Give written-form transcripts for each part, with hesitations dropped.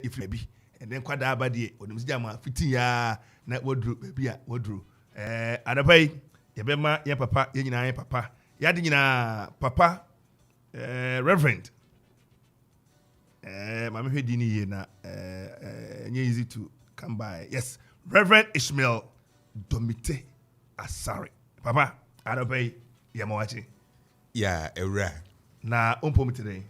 if you be and then kwada abadi o dem jama 15 ya na wodru baby a wodru adabai ye bema ye papa ye nyina ye papa ya de nyina papa reverend mama hwedi ni ye na easy to come by. Yes, Reverend Ishmeal Dometey Asare. Papa, adabai ye mo wachi. Ya era Na umpo today.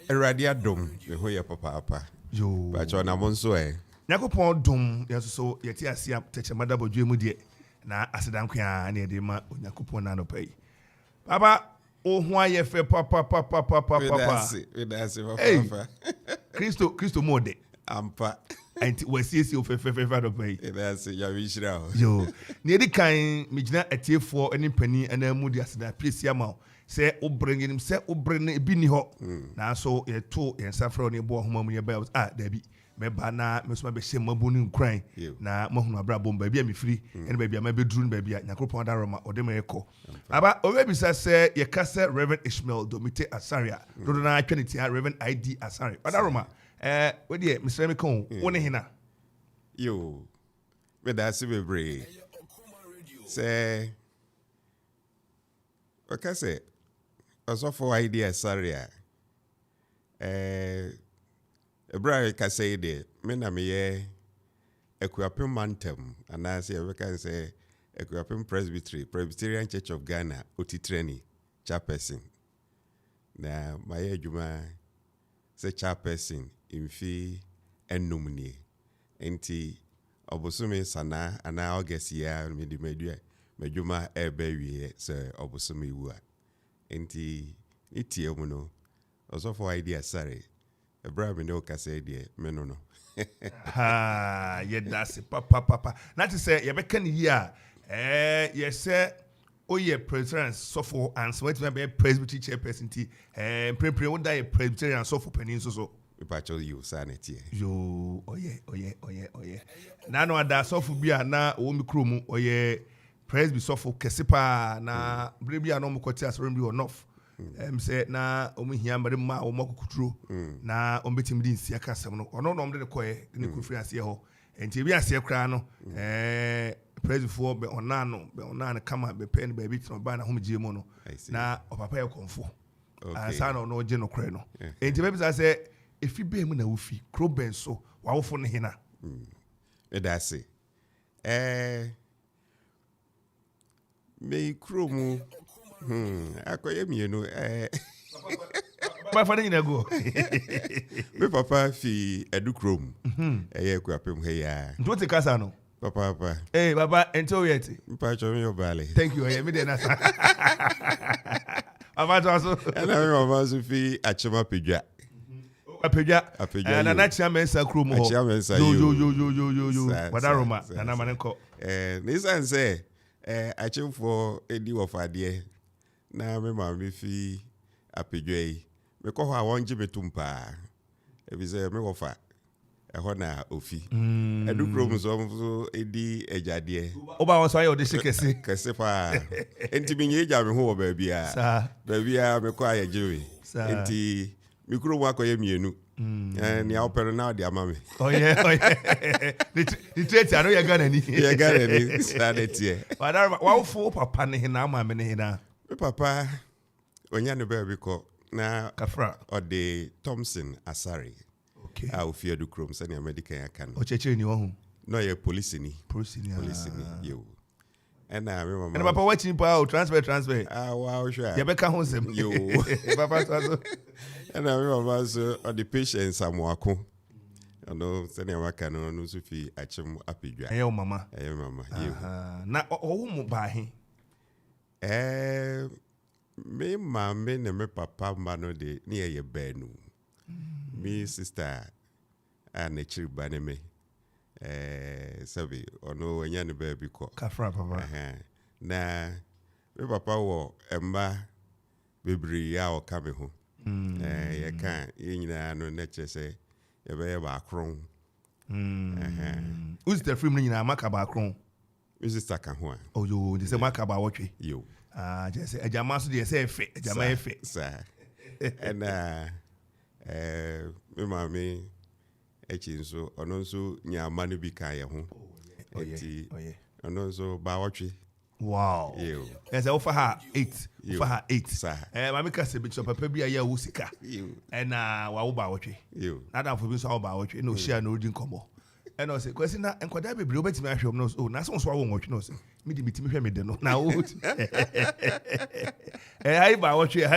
Eradia dom me ho ye papa. Yo. Ba cho na mo nso Yakopon dom so yeti asia teche madabodwe mu de na asedanko ya na de ma Yakopon na no pai. Papa, o ho aye fe papa. We dance papa. Christo mode. Ampa. Anti wasiesi o fe no pai. That's ya wishira. Yo. Ne di kan migina etiefo eni pani ana mu de aseda presia ma. Say o bring him say o bring e bi ni ho. Na so ye to ye safro ne bo homa mu ye ba da bi. Me ba na me so be hye mabunu nkran na mahunu abra bom ba bia me firi ene ba bia ma beduru ba bia nyakropon da roma ode me ekọ aba o we bisa se ye kase Reverend Ishmeal Dometey Asare do na atweniti Reverend ID Asare da roma we de me sere me kon woni hina yo me da se bebre se o kase osofo ID Asare Ebra ka say de me na me ye Akuapem mantem anase e can say Akuapem Presbyterian Church of Ghana otitreni chairperson na my adwuma say chairperson imfi enum ni enti obosume sana ana August ya me di medwuma ebe wie say obosume wu a enti itie mu no osofo idea Asare Ebra me no kase de me no ha ye that's papa that is say ye be kan yi a ye say oye president sofo and so what be presbytery chairperson ti prepare what die presbyterian sofo penin so we pacho you sanity yo oye na no ada sofo bia na wo mikro mu oye presby sofo kesipa na brebia no mukoti asoro bi onof say na omuhia mbere ma o makukuturo na ombetim di nsia kasam no ono no omde koye ne kufri ase ho enti bi ase kra no presifo be onano kama be pen be bit no ba na homje mu no na opapa ye konfo asa no no je no kre no enti be bisa say efi be mu na wofi kroben so wawofo ne hina e da se me kromu akoye mienu papa fa nyina go me papa fi edukrom Akuapem he ya ndo te kasa no papa baba ento yeti mpa cho me obale thank you me dey na sa aba to so na me mama so fi achema pedwa apedwa na na chia mensa krom ho yo wadaroma na manenko nisan say achemfo edi wofade na me ma me fi apedwa yi me ko ho a wonje betumpa e bi say me wofa e ho na ofi edukrom so edi ejade oba won so ayo de kese pa enti me nyeja me ho wo ba bia me ko ayejewe enti mi kuro wa ko ye mienu ni a opero na de ama me ni trade ano ye Ghana ni sanity wa fo papa ne hina ama me ne hina me papa onya no ba bi ko na kafra o de Thompson Asare a ofia du krom se na medical yakan o cheche ni wo hu no ye police ni yo ena me mama papa watching pa transfer wow sure ye be ka hu sem yo papa so ena me mama so o the patience amoako no se na waka no so fi achem apedwa ayo mama yo na o mu ba he me mama ne me papa ma no de ne ye benu me sister and chiri ba ne me sabi ono anya ne ba bi ko kafra papa na me papa wo emba bebri ya o ka me ho ye kan ye nyina no na chese ye be ba akron who's the film nyina maka ba akron me sister kan ho oh yo they say maka ba wotwe yo just say ejama so dey say efe ejama efe sa and me mama echi nso ono nso nyama no bi kan ye ho enti ono nso ba wotwe. Wow. Yes, I offer her 8. Offer her 8. Mami ka se bi so papa bi aye wo sika. And wa wo ba wotwe. Na da for bi so wo ba wotwe. No share no odi nkomo. And I say kwesi na enkwada bebre obetimi ahwem no so na so so wo wotwe no so. Me di bitimi hwe me de no. Na wo. Hi ba wotwe.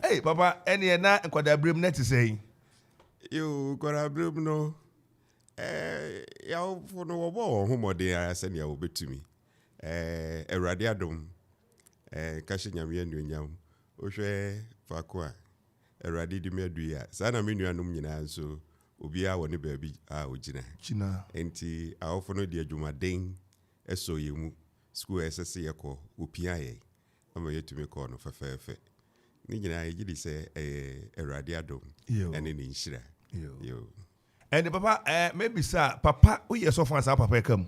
Hey papa, ene na enkwada brem na ti say. Kwada brem no. Ya wo no wo bo ho mode ase ne ya wo betumi. Erade adom kashi nyame anuonyam ohwe fakwa erade di meduya sana menuanom nyina so obi a woni baabi a ogina enti awofo no di adwumaden eso yemu school SSC yeko opia ye ama yetumi ko no fefefe ni nyina yigidi se erade adom ene ni nhira yo and papa maybe sir papa we so far sa papa kam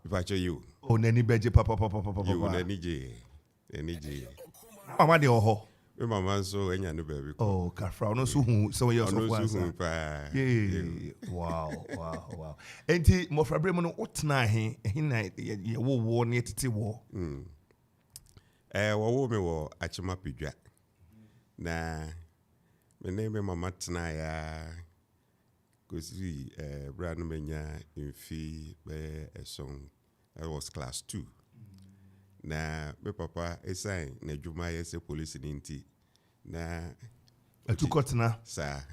Ipacho you. Oh, nani beje papa. You nani je. Mama de oho. Me mama so enya no baby. Oh, Kafra no so hu so you so hu pa. Yeah. Wow. Enti mo frabre mo no otna he na ye wo ne tete wo. Wo me wo achima pedwa. Na me ne me mama tna ya kosi bra no menya mfi be song. I was class 2. Na me papa esign na djuma yese police ninti na atukotna sa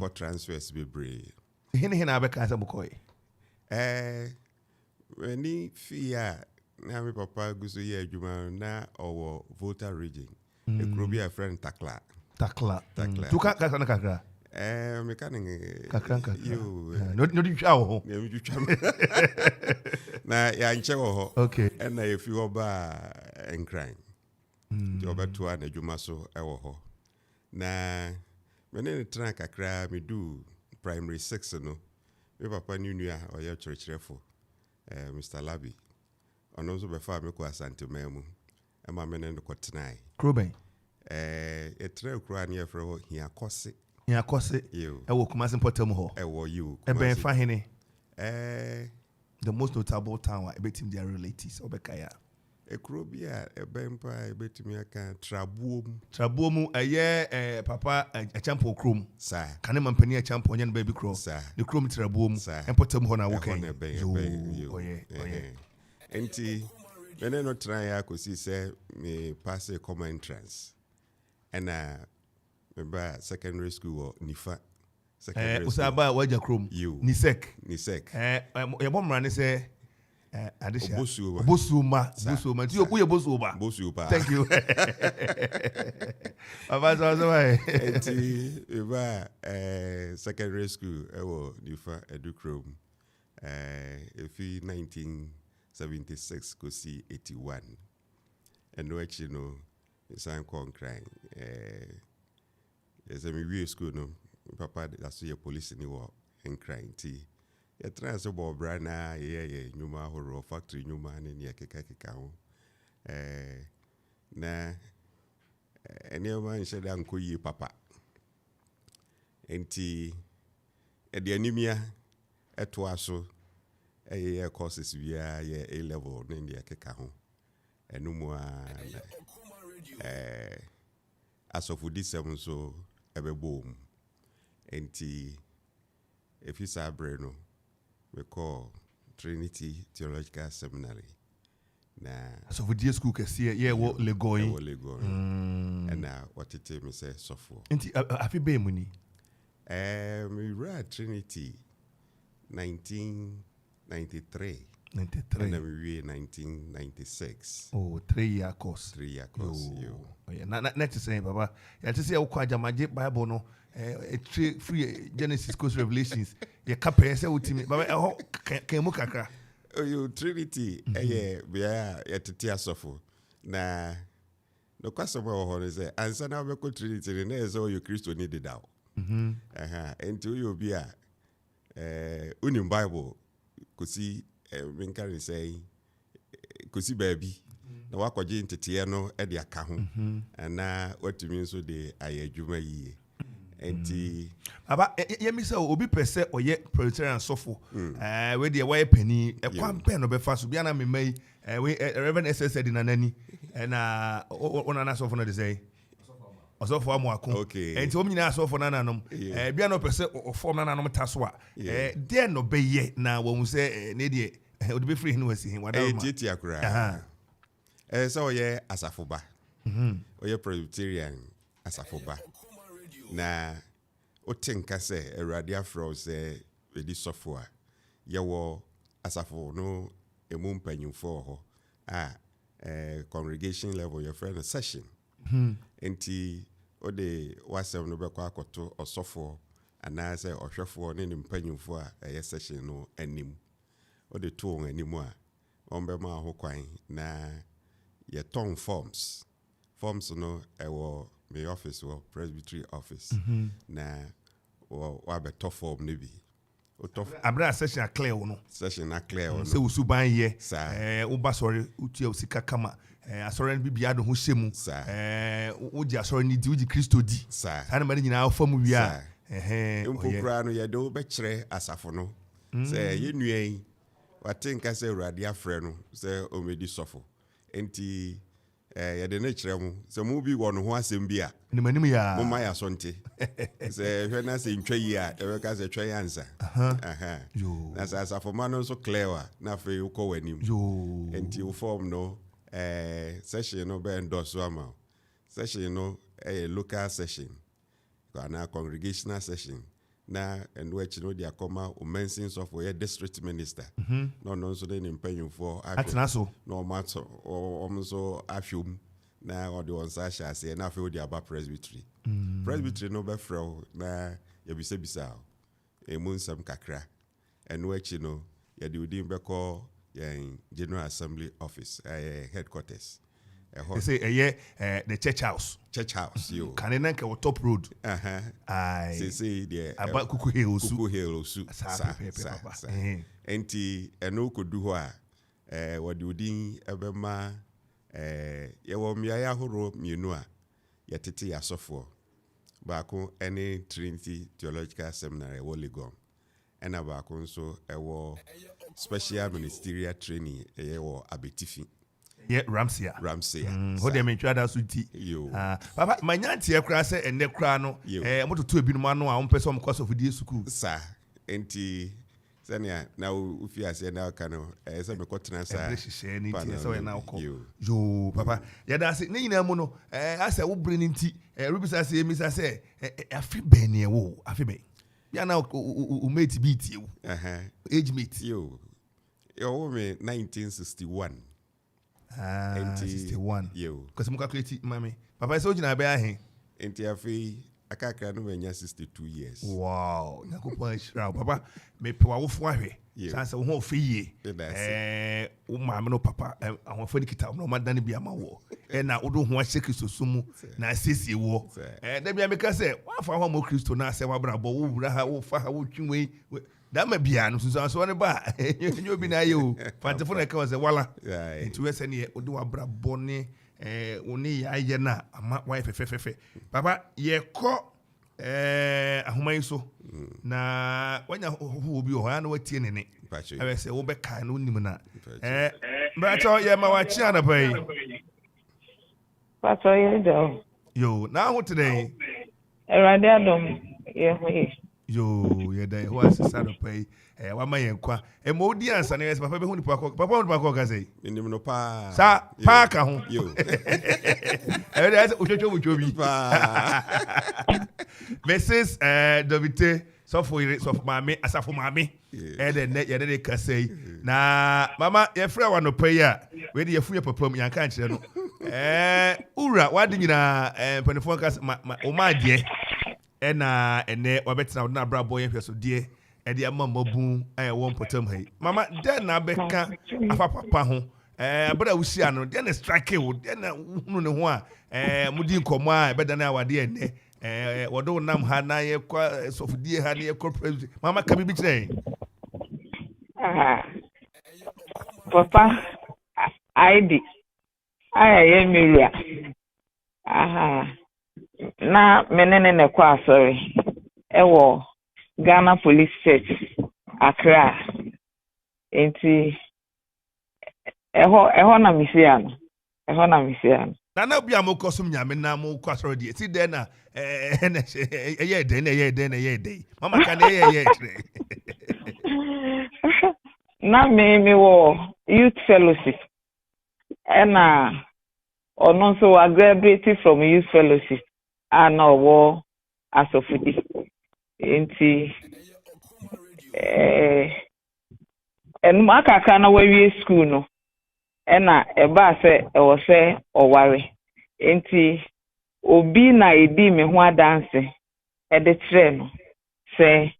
ko transfers bebre hina abeka sa bokoy when fia na me papa guso ye djuma na owo voter region e kro bi a friend takla tuka kakra mekaning kakranka you no di twa wo you twa na ya nche wo okay and na if you oba enkran ti oba to na djuma so e wo ho na menen tran kakra me do primary 6 no me papa ni nua o ye churchirefo Mr. Labi ono so be fa me ko asante mamu e ma menen ko tenai kroben etre kura na ye fro hia kose e wo Kumasi Potem ho e wo you e ben fa hene the most notable town where betim their relatives obekaya ekrobia ebempa ebetumi aka trabuom eye papa a champo krom sa kane mampani a champo nya no baby kro the krom trabuom Potem ho na wo kan oye enti when no try akosi say me pass a common entrance and remember secondary school or nifa usaba waja krom nisek ye bomra ne say adisha Bosuma ti obuye Bosuba thank you baba so enti eba secondary school ewo nifa edukrom efi 1976 kosi 81 eno echi no san concran yes me we school no papa that's your police ni wo enkran ti ya trans bo bra na ye nyuma horo factory nyuma ne keka ho na ene ma nshede anko yi papa enti de anemia eto aso ye courses via ye A level ne keka ho enumu asofu disem so ebebom enti efisa bre no we call Trinity Theological Seminary na asofu die school kese ye wo legoin and what it me say sofo enti afi be mu ni we read Trinity 1993 and then we 1996 3-year course na to say baba ya to say ukwa jamaje Bible no free Genesis course Revelations ye kapɛ say utimi baba ho kan mu kakra you Trinity bia ya tete asofo na no kwasoma ho no say ansa na be ko Trinity na say you Christo ni deda enti you obi a unim Bible kosi menkari say kosi baby na wakoje ntete no e de aka ho na watumi nso de ayadwuma yie enti aba yemi say obi pese oye Presbyterian sofo we dey why penny e kwan pen no be fa so bia na me mai we Reverend SSD na nani na ona na sofo no dey say osofo amuako enti om nyina sofo na nanom bia no pese ofo na nanom taso a dey no be ye na wo hu say na dey odi be free hin wasi hin wada ma eti akura so oye asafoba oye Presbyterian asafoba na otenka se Awurade afro se edi sofo a yewo asafo no emu mpanyimfo ho congregation level your friend session enti ode wasem no bekwa akoto osofo ana se ohwefo ne mpanyimfo a session no anim ode to on anim a ombe ma ho kwan na ye ton forms no ewo my office or presbytery office na wa beto form ne bi abra session clear no session na clear no se usuban ye wo ba sorry utia usika kama asore bi bia do ho hyemu wo di asore ni di wo di Kristo di ana mani nyina afam wi a empokra no ye do be kire asafo no se ye nuan watenka se Awurade afre no se omedi sofo enti ye de na kire mu se mu bi wo no ho asem bi a ni manim ya mo ma ya sonte se hwe na se ntwa yi a e ka se twa yansa na sa asafo ma no so clear na fe uko wanim enti u form no session no be endorse ama session no local session na congregational session na and which no dia koma o mentions of your district minister no so dey mpanyimfo atnaso no matter o so afum na o de on sa sha se na fe o dia ba presbytery no be frɛ na ya bisa emunsam kakra and which no ya de udin be call General Assembly Office headquarters they say the church house yo kanena ke top road say there aba kuku hill osu sa enti eno kodu ho a wadi odin ebema ye wo mia ya horo mienu a yetete yasofo baako any Trinity Theological Seminary wo Legon ena baako nso ewo special ministerial training ewo Abetifi Ramsey ho dem ntwa da so ti papa manyanti ekra se enne kra no mototo ebinom ano a ompese omkwa so fudie school sa enti sania na ufi ase na aka no se me kotena sa ehye ni ti se we na uko yo papa ya da se ne nyina mu no ase wo bre ni ti rubisa se emisa se afi ben ne wo afi ben ya na o mate beat you age mate yo me 1961 61 because mo calculate mami papa so jina be ahe enti afi akakra no wanya 62 years wow nakopon shira papa me pe wa wo fo ahwe sanse wo ho ofie wo maame no papa ahofo ni kita no madane bia ma wo na wo do ho ahye Kristo mu na asesie wo da bia me ka se wa fa ho mo Kristo na ase wa brabo wo wura ha wo fa ha wo twinwe da ma bia no so ne ba enyo bi na ye o fantefo na ka wa se wala nti we se ne wo do wa brabo ne oni ya ye na ama wa fefefefe papa ye ko ahoma so na wanya ho bi ho na watie nene awe se wo be kan no nim na bracho ye ma wa chi ana bai pato ye do yo na ho today Awurade adom ye ho ye yo ye dai ho asisa do pai wa ma ye kwa mo di ansa na papa be hu ni papa hu papa ka sei nim no pa sa pa ka ho yo ese uchocho bi Mrs. Dometey so mama asafo mama de ka sei na mama ye frɛ wa no pai a we de ye fu ye papa mu yanka nkire no ura wade nyina panifo ka o ma de na ene wabetena na brabo ye hweso de de ama mabu wo mpotam hai mama de na beka afa papa ho abra wusia no de na strike wo de na hunu ne ho a mudi nkomo a beda na awade ene wodo nam ha na ye kwa sofudie ha na ye corporate mama ka bi kire papa ID ye miria na menene ne kwa sorry ewo Ghana Police Church Accra enti eho na misiano na obi amokosum nyame na mo kwasoro die ti den na eye den mama kan eye kire na me wo youth fellowship ena ono so I graduated from youth fellowship and wo asofudi enti en makaka na wawie school no ena eba se ewo se oware enti obi na edi me ho adanse ede kire no se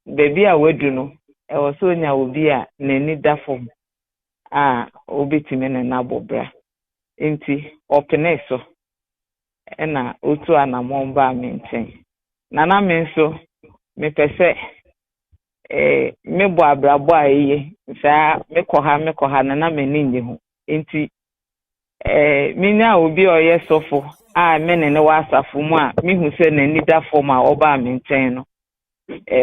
baby a wedu no ewo so nya obi a nani da fom a obetime na nabobra enti openeso ena otu anamomba menten nana me nso me pese me bo abrabo aye sa me koha na mani nje ho enti minya obi oye sofo a mene ne wasafo mu a mihu se na nida form a oba menten no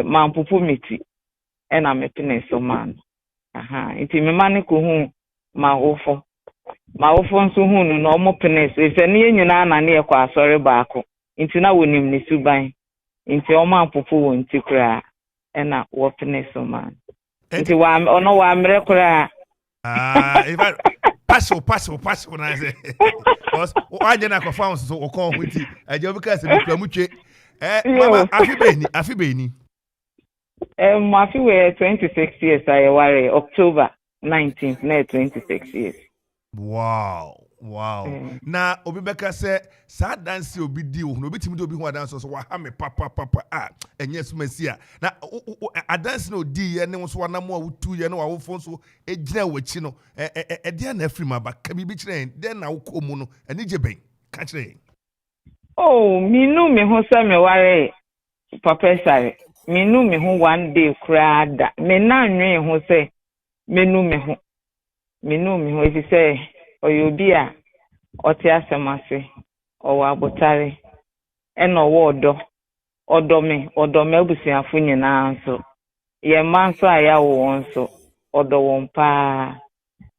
mampupu meti ena me peneso man enti me mane ko hu mawofo nso hu no omo peneso se ne nyina na ne ekwa asori baako enti na wonim ne suban enti omo ampupu won ti kra ena wo peneso man enti wa ono wa mre kra if passo na say cause wanje na kofa so wo kon ho ti aje obi ka se bi kra mutwe mama afi beni Mafi we 26 years I worry October 19th na 26 years. Wow. Na obi beka se sa dance obi di wo no obi timi do obi ho dance so wa ha me papa enye sumasia na a dance no di ye ne so wana mo awutu ye ne wa wo fon so ejina wachi no dia na afri ma ba ka bi kire den na wo komu no ani je ben ka kire Oh minu me ho se me ware papa sare minu me ho one day krada me na nwe ho se minu me ho isi se oyobi a oti asemase owa abotare eno wo odo me abusiafo nyina nso ye manso aya wo nso odo won pa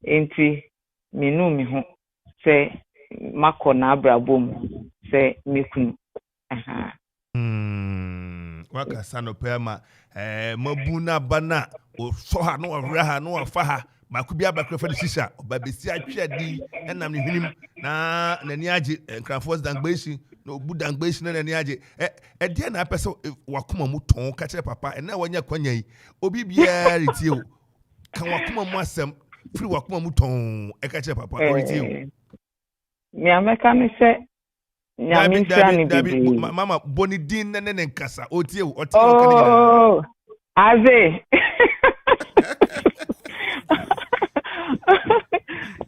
enti minu me ho se mako na abrabom se mekunu waka sanope ma mabuna bana o so ha no wra ha no afa ha makubi abakra fa shisha obabesi atwadi enam ne hwinim na nani age Cranford dangbeshi no obu dangbeshi na nani age de na apese wakoma mu ton ka kire papa na wanya kwanya yi obi bia retie o kan wakoma mu asem free wakoma mu ton ka kire papa o retie o mi ameka ni se nyame ntrani bibi mama bonidin ne nkasa otie o oh aze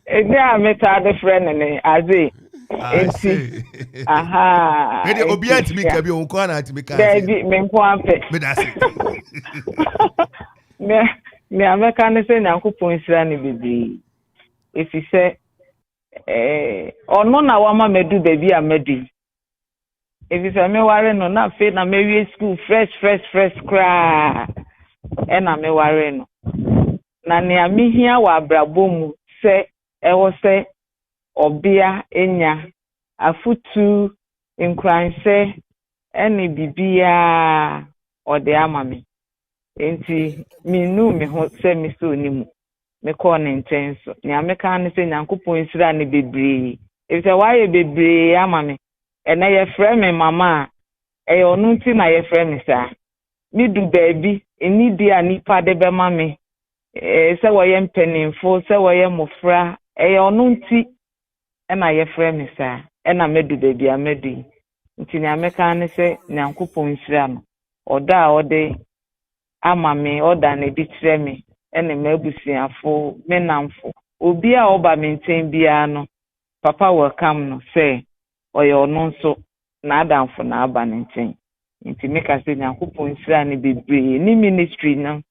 ede ameta de friend ne aze enti aha ede obi antimi ka bi on ko na antimi ka baby me nko ampe me da se me ameka ne se nyankopon sira ne bibi efise ono na wama medu baby amedi efise me ware no na fe na me wie school fresh cry na me ware no na ne amihia wa abrabom se ewo se obia enya afutu nkranse ene bibia ode amame enti minu me ho se mi so nimu me ko ne ntenso ne ameka ne se nyankopon sira ne bebre efise waye bebre amame ene ye frɛ me mama e onu nti na ye frɛ me sa mi du baby eni dia nipa de be mame se woye mpenimfo se woye mofra onu nti na ye frɛ me sa na medu baby amedu nti ne ameka ne se nyankopon sira no oda a ode amame oda na bi kire me ene mabusiafo menamfo obi a oba menten bia no papa welcome no say oye onu nso na adamfo na aba nenten nti meka se nyankopon sira ne bebre ni ministry no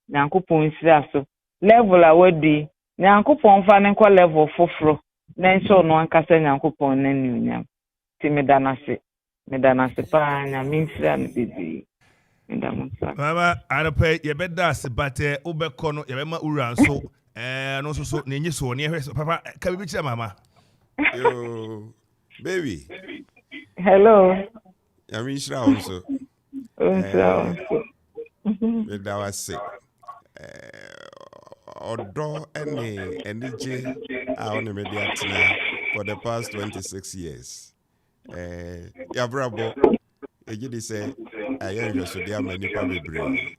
nyankopon sira so level a wadi nyankopon fa ne kwa level foforo na nso no ankasa nyankopon na niunyam ti me dana se meda na se pa nya minsia no bibi meda mo sa Mama anape ye beda se bate ubekọ no ye bema ura nso no so na enyi so ne hwe so papa ka bibi kire mama Yo, baby. hello I mean, shra also. With our sick. Odo any energy on the media for the past 26 years. Yabrabo, you say, I am your so dear many probably brave.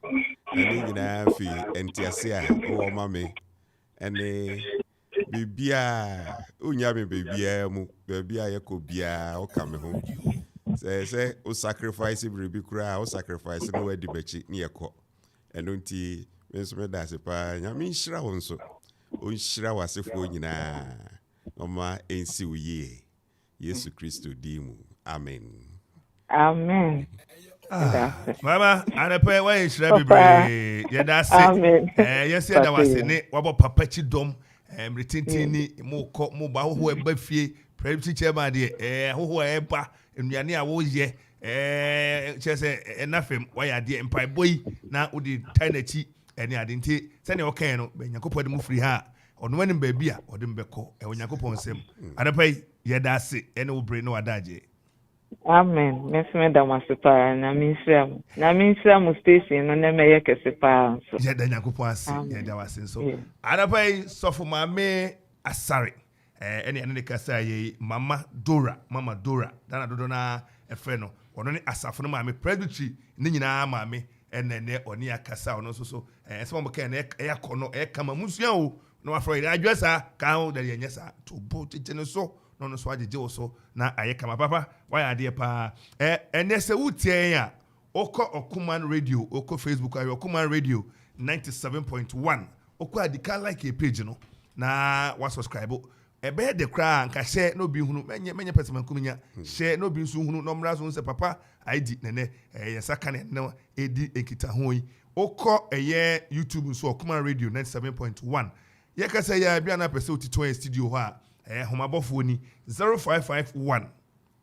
And in a fee and Tiasia, oh, mammy, and bibia unyame bibia yako bia o come home say o sacrifice bribi kura o sacrifice no wedi bechi ne yako eno nti menso me da se pa nyame nhira won so o nhira wasefo nyina oma ensi uye Yesu Kristo dimu amen amen mama anape wa nhira bibre ye da se yes ye da wase ne wabo papa chi dom retintini mo ko mo ba ho eba fie private chairman de ho eba nnuane a wo ye chese enafem wa ya de empai boy na odi tainachi ene ade nti se ne okan no be yakopɔ de mu firi ha ono wani baabi a ɔde mbɛkɔ yakopɔ nsem adapai ye da se ene wo bre no adaje amen mesme da masipa na minsiam station no na meye kese pa so ye da yakopɔ ase ye da wase so adapai sofo mame asare ene ne kasa ye mama dora dana dodo na efe no ono ne asafo no mame presbytery ne nyina mame ene oni akasa ono so se mo ka ne yakono kama musua o no afro ire adwesa ka ho da ye nyesa to bo tete ne so no so agege wo so na aye kama papa why ade pa ene se wutie ya oko okuman radio oko facebook ayo okuman radio 97.1 oko adika like a page no na wa subscribe ebe de kra nka share no bi hunu menye person mankuminya share no bi nso hunu no mra so se papa id nene yesaka ne no edi ekita ho yi oko eye youtube nso okuman radio 97.1 yekasa ya bia na pese otito studio ho a homabofo ni 0551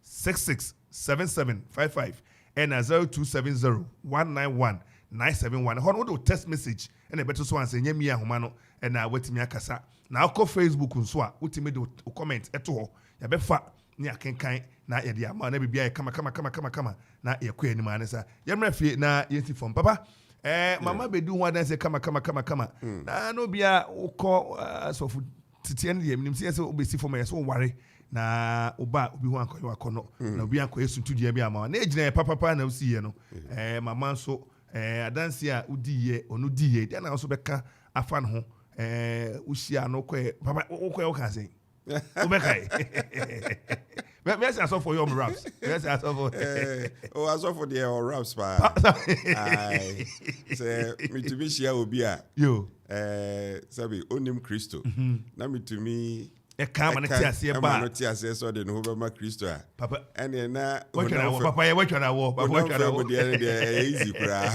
667755 and 0270 191 971 hono do text message and beto so anse nyamia homa no na watimi akasa na akọ facebook nso a utimi do comment eto ho ya befa ni akenkan na ye dia ma na bibia ye kama na ye kọ ani ma ne sa ye mra fie na yesi fom papa mama bedu ho adan se kama na no bia ukọ sofu titi en yem nim se obesi fom ye so ware na oba obi ho ankoyo akono na obi ankoyo suntudia bi ama na ejina papa na usiye no mama nso adansi a udiye onu diye dia na nso beka afa no ho ushia no kwe papa ukwe ka say ubekai me say aso for your raps me say aso for aso for the raps pa ai say me to be share obi a yo sabi onim Kristo na me to me kama na tiase ba na tiase so de no be ma Kristo a papa ene na papa ye watchana wo easy kra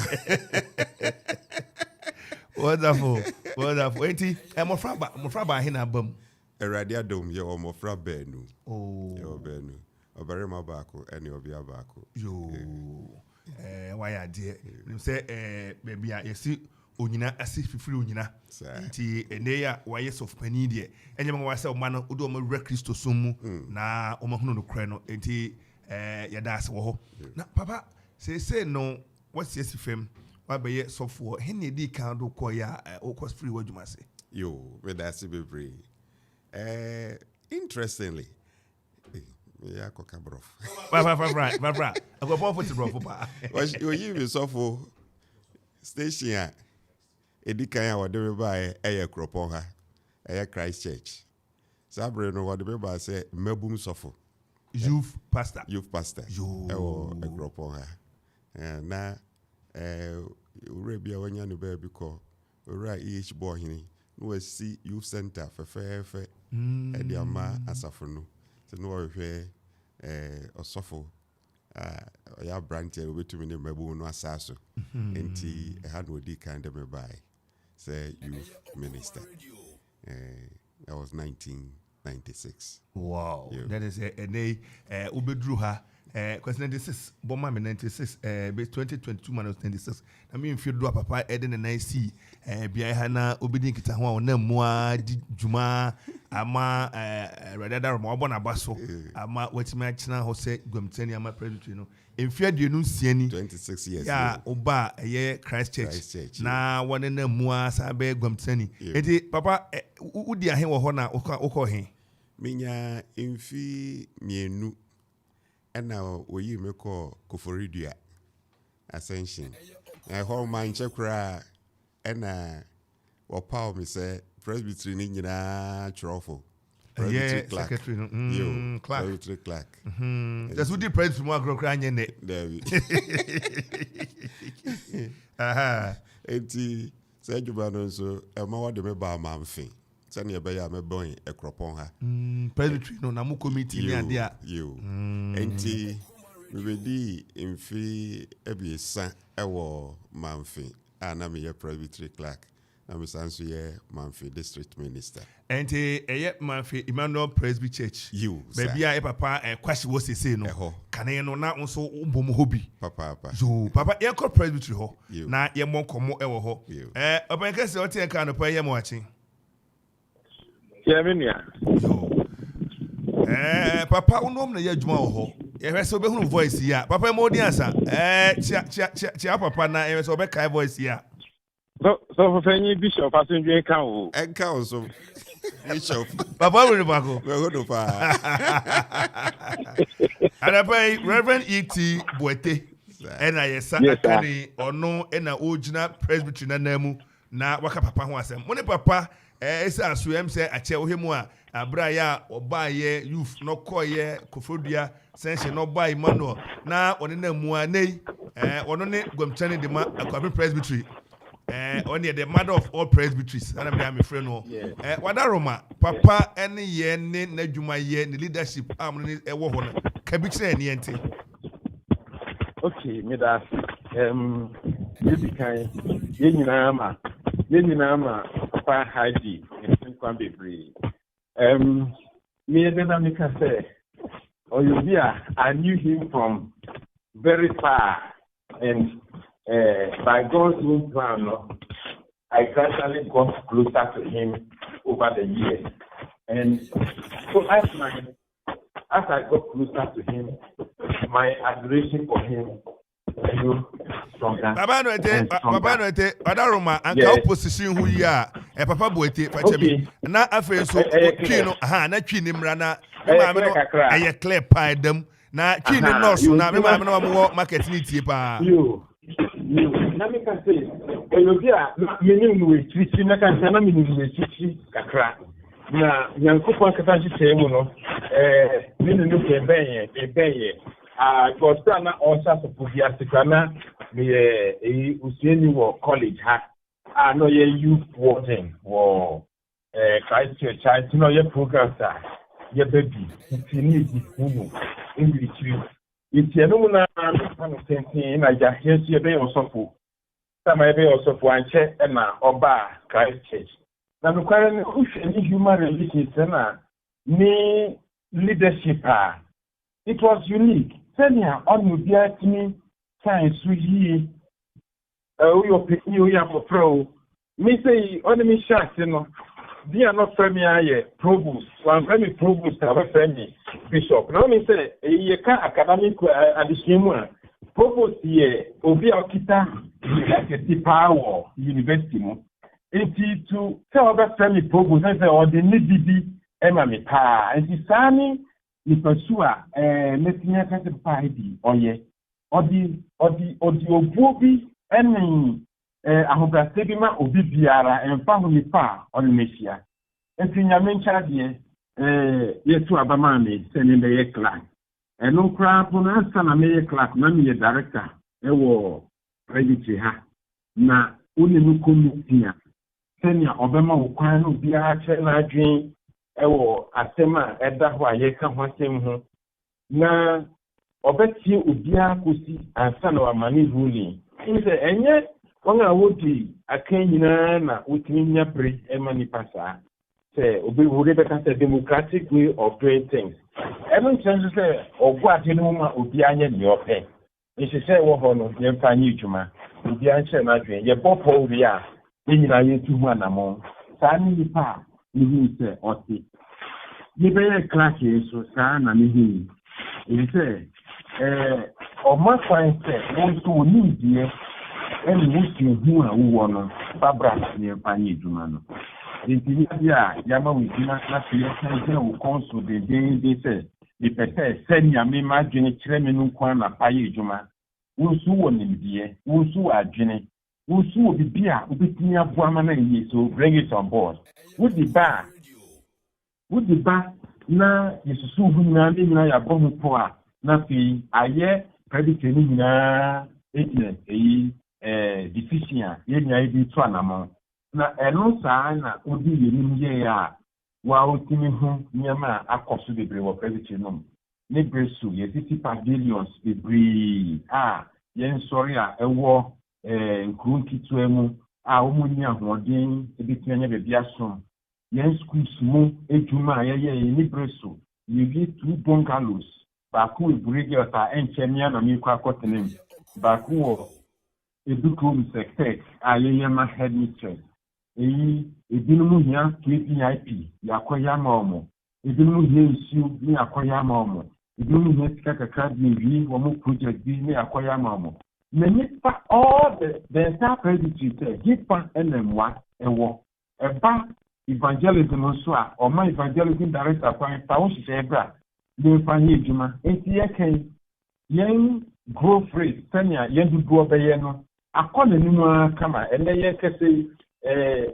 wonderful enti mofra ba hina bam erade adom ye omofra benu ye obenu obere ma baako ene obi abaako yo why ade nim say baby a yesi onyina asi fifiri onyina nti ene ya waye sof pani de enyema wa say o ma no odo o ma wura Kristo somu na o ma hunu no kre no enti ya da ase wo ho na papa say no what's yes fam wa be ye sofo he ne di kan do ko ya o ko free wadwuma se yo we da se bebre interestingly ya ko ka brof bra go pon for brof pa o yi be sofo station edikan ya wode be ba eye kropon ha eye Christ Church sabre no wode be ba say mabum sofo youth pastor yo ewo kropon ha na ure bia wanya no ba bi ko ura boy hini no we see youth center fe e dia ma asafo no se no we hwe osofo ya branch e obetumi ne mabum no asaso enti e ha no di kind me by say youth minister that was 19 96. Wow. Yeah. That is a day Ubedru ha. Because 96, Boma 96, 2022 minus 96. I mean, if you do a papa, Eden and I see, Biahana, Ubedin Kitahua, Nemua, Juma, Ama, Radada, Mabona Basso, Ama, what's my china, Jose, Gumteni, Ama Presbytery, no. If you do not see any 26 years. Yeah, Oba, a year Christchurch. Now, one in the Mua, Sabe, Gumteni. Eti, Papa, Udi a him or Hona, Oko him. Minya, infi, mienu. And now we make call Koforidia Ascension. I hold my chakra and power me say Presbytery Nina Truffle. Yeah, secretary Clark. Presbytery Clark. That's what the praise from Agro Cranny. There we said you ban so a more de me ba man fin. Send your bay me boy a crop on her. Presbytery no Namu committee near you. Enti we will be in fee every son ewo manfi. And I'm a Presbytery Clerk. I'm a Sansuye Manfi District Minister. Enti a Manfi Emmanuel Presby Church. You maybe I papa and question was he say no. Can I know now also bom hobby? Papa. So Papa you call Presbytery ho. Na ye mo komo ewo ho. Obanka say o tie kan no pa ye mo watching. Papa unom na ye adwuma wo ho. Ye hwese obehunu voice ya. Papa mo di ansa. Chia papa na ye hwese obekai voice ya. So for any bishop passenger can enka so bishop. Papa we bako. We go do pa. Adapai Reverend E.T. Boete. Ena yesa akani ono ena ogina Presbytery na namu na waka papa ho asem. Mo ne papa esa asuem se ache ohemu a abra ya oba ye youth no koye Kofodua sense no ba Emmanuel na one na mu anei ono ne gwamchane de ma Akuapem Presbytery on the mother of all presbyteries and I'm a friend no wadaroma papa any ye ne nadwuma ye ne leadership am ne ewo ho no kabichire ne ente. Okay, me da you can yenina ma papa haji in kwan bebre me da me ka say I knew him from very far, and by God's own plan, I gradually got closer to him over the years. And so as I got closer to him, my admiration for him grew stronger. Papa no ete, Adaroma, anka opposition hu ya, Papa Boete, Fachebi. Na afe so twi no, na twi ni mra na, me ma me no aye clear pie dem. Na twi ni no so na me ma me no mo market ni tie pa. Na me ka say, Olobia, me ni we twi na kan na me ni we twi kakra. Na Yankopon kata ji say mu no, me no ke benye. Kosta na onsa so pubia sikana me usieni wo college ha. No ye youth warden wo Christchurch Church no ye program sa ye baby tini di kunu English iti enu na no senti na ja hesi ebe osofo sama ebe osofo anche na oba Christchurch na nukware ni usheni human relations na ni leadership it was unique senior on bia tini science yi your pikin you ya for pro me say on me shot no they are not premier provost one premier provost have premier bishop now me say ye can academic addition provost ye obi okita like power university mo enti to tell about premier provost say or the need ema me pa enti sani ni persua metinya kase pa idi oye odi obuobi eni ahobrate bi ma obi biara emfa ho nipa onmesia enti nyame nchade yetu abama me sene be ye class eno kra ponansa na me ye class na me ye director ewo Presbytery ha na onenu committee sene obema wo kwan no biara che na adwen ewo asema eda ho aye ka ho asem ho na obeti obia kosi ansa na amani ruling nse enye wanga wodi akanyina na wotiminya pre emani pasa say obi would be a democratic way of doing things. Every chance say or what you know obi anya your pay. If you say what on your fanny juma, obi answer my dream, your pop over here, then you are to one among. Sani pa, you say or see. You better class is so san and he. You say, or my friend said, want to need dear, and wishing who and woman, Barbara near Fanny Jumano. The India, Yama with last year, will console the day they said, the Pete send Yami Margin, Treminum Kwana, Paye Juma, Wusu on him, dear, Wusu are Jenny, Wusu be beer, who be near Buamana, so bring it on board. Would the bar? Na Yesu hu na ndi na ya bohu po a na fi aye credit ni na decision ye nya ibi to anamo na eno saa na odi yenim ye ya wa otimi hu nyama akoso bebre wo credit no ne bresu ye 50 billions bebre ye sorry a ewo nkru kitu emu omunyi ahoden ebitanya be biaso yen schools mu ejuma ye ni breso you get 2 bungalows baku iburege ota enchemia na mi kwa kotenem baku edukum sector ayeye ma headmistress ebinu hia KPIP yakoya ma omo ebinu hia issue ni yakoya ma omo ebinu hia tikaka bi wo mu project bi ni yakoya ma omo many all the entire credit give pan NM1 ewo eba evangelism also or my evangelism director kwa tawo hye ebra le fanye adwuma enti ye kan yen growth rate tania yen dudu obeye no akona nimu kama ele ye kese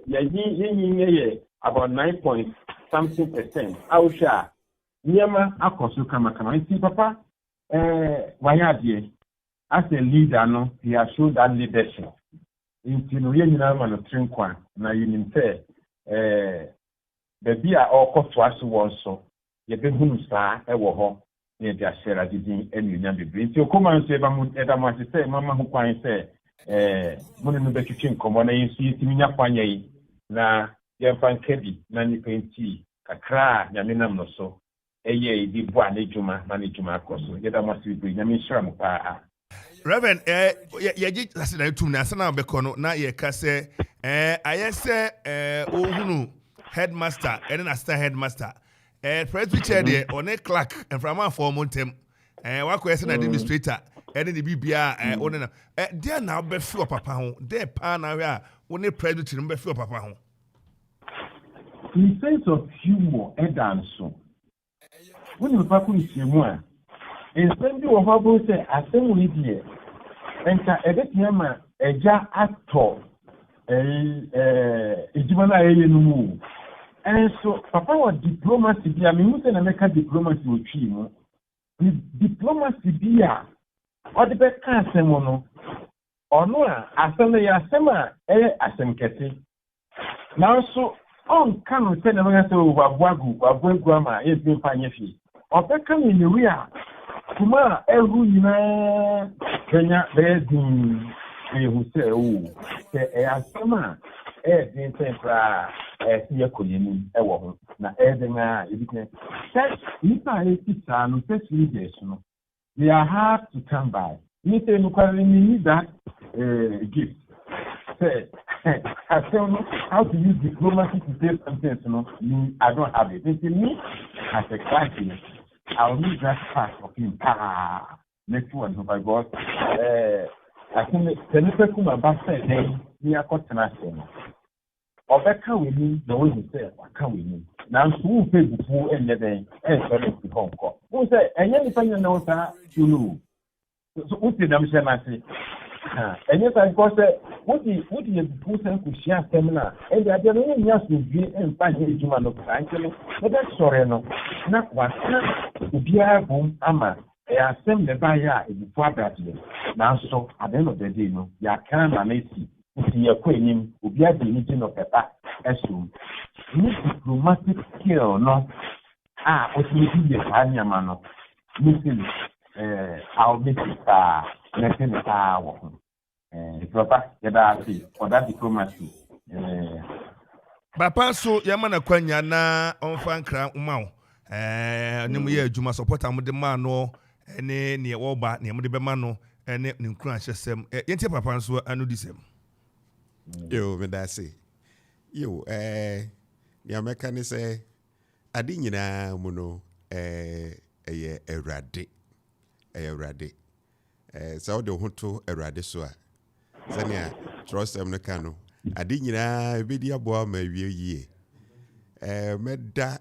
ye about 9.something% ausha nyama akoso kama enti papa wayadie as a leader no he has shown that leadership enti no ye nyina ma no trinkwa na yinim say baby a okoto aso wonso ye be hunu saa ewo ho ne dia share adidin enunya bebre nti okoma nso eba mu edama se mama hu kwan se mo ne no betwetwe nkomo na yesu yetiminya kwanya yi na ye fan kedi na ni penti kakra nyame nam no so eye di bo anejuma na nejuma akoso ye da mo se bi nyame shira mo pa Reverend, ye ji asina tum na asana beko no na ye ka se ayese ohunu headmaster and assistant headmaster presbytery de one clerk and from for montem wako yese na administrator and the bibia one na there na be fi papa ho there pa na we a one presbytery be fi papa ho in sense of humor edanso when you paku isiemu a nsɛm bi wɔ hɔ abụrụ sɛ asɛm wɔ die nka ɛbɛtumi ma ɛgya atɔ edwuma no a ɛyɛ no mu ɛnso papa wɔ diplomacy bi a mehu sɛ na mɛka diplomacy wɔ twi mu diplomacy bi a ɔde bɛka asɛm no ɔno a asɛm no yɛ asɛm a ɛyɛ asɛm kɛse nanso ɔnka no sɛ na mɛka sɛ waboagu ama yɛntumi mfa nyɛ fie ɔbɛka no nyewi a kuma ehu nyina Kenya bedin ehu se se asema din tempra si yakoyeni ewo ho na den a ebitne church nipa etisa no church leaders no they are hard to come by ni say no kwari ni that gift say I don't know how to use diplomacy to say something no I don't have it it's me as a Christian I will need that part of him. Next one, by God. I think the little come about saying, we are caught in a thing. Or back how we need the way you say, what can we need? Now, who pay before and the day, and sorry to Hong Kong. Who say, and anything you know that you know. So, what did I say? And yes, I got what do you person could share seminar? And they are the only years to be and find his human of actually. But that's sorry, no. Not what be a boom, ama. I assume the buyer is before that. Now, so at the end of the day, no, you can't manage to see a queen who be at the meeting of the back. Assume. Diplomatic skill, no. What you do, the Hanya Mano. Missing, I'll miss it. Nothing is our papa, for that diplomacy. Papa so yamana kwanya na onfa nkra umao ne mu ye adwuma support am de ma no ne wo ba ne mu de be ma no ne nkru ahyesem yentie papa nso anu disem yo me da say yo ne ameka ne say ade nyina mu no eye Awurade sa wo de ho to Awurade so a sania trust am no ka no ade nyina ebedi aboa ma wie yie meda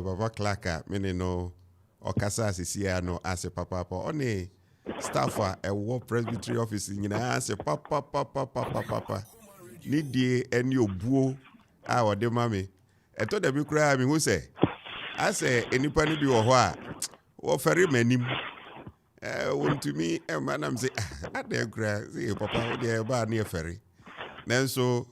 baba Clarka mene no okasa asisia no ase papa one staff a wo presbytery office nyina ase papa ni die eni obuo a wode mame eto da bi kura mi hu se ase enipa ni bi wo ho a wo fere manim wontumi manam se ade kura se papa wo de ba na efere nanso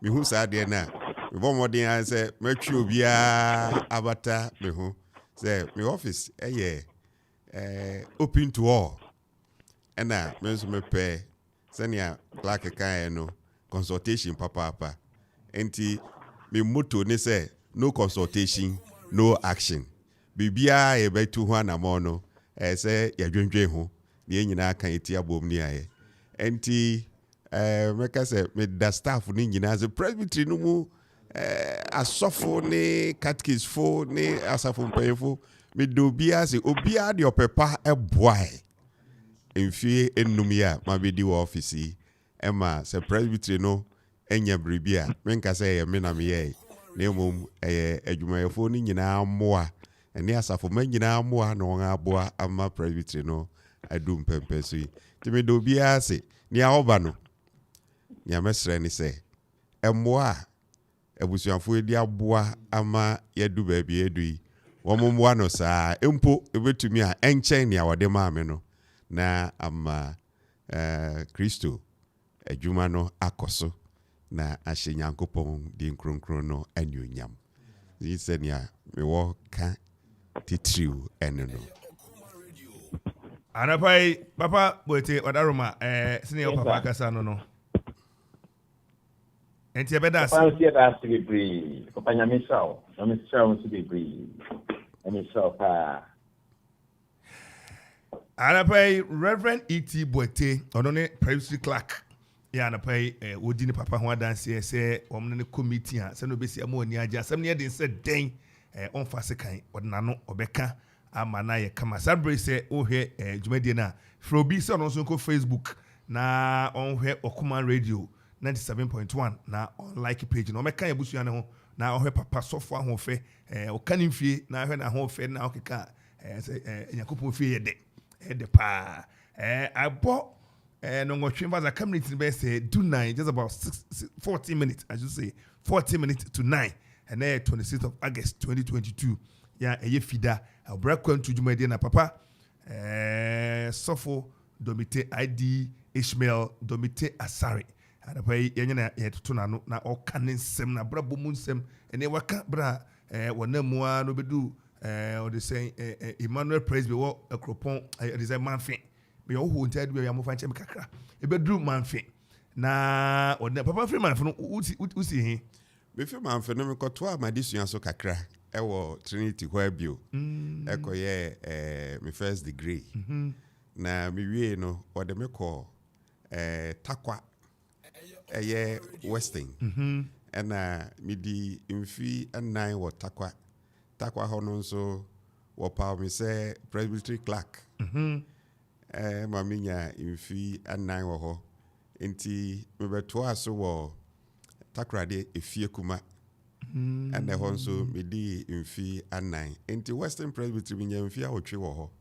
mi hu sa de na mi bo modin an se matwi obia abata mi hu se mi office open to all ena menso me pe senia Clark kan no consultation papa enti mi motto ne se no consultation no action bibia e betu ho anamo no se yadwendwe ho ne nyina kan eti abom ni aye enti meka se me da staff ni nyina ze presbytery no mu asofo ne catechist fo ne asafo mpayefo me do bia se obia de opepa eboae emfie enum ya ma be di office ema se presbytery no enya bribia menka se ye me na me ye na emom adwumayefo ni nyina moa ene asafo ma nyina moa na won aboa ama presbytery no adum pempeso yi ti me do bia se ni aoba no ni amesre ni se emoa abusuafo edi aboa ama yedu ba bi edu yi wommoa no saa empo ebetumi a enchen ne awode maame no na ama Kristo adwuma no akoso na ahye Nyankopɔn di nkronkron no anyonyam yisenia me wo ka titriu eno no anapai papa boete wadaroma senior papa kasa no enti ebeda papa sie da se bebre papa nyamesao se bebre nyamesao pa anapai Reverend E.T. Boete onone Presbytery Clerk ya anapai wodi ni papa ho adanse se omne ne committee a se no besi amoni aja asem ne de se den onfa se kan odnano obeka ama na ye kama sabre se ohwe dwumadi na frobi se ono so ko Facebook na onhwe Okuma Radio 97.1 na on like page no meka ya busua ne ho na ohwe papa sofo ahofe okani mfie na ahwe na ahofe na okeka Yakupon fie de pa abo no ngotwe za community be say do 9 just about 40 minutes I should say 40 minutes to 9 and 26th of August 2022 ya fida Obra Akwantu dwumadi na papa Sofo Dometey ID Ishmeal Dometey Asare adapai yenya yetoto na no na okane nsem na brabo mu nsem ene waka bra wonamua no bedu or they say Emmanuel Presby wo Akuapem they say manfe be wo hu ntadu ya mo fanche kakra e bedru manfe na papa free manfe no usi he be free manfe no me koto amadisua so kakra e wo Trinity Wabio ekoye me first degree na me wie no wo de me ko takwa eye Western ena me di mfi anan wo takwa hono nso wo pa me se Presbytery Clerk maminya mfi anan wo ho enti me beto aso wo takrade efie kuma ene ho nso me di mfi anan enti Western Presbytery minya mfi awotwe wo ho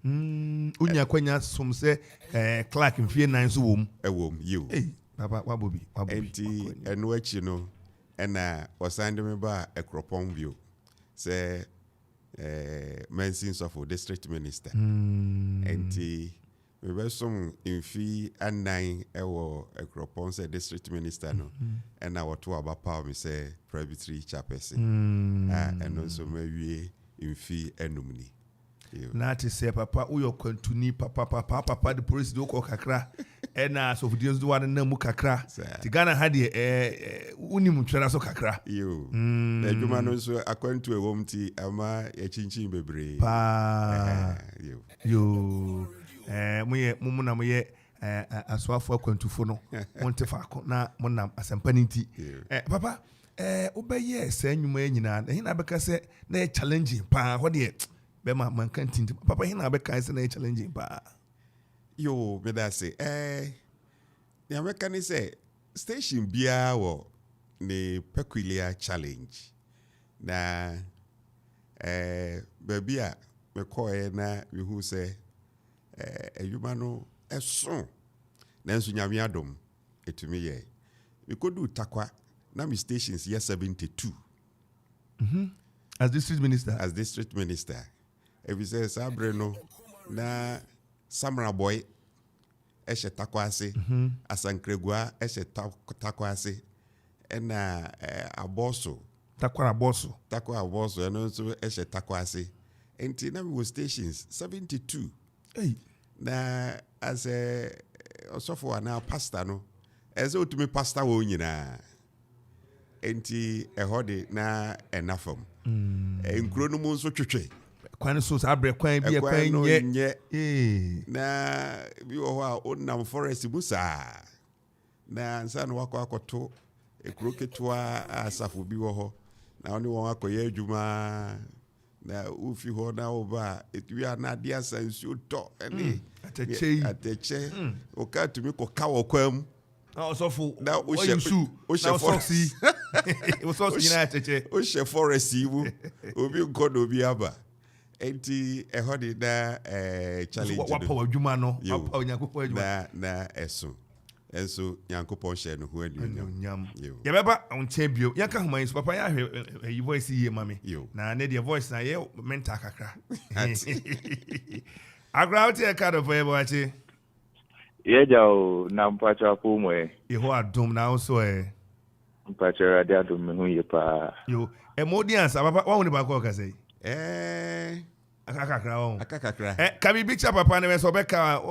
unya kwanya som se Clerk mfi anan so wom you papa wabobi enti eno achi no ena osande me ba Akuapem bio se Mensins of District Minister enti we were some infi anan ewo Akuapem se District Minister no and na what about power me say Presbytery Chairperson and also me infi enumni na te se papa uyo kwantuni papa the police do ko kakra ɛna so videos do one na mu kakra ti Ghana ha de unim twera so kakra yo adwuma no so akwantu ewom ti ama ya chinchin bebre pa yo mu na moye aswafo akwantufo no monte faako na monam asempani nti papa obeye se nwuma nyina na hina beka se na challenging pa ho de be ma man kan tinti papa hina beka se na challenging pa yo me da say ya beka ni say station bia wo ni peculiar challenge na baby a me koe na we hu say adwuma no eso na nso nyame adom etumi ye we could do takwa na my stations year 72 as district minister if you say sabre no na samra boy eshe takwa ase asankregua eshe takwa ase ena aboso takwa aboso eno nso eshe takwa ase enti na we stations 72 hey na as osofo na pastor no eze otumi pastor wo nyina enti ehode na enafam enkuro no mu nso twetwe kwan so sabre kwan bi kwan nye na bi wo ho a onam forest busa na nsa no akoto ekuro ketua asafo bi wo ho na oni won akoye adwuma na ufi ho na oba etuya na dia sansu to ene ateche o ka tumi ko kawo kwam osofo na o she forest o so nyina ateche o she forest ibu obi nkodo obi aba enti ehode na challenge wapa adwuma no wapa onyankopon adwuma na enso nyankopon share no ho anuonyam ya beba onche bio yanka homan so papa ya hwe voice ye mame na ne de voice na ye mental kakra agra out e card for ebo achi ye jao na mpacha po mo e ho adom na so mpacha radio adom me hu ye pa yo emodians papa wa hu ne ba ko ka sei akakakra kabi picture papa ne so beka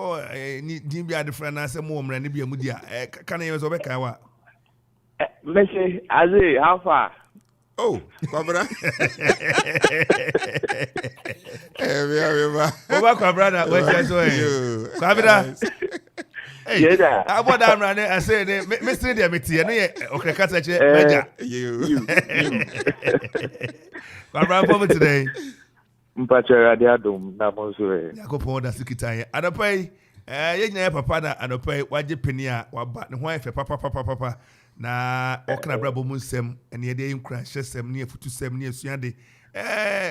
ni din bia different na se mo mra ne bia mudia kana ye so beka wa mese aze how far kwabra bia oba kwabra na we so kwabra yeah aboda mra ne ase ne mesiri dia metie no ye okrekata che meja kwabra for today mpacha radio adom na monso yakopon da sikitan adapai ye nyina papa na adapai waje peni a waba ne ho afa papa na okna brabo mu nsem ene ye de nkran hyesem ne afutu sem ne asuade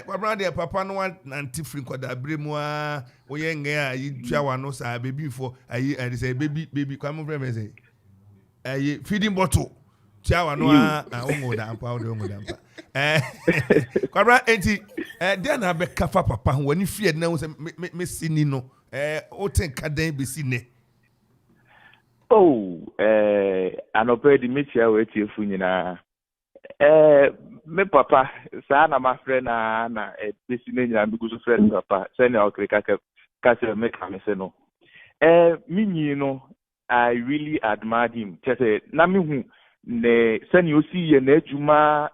kwabra de papa no anti free kwada bremu a oye nge a yitwa wa no sa baby for ayi say baby kwam frame say ayi feeding bottle tia wa no a ongoda ampa ongoda kwabra enti dia na be kafa papa ho wani fie na say me sini no o ten kadan be sine anope di metia we tiefu nyina me papa sa na ma frɛ na be sine nyina bi guso frɛ papa say na okreka ka se me ka me se no minyi no I really admired him say na me hu ne sani osi ye na adwuma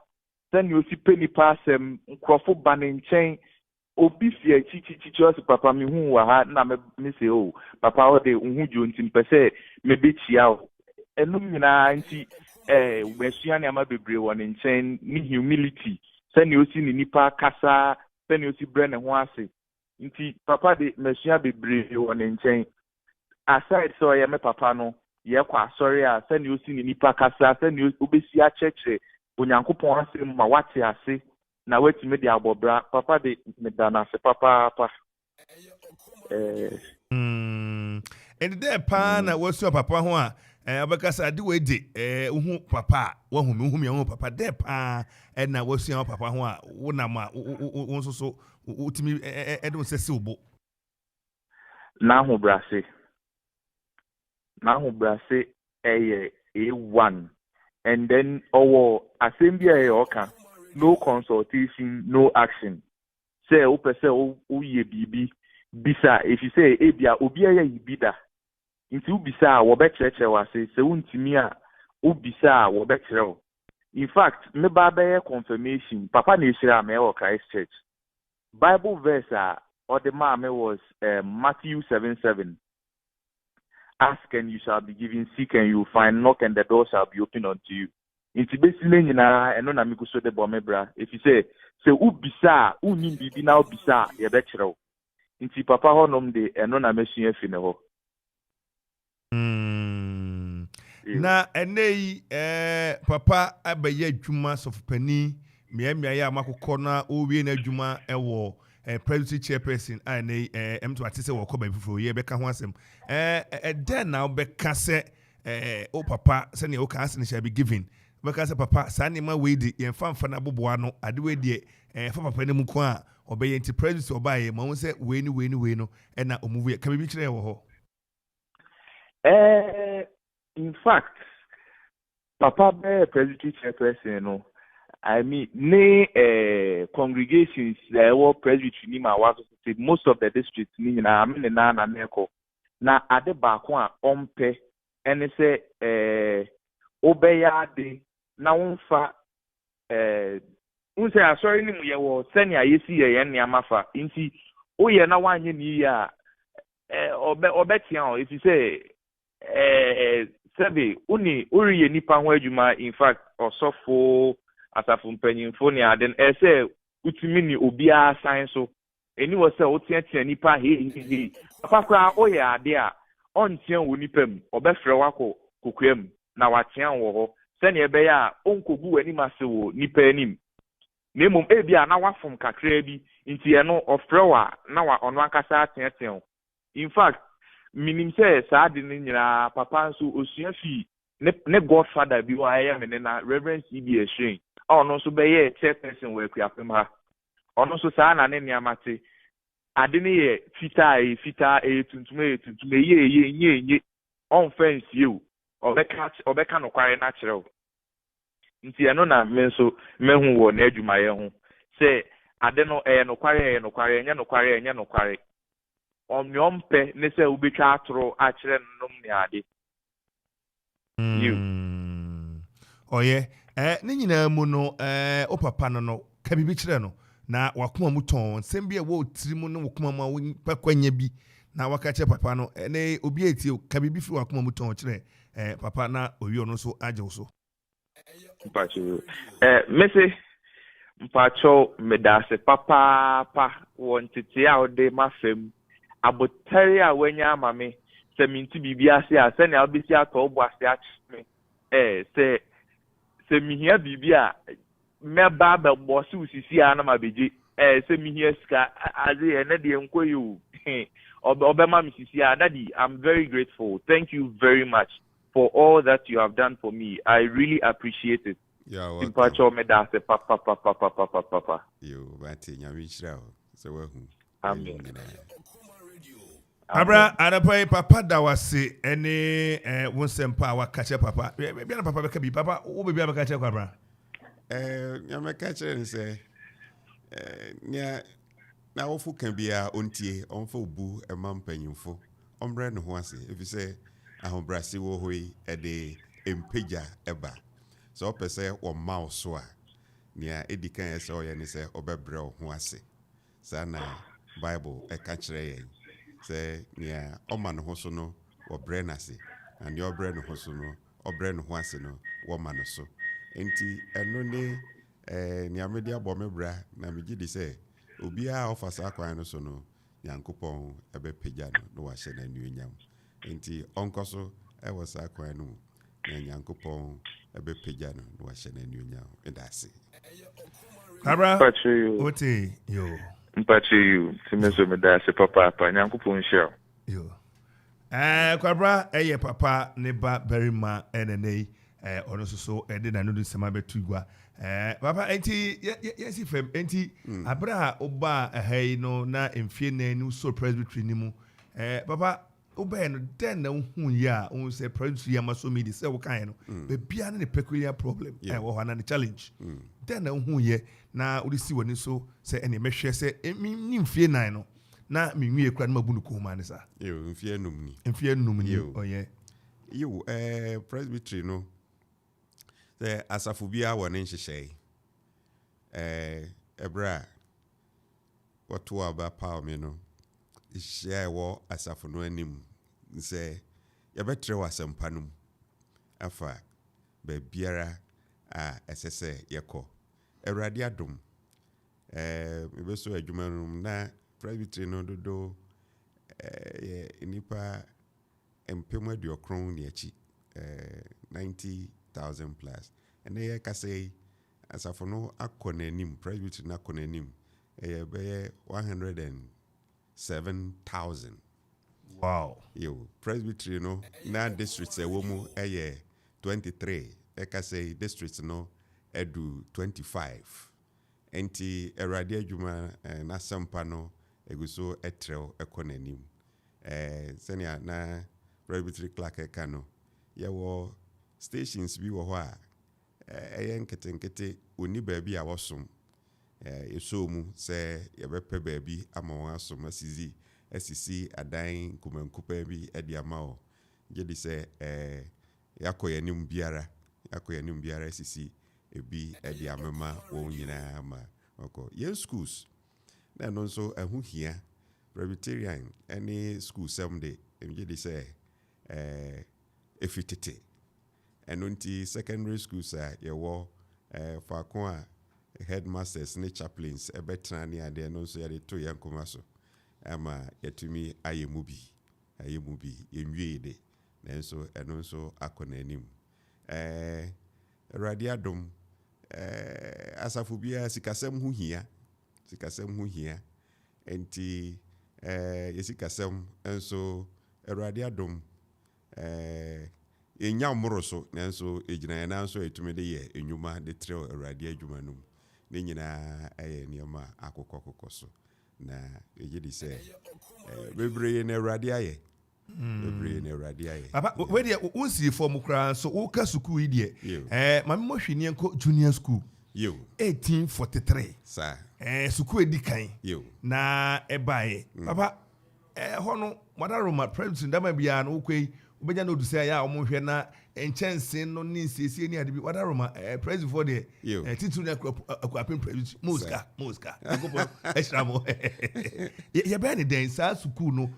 sani osi peni pasem nkrofo banenchen obi fie chichi osi papa me hu wa ha na me say papa o de hu jo ntim pese me be chia o enum nyina nti wesua ne ama bebre won nchen ni humility sani osi ni nipa kasa sani osi bre ne ho ase nti papa de mesua bebre won nchen aside so ye me papa no ye kwa sorry a sani osi ni nipa kasa sani obesi a cheche onyankopon ase ma wate ase na wati me de abobra papa de me dana se papa and there pa na wasu papa ho a abakasa de we de uhu papa wa hu me hu me papa de pa na wasu papa ho a wona ma won so utimi edum sese obo na ho brase A1 and then assembly oka no consultation no action say o pese o ye bibi bisa if you say ebia obi aye yibida nti ubisa wo be kyerɛkyerɛ wase sɛ wontimi a ubisa wo be kyerɛ. In fact, me ba be confirmation papa na ehira me wɔ Christ Church. Bible verse or the mama was Matthew 7:7. Ask and you shall be given, seek and you will find, knock and the door shall be opened unto you. Inti basically nyina eno na me go so de bo me bra. If you say ubisa uni bibi na ubisa ye be kyerɛ. Inti papa honom de eno na mesua fi ne ho. Na enei papa abaye adwuma sofopani miamia ya makokɔ na owie na adwuma ɛwɔ Presbytery chairperson enei to atise wɔ kɔ ba fufuo ye bɛka ho asɛm den na bɛka sɛ o papa sɛ ne o ka asɛm shall be given bɛka sɛ papa saa ne ma we di yɛmfa na boboa no ade we die fa papa ne mu ko a ɔbɛyɛ nti Presbytery ɔbaaye ma wo sɛ we no ɛna ɔmuvu ka bibi kyerɛ wɔ hɔ. In fact, Papa be Presbytery chairperson, no. I mean, congregations were Presbytery ni ma was most of the districts ni na I mean na neko. Na ade ba ko a ompe ene se obeya de na wonfa unse asori ni mu ye wo senia yesi ye nneama fa nti oye na wanye ni ya obetia o if you say sebe uri ye nipa ho adwuma in fact osofo asafo mpanyimfo ne aden say utimi ni obi a san so eni wo say otiatia nipa he papa kra oye ade a ontia wo nipa mu obefre wako kokuam na watia wo ho sene ebe ya onkogu wani mase wo nipa anim nemum ebia na wafom kakra bi nti eno ofrewa na wa ono akasa atiatia in fact minim say saade ni nyira papa nso osua fi ne godfather bi wa ya me na Reverend CB Ashrin ono nso be ye chairperson we Akuapem ha ono nso saa na ne niamate ade ne ye fita tuntum ye on fence you obeka no kware na kyerɛw nti eno na me nso mehu wo na adwuma ye ho say ade no no kware enye no kware omnyompe ne se ubetwa atoro a kyerɛ nnom ne ade oye ne nyina mu no o papa no ka bibi kyerɛ no na wakoma mu tɔn nsɛm bi a wo tiri mu no wakoma ma wo pakwanya bi na waka kyerɛ papa no ne obi etie ka bibi fi wakoma mu tɔn kyerɛ papa na owi ono so agyew so mpacho mese mpacho medase papa wontete a ode mafem abotari a wanya amame se minti bibia se a se ne obisi atọ bo ase achme se mihia bibia meba be bosi usisi a na mabeje se mihia ska aze ene de enkoyu obema misisi a daddy I'm very grateful. Thank you very much for all that you have done for me. I really appreciate it. Yeah, welcome. Mpacho medase papa You bati nyamichira so we hu. Amen. Abra anapai papa da wase ene wonsempa wakache papa bia na papa beka bi papa wo be bia beka che kwa bra nyameka chere nse nya na wofu kan bia ontie onfa obu emampanyimfo ombre ne ho ase efise ahobrase wo hoi ede empeja eba so opese wo mouse so a nia edikan ese oye ne se obebre ho ase sana Bible eka chere yen se nia omano ho so no obre na se and your obre no ho so no obre no ho ase no wo mano so enti eno ne nia media bo mebra na megidi se obi a ofasa akwan no so no Nyankopɔn ebe peja no wa hye na nuonyam enti onkoso e wasa akwan no na Nyankopɔn ebe peja no wa hye na nuonyam edase Abra Patrick oti yo Mpachi timeso medase papa Nyankopɔn hye yo kwabra eye papa ne ba berima enenei ono so ede na no sema betu gua papa enti yes fam enti abra oba ehai no na emfie na ni so Presbytery ni mu papa oba no den na hu ya on say Presbytery ya maso me di say wo kan no be bia na peculiar problem wo hana na challenge den na hu ye na odi si woni so say ene mehwe say ni mfie nan no na menwie kura na mabunu ko ma ne sa yo mfie num ni oye yo presbytery no the asafo bia wɔ ne nhyehyɛ ebra wɔto aba power me no hyia wɔ asafo no anim sɛ yɛbɛtrɛ wɔ asɛmpa no mu afa baabiara a ɛsɛ sɛ yɛkɔ awurade adom mebeso adwuma no na presbytery no dodo nipa mpem aduokron ne akyi 90,000 plus ɛnɛ yɛ kase asafo no akɔ n'anim presbytery no akɔ n'anim bɛyɛ 107,000. Wow. Yo, presbytery no na districts ɛwɔ mu 23 ɛkase districts no ɛdu 25. Enti awurade adwuma na sampa no eguso ɛtrɛw ɛkɔ n'anim. Sɛnea na presbytery clerk ɛka no yɛwɔ stations bi wɔ hɔ a ɛyɛ nketenkete oni baabi a wɔsom yɛsɔ mu sɛ yɛbɛpɛ baabi ama wɔn asom asisi adan nkumankupa bi ɛde ama wɔ gye di sɛ yɛakɔ yɛnim biara asisi ebi ɛde amema wɔn nyinaa ma ɔkɔ yɛn schools na ɛno nso ɛho hia Presbyterian ɛne school sɛm de gye di sɛ efitete ɛno nti secondary schools a yɛwɔ faako a headmasters ne chaplains ɛbɛtena ne adeɛ no nso yɛde to yɛn nkoma so ama yɛtumi ayɛ mu bi yɛnwie de nanso ɛno nso akɔ n'anim awurade adom asafo biara sikasɛm ho hia enti yɛsikasɛm nso awurade adom yɛnya mmoro so nanso ɛgyina yɛn nan so ɛtumi de yɛ enwuma de trɛw awurade adwuma no mu ne nyinaa ɛyɛ nneɛma akokɔ so na ɛgye di sɛ bebree na awurade ayɛ papa we de wonsie fom kra so wo ka sukuu yi de mame mo hwene nko junior school 1843 sa sukuu edi kan na ebae papa ho no madaroma president dama bia no kwei obeja no dusia ya o mo hwe na enchanse no ni nsiesie ni ade bi madaroma president for the titu na Akuapem president muska akopo eshramo ye be ni den sa sukuu no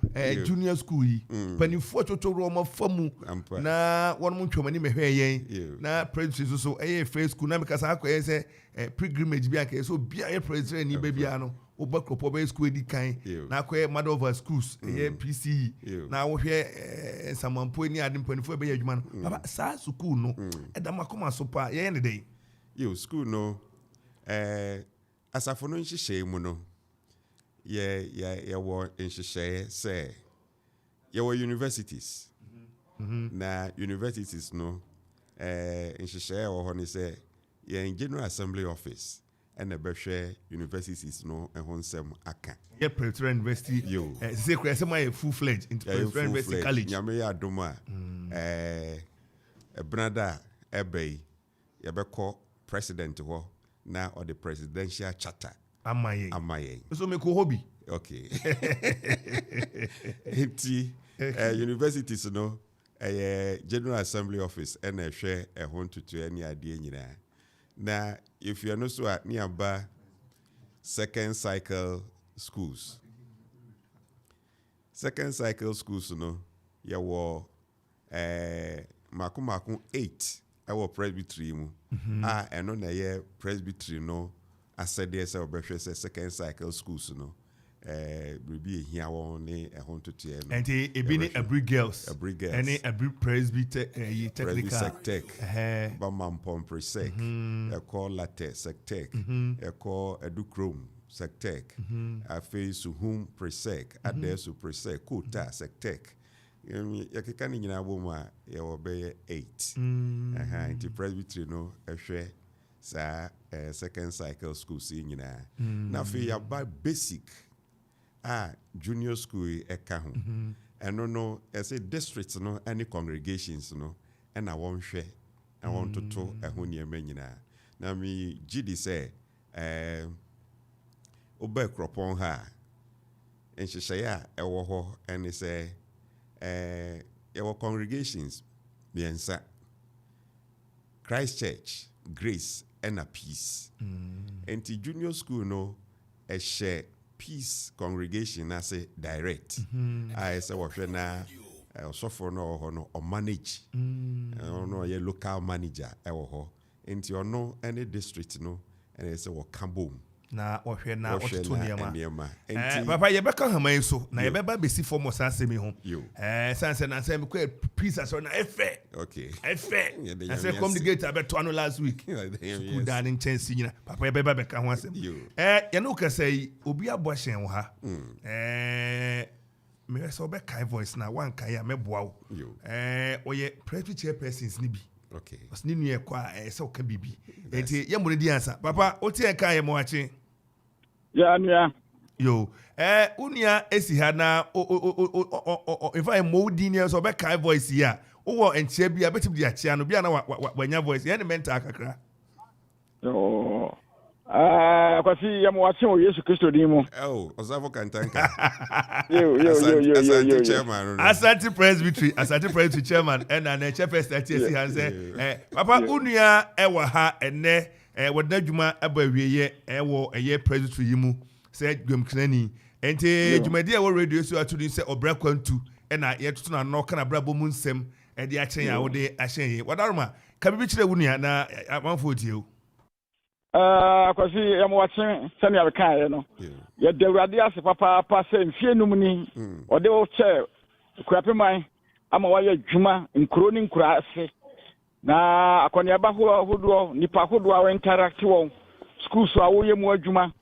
junior school yi panifo totoro mo famu na won mo ntwoma ni mehwe yen na president so first school na mekasa akoye se pilgrimage bi aka so bia ye president ni ba bia no oba kropo be school di kan na akoye mother of schools PCE na wo hwe samampo ni ade mpanifo be adwuma no baba sa school no edama koma so pa ye ne den school no asafo no nhyehyɛ mu no ye wo nhyehyɛ sɛ ye wo universities na universities no nhyehyɛ wo ho ne sɛ ye general assembly office and a bɛhwɛ universities no ho nsɛm aka ye Presbyterian University say kura sɛ my full fledged into Presbyterian University college nyame ya adom a Brother Ebei yɛbɛkɔ president hɔ na or the presidential charter amaye so me ko hobby okay enti universities no general assembly office and a hwɛ ɛho ntutu ani adeɛ nyinaa na if you are no so at nearby second cycle schools no ya wo mako 8 our presbytery mu eno na ye presbytery no asede se obehwe se second cycle schools no bribi ehia won ne ehon totie no and ebi ni abri girls and abri presbytery technical ba mampom presec e call latte sectec e call edukrom sectec afi suhum presec adesu presec kota sectec yakeka ni nyina bo ma ye wo be 8 into presbytery no ehwe sa second cycle school si nyina na fi ya ba basic junior school eka ho eno no say districts no any congregations no na won hwe na won toto eho niema nyina na mi gidi say oba kropon ha nhyehyɛ a ɛwɔ hɔ ɛne sɛ yɛwɔ congregations mmiɛnsa Christ Church Grace and a Peace enti junior school no ɛhyɛ Peace congregation as a direct I say wɔhwɛ na ɔsɔfo no ɔhɔ no manage ɔno ɔyɛ local manager ɛwɔ hɔ enti ɔno any district no ɛne sɛ wɔka bom na wɔhwɛ na ɔtoto nneɛma enti papa yɛbɛka hama yi so na yɛbɛba bɛsi fam wɔ saa asɛm yi ho sanse na sɛ mekɔ Peace asɔre na ɛfɛ na sɛ communicate abɛtɔ ano last week sukuu daa ne nkyɛn si nyina papa yɛbɛba bɛka ho asɛm yɛne wo kasa yi obi abɔ hyɛn wɔ ha mewɛ sɛ wobɛkae voice na woankae a mɛboa wo ɔyɛ presby chairpersons ne bi ɔsɛ ne nua ɛkɔ a ɛsɛ woka biribi enti yɛmmɔ no di ansa papa wote ɛka yɛ mɔwakye nua yo wo nua ɛsi ha na ɛfa ɛmmɔ wo din sɛ wobɛkae voice yi a wowɔ nkyea bi a bɛtumi de akyea no bia na wanya voice yɛne mɛntaa kakra kwasi yɛmɔ wakye wɔ Yesu Kristo din mu ɔsafo kantanka Asante Presbytery chairman ɛna na chairperson ati esi ha sɛ papa unua ɛwɔ ha ɛnɛ wɔda dwuma ɛbɔ awieyɛ ɛwɔ ɛyɛ Presbytery yi mu sɛ dwamkrani ente dwumadi ɛwɔ radio so ato din sɛ Obra Akwantu ɛna yɛtoto na no kana brabo mu nsɛm ɛde akyɛn a wode ahyɛn yi wadaroma ka bibi kyerɛ unua na amanfo tie o kwasi yɛmɔ wakye sɛnea bɛkaeɛ no yɛda Awurade ase papaapa sɛ mfie num ni ɔde wo kyɛ Akuapem ama wayɛ adwuma nkuro ne nkura ase na akɔneaba hodoɔ nipa hodoɔ a wɔinteract wɔn schools a woyɛ mu adwuma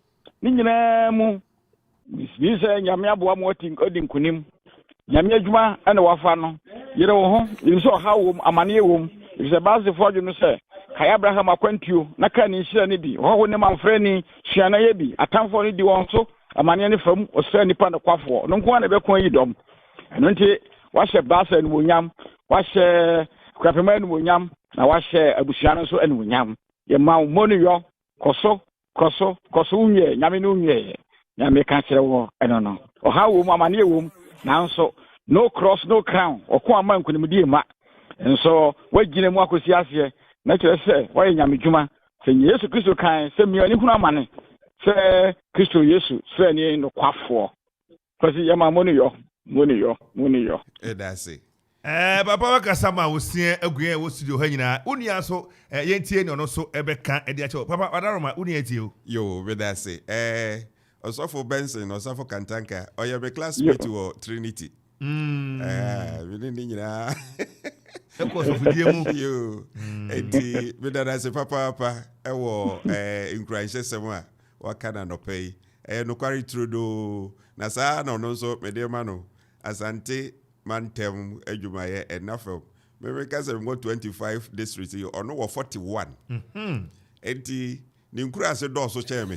ne nyinaa mu bi sɛ nyame aboa mu ɔdi nkonim nyame adwuma ɛna wafa no yere wo ho yiri sɛ ɔha wɔ mu amaneɛ wɔ mu yiri sɛ baasefo adwo no sɛ Kaya Abraham Akwantu na ka ni nhyira ne di ho ne mamfrɛ ni suana ye bi atamfo ne di wɔn so amane ne fam ɔsɛ nipa ne kwafo no nko na bɛko yi dɔm ɛno nti wahyɛ baasa ne wonyam wahyɛ Akuapem ne wonyam na wahyɛ abusua no so ne wonyam ye ma mo ne yo koso unye nyame no unye nyame ka kyerɛ wo ɛno no ɔha wo mu amane wo mu nanso no cross no crown ɔko ama nkonimdi ma nso wagina mu akosi ase na kyerɛ sɛ wɔyɛ nyame dwuma sɛ Yesu Kristo kan sɛ miani hunu amane sɛ Kristo Yesu sɛ ne no kwafoɔ kwasi yɛma mo ne yo ɛdase papa wakasa ma wosia aguan wo studio ha nyinaa unia so yentie ne ono so ɛbɛka ɛde akyɛ papa wadaroma unia tie o yo ɛdase ɔsɔfo Benson ɔsɔfo Kantanka ɔyɛ me classmate wɔ Trinity wini ni nyinaa eti bidara se papa ɛwɔ nkranhyɛ sɛm a waka na nɔpɛ yi nokwari trodo na saa na ɔno nso mede ma no Asante mantem adwumayɛ ɛnafɛ me ka sɛ mo 25 district yi ɔno wɔ 41 eti ne nkura ase dɔɔso kyɛ me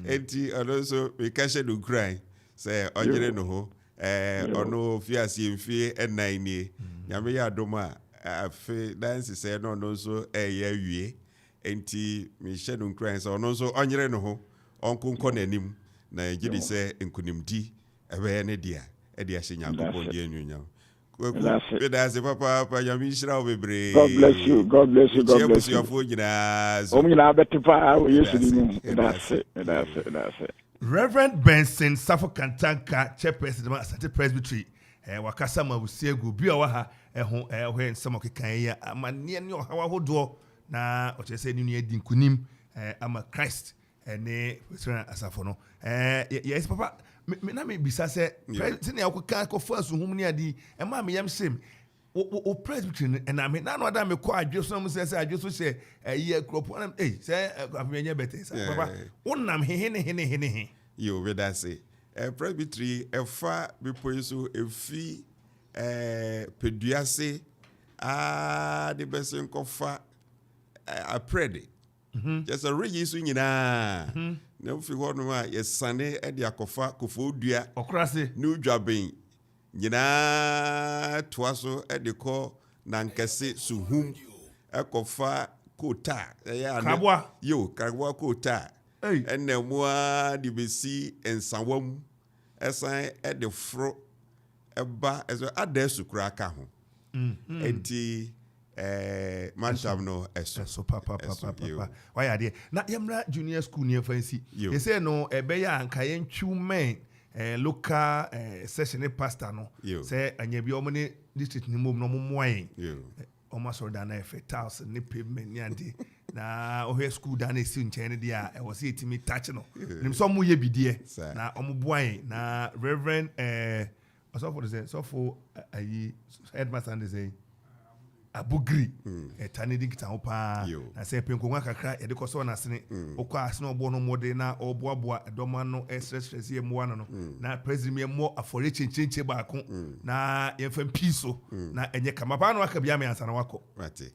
eti ɔno nso me ka hyɛ no nkran sɛ ɔnyere no ho ono fiase mfie enan nie nyame ya adoma afi dance say no so ya wie enti me hye no nkran say ono so onyere no ho onkonko nanim na gidi say nkunimdi ebe ne dia e dia hye nyankopon dia nwunyam that's papa nyame shira obebre. God bless you your phone nyina so nyina betipa Yesu ni that's it. Reverend Benson Safo Kantanka chairperson of Asante Presbytery wakasa ma busiegu bi wa ha ho hwe nsemo kekan ya amane ne ohawa hodo na o chese ni nua di nkunim ama Christ ne Presbyterian asafo no yes papa me na me bisa se president ya kokan ko fasu hum ne adi e ma me yam sem o Presbytery na me na no da me ko adweso no se adweso hye ye kropo na se afenye bete papa wonam he yo we da say Presbytery efa bipoiso efi peduase de besen kofa aprede just a regisu nyina na ofi ho no a yesane e de akofa kofo dua okrase ne udwaben nyina toaso e de ko nankese suhum ekofa kota ya krabwa yo krabwa kota enne moa de besi ensawam esan e de fro eba ezo adesu kura ka ho enti mantam no eso papa why are there na yemra junior school near fancy they say no ebe ya anka yentwu men local session pastor no say anya bi omne district ni mom no momoyen omo so da na efe tiles ni pavement ni ade na ohwe school da na esi nchen de a e wo say etimi touch no nim so mo ye bidie na omo boan na reverend so for the so for ayi headmaster and say abugri etane di kita ho pa na se penkonwa kakra e de koso na sene okwa asene obo no mode na oboaboa edoma no stress ye mo no na president mo afore chinchinche baako na ye fam piso na enye kama pa no aka bia me ansa na wako right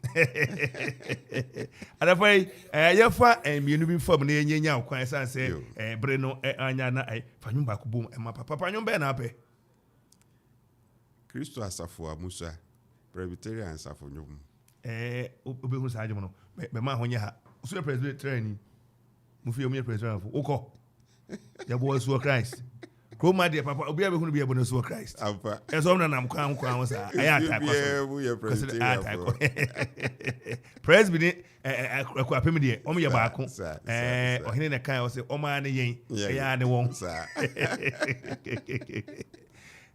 adafai ye fa mienu bi fam na yenye nya okwan san se bre no anya na fanyum baako bom ma papa fanyum be na ape Kristo asafo amusa Presbyterian and Safonyum. Obehu Sajo no. Be ma honye ha. Usu Presbyterian ni. Mufi omi Presbyterian fo. Oko. Ya bo so Christ. Ko ma de papa obi abehu no bi ebo no so Christ. Ampa. Eso na nam kwan kwan sa. Aya ta kwa so. Bu ye Presbyterian. Presbyterian Akuapem de omo ye baako. Ohene na kan o se o ma ne yen. Ya ne won. Sa.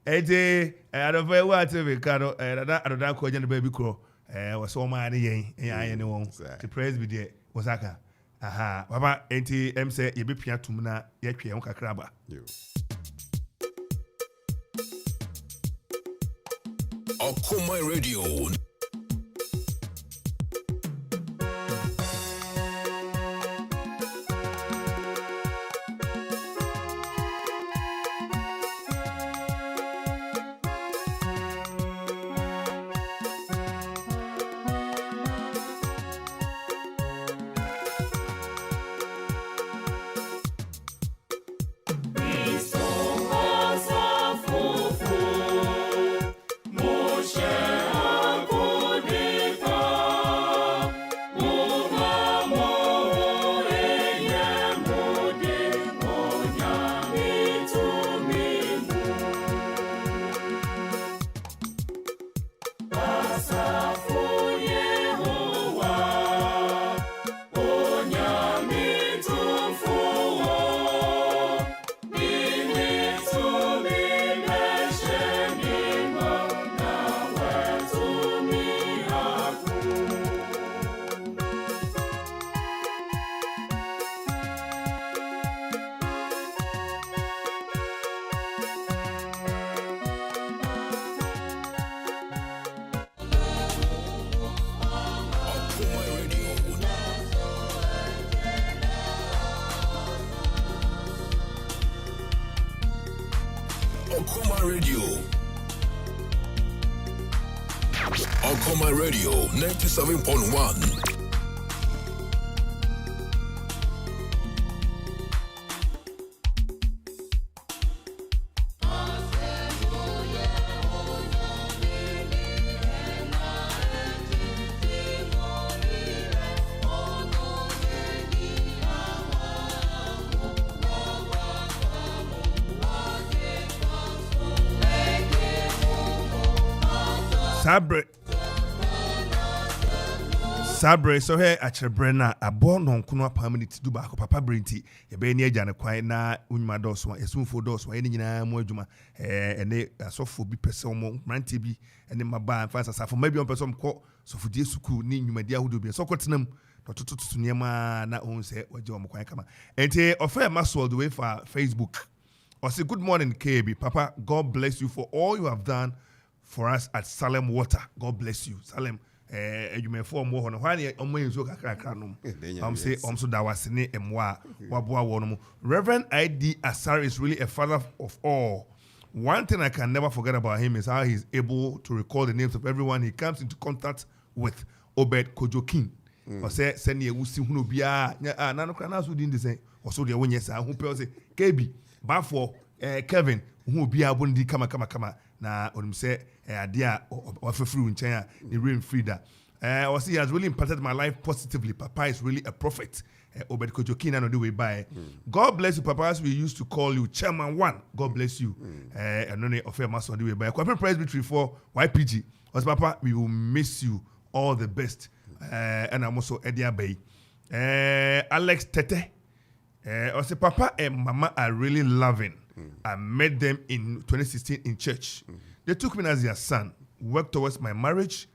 Eje adofo wa tv kano adoda ko je no baby kro wo so ma ne yen ya ne won the presbytery wasaka aha baba enti say ye be pia tum na ye twe won kakra ba Akoma Radio. Akoma Radio 97.1. Sabre so he achebre na abo no nkono apamiti du ba ko papa brenti ye be ni agya ne kwan na unwuma doso esumfo doso ye nyina mu adwuma ene asofo bi pese mo mrantie bi ene maba fansa safo mabi on pese mo ko sofodie suku ni nwumadi ahodo bi so kotenam totototo niema na on se waje o mo kwan kama ente ofa maswell the way for Facebook or say good morning KB papa, God bless you for all you have done for us at Salem Water. God bless you Salem you may form more on why omo kakra no say so da wasene emwa waboa wono Reverend ID Asare is really a father of all. One thing I can never forget about him is how he's able to recall the names of everyone he comes into contact with. Obed Kojokin or say send ye wusi hunu bia na no kana so din de say or so de wonye sa hu pe say KB Baffuor Kevin hu bia bondi kama na onim say ade a wafefuru nchen a the rain frida he has really impacted my life positively. Papa is really a prophet. Obed Kojokina no do we buy. God bless you, Papa. As we used to call you, Chairman One. God bless you. And no offer mass on the way by. Akuapem Presbytery for YPG. As Papa, we will miss you all the best. And I'm also Eddie Bay. Alex Tete. Also, Papa and Mama are really loving. I met them in 2016 in church. They took me as their son, worked towards my marriage,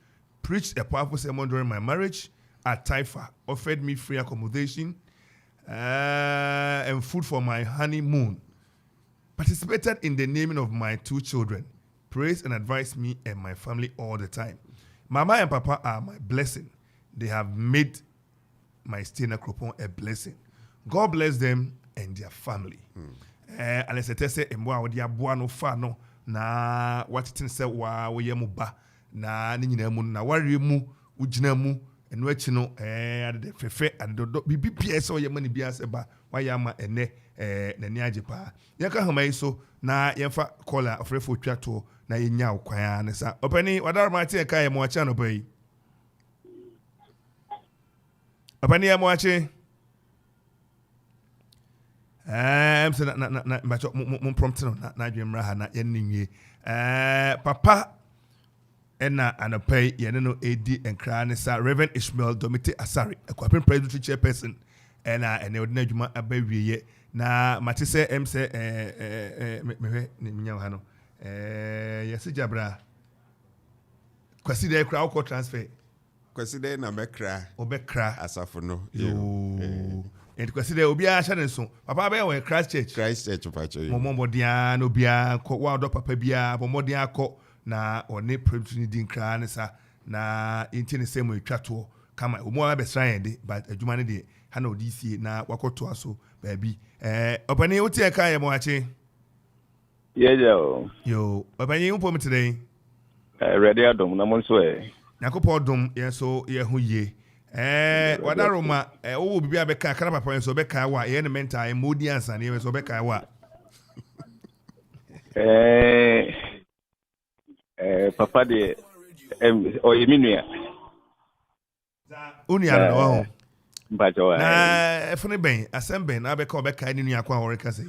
preached a powerful sermon during my marriage at Taifa, offered me free accommodation and food for my honeymoon, participated in the naming of my 2 children, praised and advised me and my family all the time. Mama and Papa are my blessing. They have made my stay in Akuapem a blessing. God bless them and their family. And I say, "Emwa odi aboa no fa no na watete se wa wo ye mu ba na ni nyina mu na ware mu ugina mu eno achi no ade fefe ade do bibi pia se ye mani bia se ba wa ya ma ene na ni age pa ye ka hama iso na ye fa kola ofrefo twato na ye nya okwan ne sa opani wadar ma tie ka ye mo acha no bai opani ye mo achi so na macho mon prompt no na dwemra ha na yennie papa ena anapai ye no edi enkra ne sa Reverend Ishmeal Dometey Asare Akuapem Presbytery chairperson ena ene odina adwuma abawiye na mate se se mehwe ne minya ha no yesi jabra kwasi de kra ko transfer kwasi de na mekra obekra asafo no and consider Obia Shannon, Papa Bear, Christ Church, Momodia, no bia, wild up Papa Bia, Momodia co, na or ne opportunity cranessa, na in the same way, Chato, come more best trying, but a humanity, Hano DC, na wako to us, baby. Open you tea kaya moache. Yeah, yo, open you for me today. Ready, I don't know, way. Nakopodum, yes, so yeah, who ye. Wadaroma wo bibia beka kara papa so beka wa ye ne mental modi ansa ne so beka wa papa de o yeminua unia no ho mbajo wa na efune ben asemben na beka obeka ni nua kwa wore kase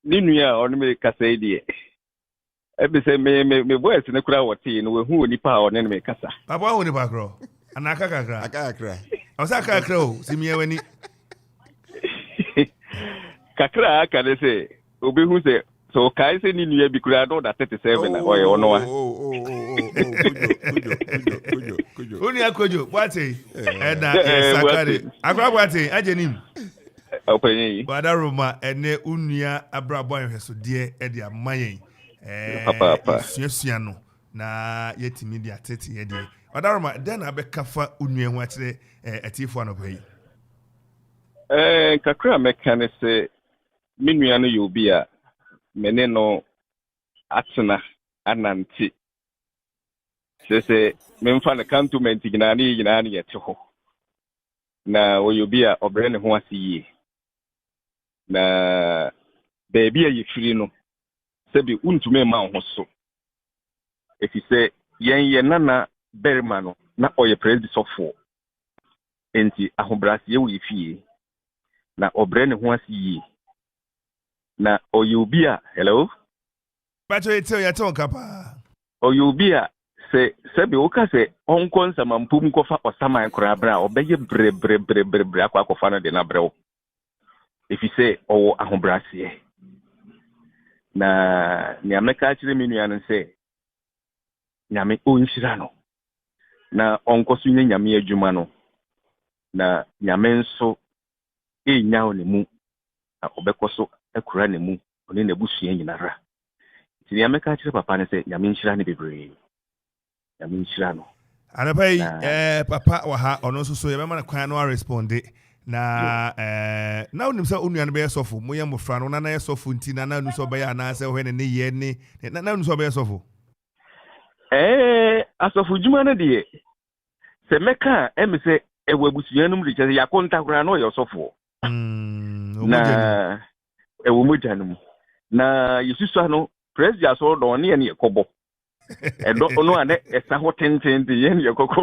ni nua onu me kase die ebe se me voice ne kura wote no we hu onipa a one ne me kasa papa hu onipa kro anaka kakra osa kakra o simie wani kakra aka de se obi hu se so kai se ni nua bi kura no da 37 na oye ono wa kujo uni akojo kwate na sakare akra kwate ajenim openyi wadaroma ene unua abrabo ahweso de e de amayen papa suasua no na yetimi dia tete ye de odaroma den abekafa unue ho akire atifo anopai kakra mekane se minua no yobi a mene no atena ananti se memfa na cantonment gina na yete ho na oyobi a obre ne ho asiye na baby a yefiri no sebi untume ma ho so efi se yen nana berma no na oye presby sofo enti ahobrase ye wo yefie na obre ne ho asiye na oyobi a hello bacho etel ya ton kapa oyobi a se sebi woka se onkon samampum kofa osaman kora bra obeye bre akwa na de na brewo efi se owo ahobrase na nyame ka chire menu an se nyame onhyira no na onkoso nya nyame adwuma no na nyame nso enya one mu na obekoso akura ne mu one na busua nyinara ti nyame ka chire papa ne se nyame nhyira ne bebre nyame nhyira no anapai papa wa ha ono nso so ye bema na kwan no responde na na unim sa onua no be sofo moye mofra no na ye sofo nti na unu so be ya na se hwe ne ye ne na unu so be sofo asofo juma no de se meka emise ewabusua num de che ya konta kura no ye sofo na ewo mojanum na yesusu no presby aso do ne ye kobo ɛdɔ ɔno a ne ɛsa hɔ tententen yɛn yɛ kɔkɔ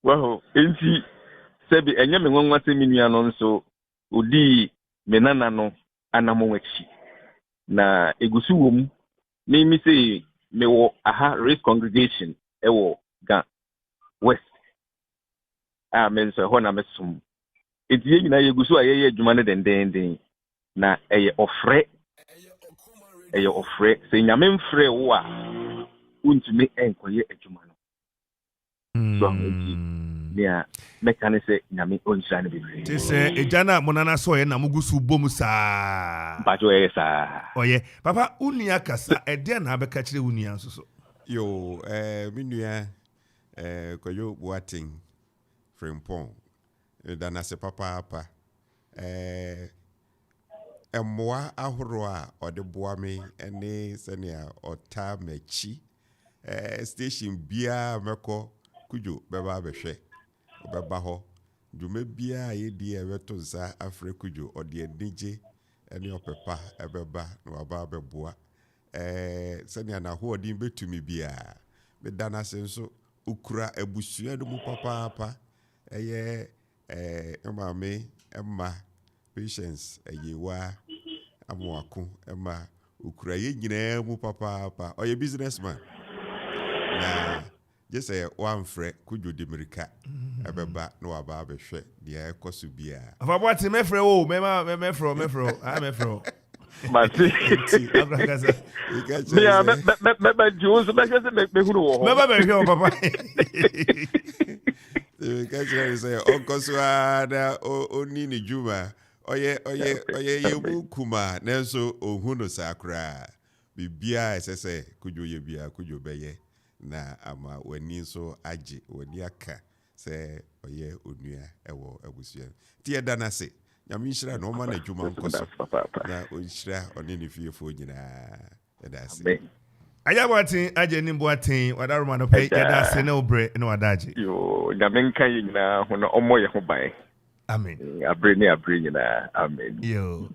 wow enti sɛbi ɛnyɛ me nwanwa sɛ me nua no nso odi me nana no anamɔ akyi na egusu wɔ mu me say me wɔ aha race congregation ɛwɔ ga west a me nso hɔ na me som enti yɛ nyinaa yɛ gusu a yɛyɛ adwuma no dendenden na ɛyɛ ɔfrɛ sɛ nyame mfrɛ wo a wontumi ɛnkɔyɛ adwuma no so nea mɛka ne sɛ nyame ɔnhyira no bebree te sɛ ɛgya no a monana sɛ ɔyɛ na mogu so bɔ mu saa mpatwo ɛyɛ saa ɔyɛ papa wo nua kasa ɛdeɛ na abɛka kyerɛ wo nua nso so yo me nua kɔyɛ Boateng Frimpong dana se papaapa mmoa ahorow a ɔde boa me ne sɛnea ɔta m'akyi station biara mɛkɔ kudwo bɛba abɛhwɛ ɔbɛba hɔ dwuma biara yɛdi ɛbɛto nsa afrɛ kudwo ɔde anigye ne ɔpɛpa ɛbɛba na waba abɛboa sɛnea n'ahoɔden bɛtumi biara meda no ase nso okura abusua no mu papaapa ɛyɛ maame ɛma patience ɛyewa amoako ɛma okura yɛ nyinaa mu papaapa ɔyɛ businessman na jese wamfrɛ kudwo de mirika ɛbɛba na waba abɛhwɛ deɛ ɛkɔ so biara afa Boateng mɛfrɛ wo mɛfrɛ mate abrakasa mea mɛba jiwo so bɛhwɛ sɛ mɛhunu wɔ hɔ mɛba bɛhwɛ wo papa meka kyerɛ sɛ ɔnkɔ so a na ɔni ne dwuma ɔyɛ yɛmu kuma nanso ɔhu no saa koraa biribiara ɛsɛ sɛ kudwo yɛ biara kudwo bɛyɛ na ama wani nso agye wani aka sɛ ɔyɛ onua ɛwɔ abusua ti yɛda no ase nyame nhyira na ɔma no adwuma nkɔ so na ɔnhyira ɔne ne fiefoɔ nyinaa yɛda ase Aya Boateng agye ni Boateng wadaroma no pɛ yɛda ase na obrɛ na wadagye yo nyame nka yɛ nyinaa ho na ɔmmɔ yɛ ho ban amen abre nyinaa amen yo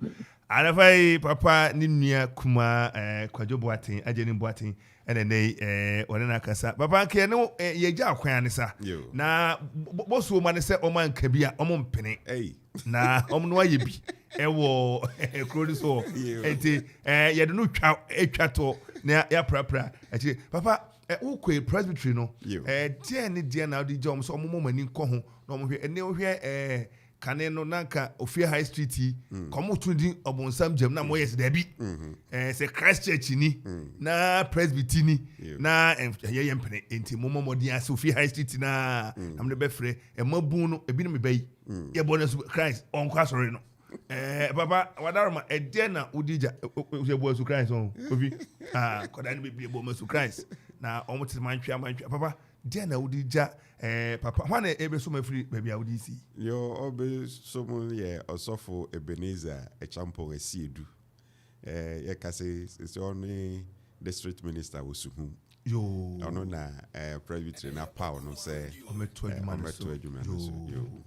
anafai papa ni nua kuma Kwadwo Boateng agye ni Boateng ene nei ɔne na kasa papa nke no yɛgya akwan ne sa na boso ma ne sɛ ɔma nka bi a ɔmo mpene na ɔmo no ayɛ bi ɛwɔ kroni so enti yɛde no twa to na ya prapra akyi papa wokɔ presbytery no tie ne die na ɔde gya ɔmo so ɔmo mo mani nkɔ ho na ɔmo hwɛ ene hwɛ kane no nanka ofie high street komo tudi obonsam jam na moyes dabi se Christ Church ni na presbytery ni na ye mpene enti momo modin ase ofie high street na amne be frɛ mabu no ebi no me bayi ye bonus Christ on kwasore no papa wadaroma ede na udija ye bo su Christ on obi koda ni be bo su Christ na omote mantwa papa de na udija papa wane ebe so mafiri baby a wudi si yo obe so mu ye osofo Ebenezer Echampo Esiedu ye kase se oni district minister wosuhu yo ono na presbytery na power no se ometo adwuma so yo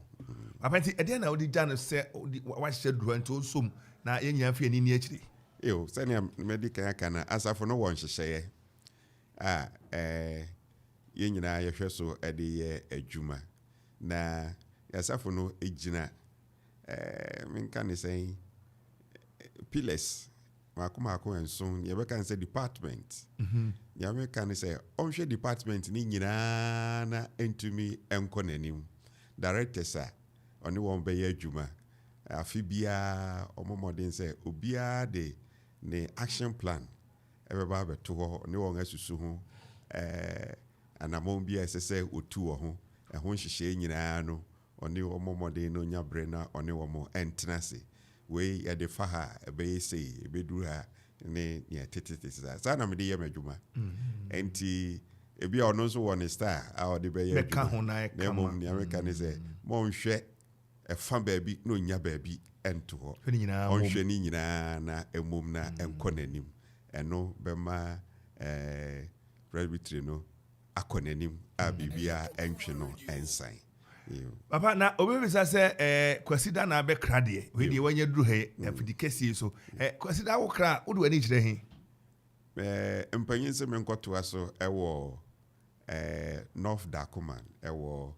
apenti ede na udija no se wa hye duranto nsom na yenya afia ni akiri yo se ne medical akana asafo no won hyehyeye yɛn nyinaa yɛhwɛ so ɛde yɛ adwuma na yɛsafo no egyina menka ne sɛn pillars maako nson yɛbɛka ne sɛ department yɛbɛka ne sɛ ɔnhwɛ department ne nyinaa na entumi ɛnkɔ n'anim directors a ɔne wɔn bɛyɛ adwuma afi biara ɔmɔmɔden sɛ obiara de ne action plan ɛbɛba abɛto hɔ ne wɔn asusu ho anamon bia ɛsɛ sɛ otu wɔ ho ɛho nhyehyɛ nyinaa no ɔne ɔmɔmɔden no nyabre na ɔne wɔn ɛntena se wei yɛde fa ha ɛbɛyɛ sei ɛbɛduru ha ne yɛ tete saa na mede yɛ m'adwuma enti ebi a ɔno nso wɔ ne star a ɔde bɛyɛ adwuma na mmom nea meka ne sɛ mɔnhwɛ ɛfa baabi na ɔnya baabi ɛnto hɔ ɔnhwɛ ne nyinaa na mmom na ɛnkɔ n'anim ɛno bɛma presbytery no akɔ n'anim a bibia ɛntwe no ɛnsan papa na obebisa sɛ kwasida na abɛkra deɛ we deɛ wanya duru he afidi kɛsie so kwasida wo kra wo de wani kyerɛ he mpanyin se me nkotoa so ewo North Dakuman ewo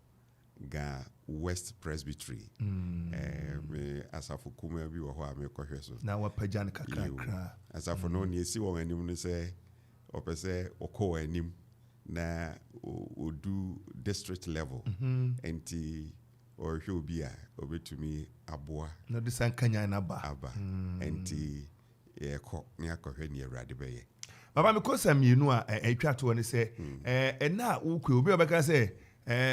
ga West Presbytery me asafo kuma bi wo ho a me kohwe so na wapajan kakra asafo no ne esi won anim no se opese okọ anim na odu district level enti or hwe obi a obetumi aboa no de sankanya na ba enti ko ne akohwe ne awrade beye baba me kosa mienu a etwa to ne se na ukwe obi obeka se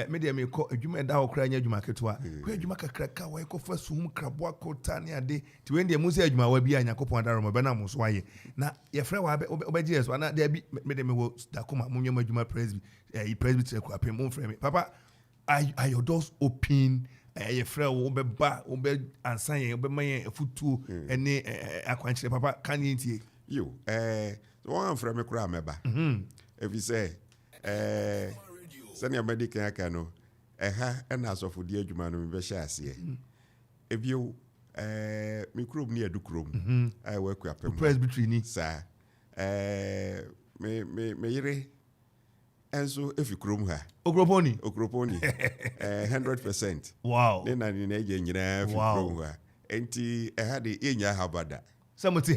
me de me ko adwuma da okra nya adwuma keto a ko adwuma kakraka wa ko fa sum kraboa kota ne ade ti we de mu se adwuma wa bi anya kopon da romo be na mo so aye na ye frɛ wa obeji eso na de bi me de me wo da koma munyo adwuma presbytery Akuapem mo frɛ me papa are your doors open ye frɛ wo be ba wo be ansan ye be man afutuo ene akwankyere papa kan ye ntie yo one from me kura meba if you say send your medical aka no na asofo di adwuma no me be hye ase if you me krom ni adukrom I work with Akuapem presbytery ni sa me yire enso if you krom ha okroponi 100% wow then na ni eje nyina if you krom ha enti de enya habada samuti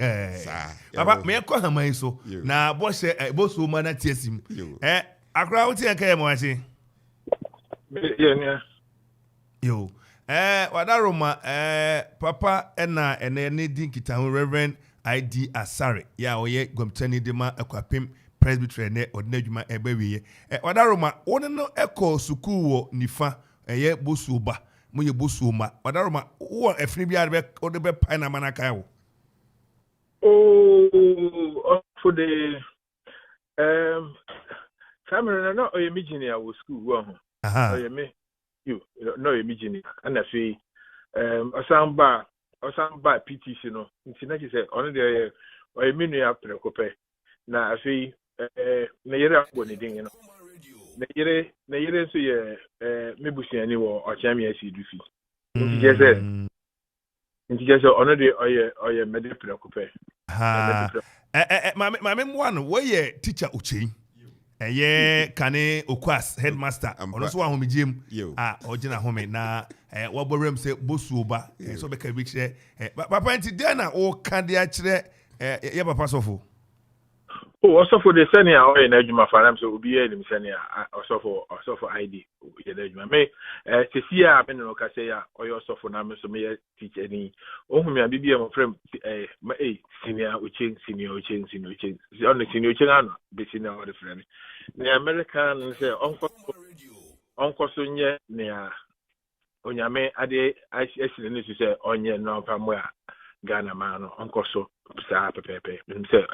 papa me ko haman so na bo hye bo so ma na tiesim akra wuti enka ye mo achi yo wadaroma papa ena ene din kitahu Reverend ID Asare ya oye gomtani de ma Akuapem presbytery ne odinadwuma ebawiye wadaroma won no eko sukuu wo nifa eye bosuoba mo ye bosuoma wadaroma wo afini bia de be pai na manaka wo for the Cameron, no, or engineer was school. Oh, you no engineer, and I say, a sound bar PTC, no, it's not say only the or a mini after a copy. Now I say, Nayera, one thing, you know, Nayera, say, maybe see anywhere or Champion CDC. Just just honor the or your medical copy. My one where teacher Uche. Kane Okwas headmaster. Also one home gym. Ojina home na waborem se bosuoba. So be ka bi kire. Papa nti dey na o ka dey akire ye papa sofo. Oh, also for the senior or in Ejuma Farm, so be a senior also for ID. Me, to see a penal Cassia or your soft for Namus, so may teach any. Oh, me, be a friend, senior, which change, senior, change. The only senior channel, be senior or the friend. The American say, Uncle Sonia, near Onyame, Ade, I see the say, Onya, no, from where Ghana man, Uncle So. Sa pepe nse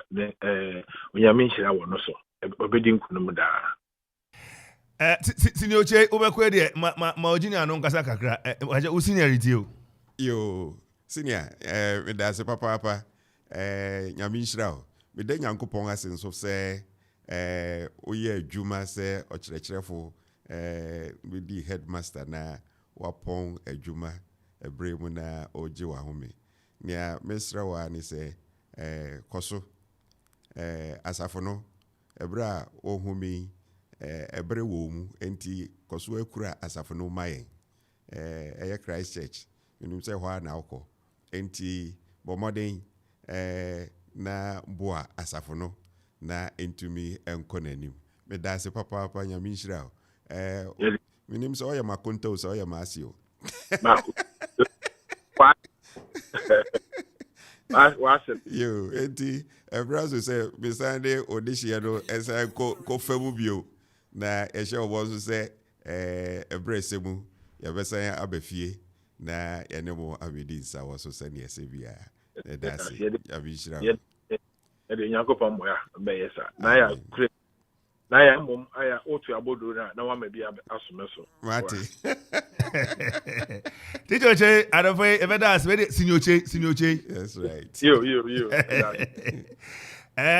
onyame nhyira wo no so obedi nkunu da senior che obekwe de ma ojini anu nkasa kakra aje u seniority o yo senior me da se papa nyame nhyira o me da nyankopon asenso se oye adwuma se okyerɛkyerɛfo we di headmaster na wapon adwuma ebremu na oje wa home nia mesra wa ni se koso asafo no ebra ohumi ebre wo mu enti koso akura asafo no mayen eye Christ Church nim se ho na akọ enti bomoden na boa asafo no na entumi enko nanim me da se papa nyame nhyira minim se oya makonto se oya masio yo enti ebrazo say besande odishia no esa ko famu bio na ehye obozo say ebresemu ya besan abafie na enemo abedi nsa woso sane esebia na dasi abishira ede nyankopon moya be yesa na ya na ya mum aya otu abodo na wa ma bia asomeso mate Teacher Che adofai ebedas we senior che that's right yo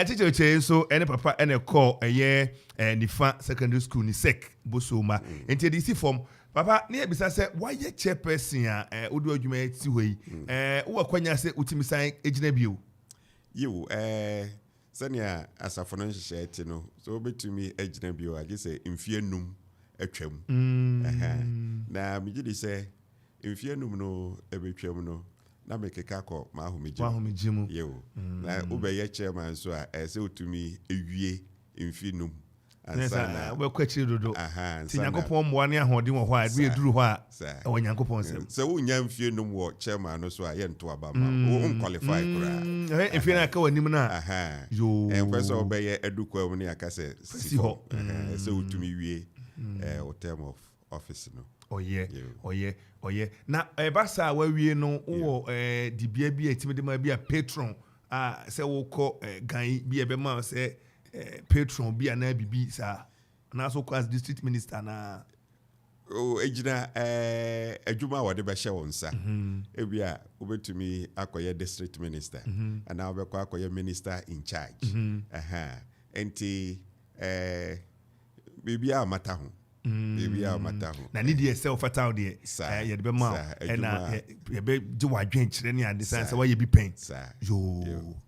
Teacher Che so any papa any call eye nifa secondary school ni sec bosoma enti dey see form papa na ebisa say why ye chairperson a odu adwuma ti hoyi wo kwanya say utimi san ejina bio yo sɛnea asafo no nhyehyɛ ɛte no so wobɛtumi agyina bio agye sɛ mfie num atwam na megye di sɛ mfie num no ɛbɛtwam no na mekeka kɔ mahomegye mu yɛo na wobɛyɛ chairman so a ɛsɛ wotumi ewie mfie num ansana wobɛkɔ akyiri dodo nti nyankopɔn mmoa ne ahoɔden wɔ hɔ a ɛdu ɛduru hɔ a ɛwɔ nyankopɔn nsɛm sɛ wonya mfie num wɔ chairman no so a yɛnto aba ma wonqualify koraa mfie no aka w'anim no a ɛmfɛ sɛ wobɛyɛ adukwa mu ne aka sɛ si hɔ sɛ wotumi wie wo term of office no ɔyɛ na ɛba saa wawie no wowɔ dibea bi a ɛtumi de ma bi a patron a sɛ wokɔ gan bi a ɛbɛma sɛ patron bi anaa bibi saa anaasɛ wokɔ as district minister na ɛgyina adwuma a wɔde bɛhyɛ wo nsa ebi a wobɛtumi akɔyɛ district minister anaa wobɛkɔ akɔyɛ minister in charge enti biribiaa mata ho na ne deɛ sɛ wofata wo deɛ yɛde bɛma wo ɛna yɛbɛgye w'adwen kyerɛ ne ade san sɛ woayɛ bi pɛn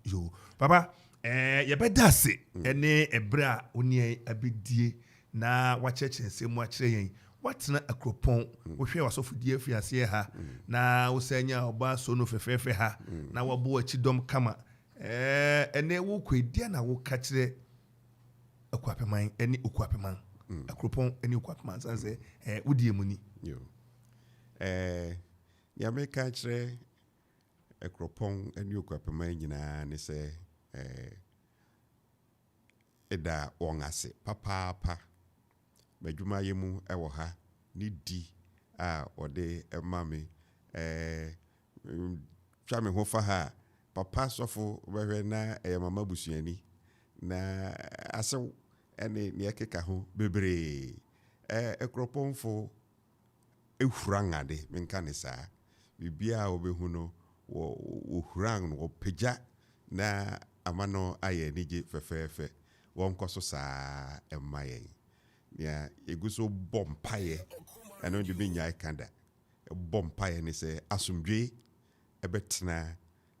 yo papa yɛbɛda ase ɛne ɛberɛ a wo ne abɛdie na wakyerɛkyerɛ nsɛm mu akyerɛ yɛn watena Akuapem wohwɛ wasɔfodie afiri aseɛ ha na wosan nya ɔba so no fɛfɛɛfɛ ha na wabɔ akyi dɔm kama ɛnɛ wokɔ edia na woka kyerɛ Akuapem ɛne Akuapem Akuapem ɛne Akuapem san sɛ wodie mu ni ya meka kyerɛ Akuapem ɛne Akuapem nyinaa ne sɛ ɛda wɔn ase papaapa madwuma yɛ mu ɛwɔ ha ne di a wɔde ɛma me twa me ho fa ha papa sɔfo bɛhwɛ na ɛyɛ mama busuani na asew ɛne ne ɛkeka ho bebree Akuapemfo ehura ngade menka ne saa bibia a wɔbɛhu no wɔhura no wɔpagya na amano ayɛ nigye fɛfɛɛfɛ wɔn kɔ so saa ɛma yɛn ya eguso bompaye ɛno de bi nya kanda bompaye ne sɛ asomdwe ɛbɛtena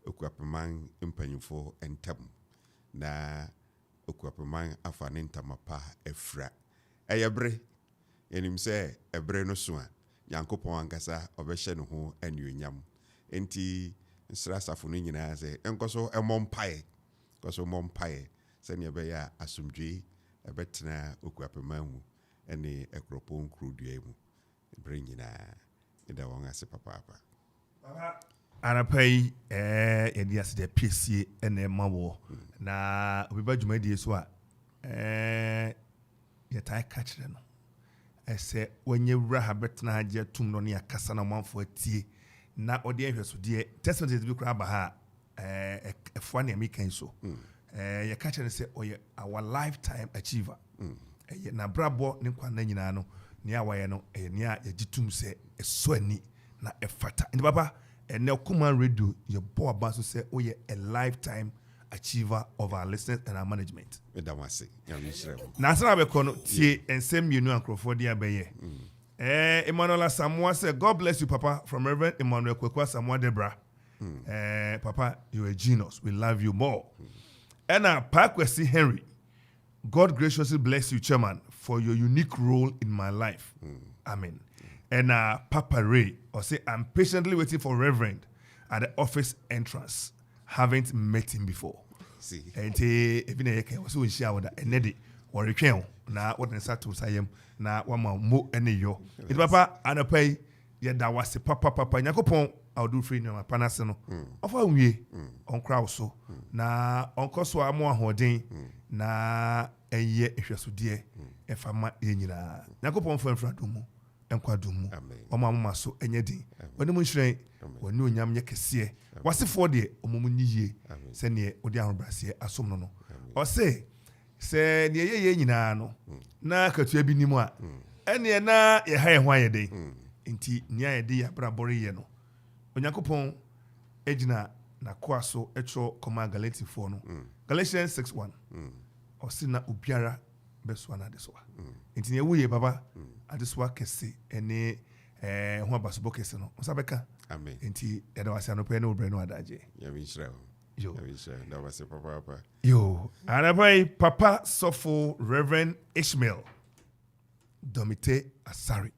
Akuapem mpanyimfo ntam na Akuapem afa ne ntama pa afra ɛyɛbre enim sɛ ɛbre no so a Nyankopɔn ankasa ɔbɛhyɛ ne ho anuonyam enti nsra safo no nyinaa sɛ ɛnkɔso ɛmɔmpaye kɔso mɔmpaye sɛ ne ɛbɛyɛ asomdwe ɛbɛtena Akuapem mu ɛne Akuapem kurudua mu bre nyinaa ɛda wɔn ase papaapa anapa yi yɛde ase de piesie ɛna ɛma wɔ na obiba dwumadie so a yɛtae ka kyerɛ no ɛsɛ wɔnyɛ wura ha bɛtena ha gye tum no ne akasa na ɔmanfo atie na ɔde ahwɛsodeɛ testament bi koraa ba ha ɛfoa ne American so yɛka kyerɛ no sɛ ɔyɛ our lifetime achiever na brabɔ ne nkwanna nyinaa no ne a wɔyɛ no ɛyɛ ne a yɛgye tum sɛ ɛsɔ ani na ɛfata nti papa ɛnɛ Command Radio yɛbɔ aba so sɛ woyɛ a lifetime achiever of our listeners and our management na asana bɛkɔ no tie nsɛm mmienu ankurɔfoɔ de abɛyɛ Emmanuel Asamoah said, God bless you, Papa, from Reverend Emmanuel Kwekwa Samoah Debra. Papa, you're a genius. We love you more. And Pakwesi Henry, God graciously bless you, Chairman, for your unique role in my life. Amen. And Papa Ray, or say, I'm patiently waiting for Reverend at the office entrance. Haven't met him before. See. And even I was so shower that Nedi or a na what is that to say na wama mo ene yo it papa anapay ye da wase papa Nyankopon awdu free no panase no ofa nwie on crowd so na onkoso amo ahoden na eye ehwesode e fama ye nyina Nyankopon fa mfradomu enkwadomu omamma so enye din woni mu nhyiren woni onyam nye kese wasefo de omum nyiye se ne odi ahobrase asom no o se se ne ye nyina no na katua bi nimu a ene na ye ha ye ho ayede nti ne ayede ya brabore ye no Onyankopɔn ejina na koa so etro koma Galatians 4 no Galatians 6:1 o si na obiara beso na deso nti ne wuye baba adeso kese ene ho abaso bokese no o sabeka amen nti eda wase anope ne obre no adaje ya mi Israel Yo. That was a papa. Yo. And I Papa Sofo Reverend Ishmeal Dometey Asare.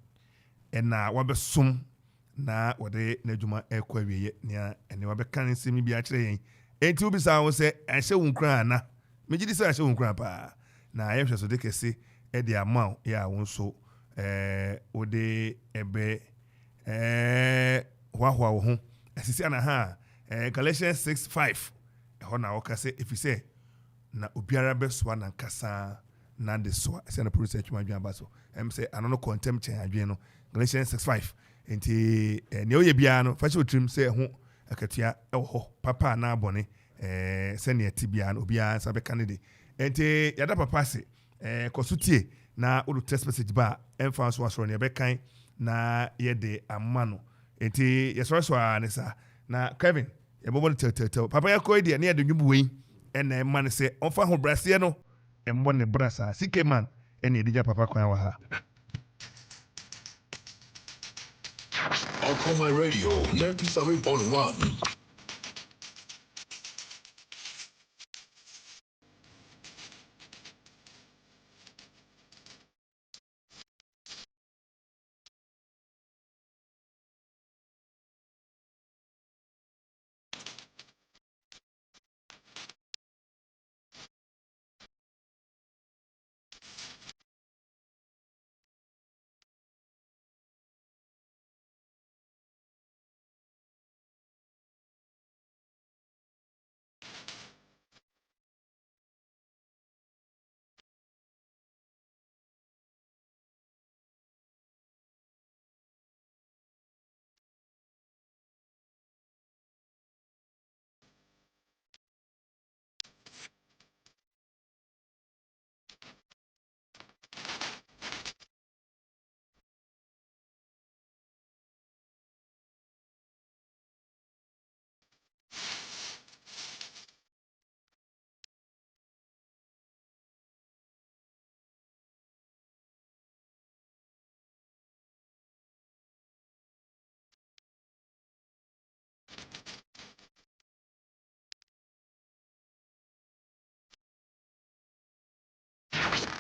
And na wabe sum na wade nejuma ekwa wiye nia ene wabe kan simi bi a kire yen. Enti obi sa won se ehye wunkran na. Megidi se ehye wunkran pa. Na ayehwe so de kese e de amount ya won so ode ebe hwa wo ho. Asisi ana ha Galatians 6:5 ho na wokase efise na obiara besoa na nkasa na de so se na produce atwuma adwan ba so em se anono contem chen adwen no Galatians 6:5 enti ne oye bia no fa che otrim se ho akatua ho papa na abone se ne atibia no obia sa be kanede enti yada papa se kosutie na odu text message ba emfa so asoro ne be kan na ye de amano enti yesoro so anisa na Kevin yebobo tetetel papa yakọ ide ne ye de nwubu wei ena man se onfa ho brase no embo ne brasa CK man ena edija papa kwan wa ha Akoma Radio 97.1.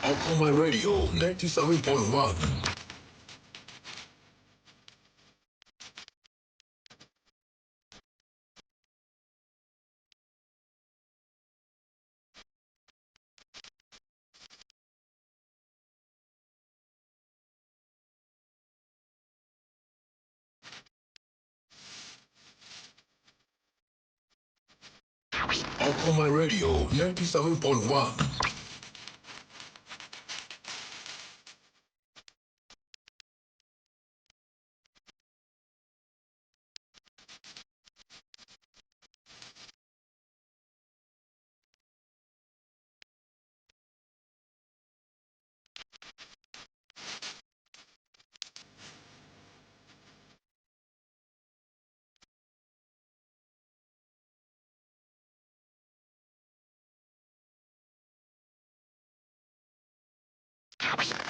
Akoma Radio 97.1. Akoma Radio 97.1.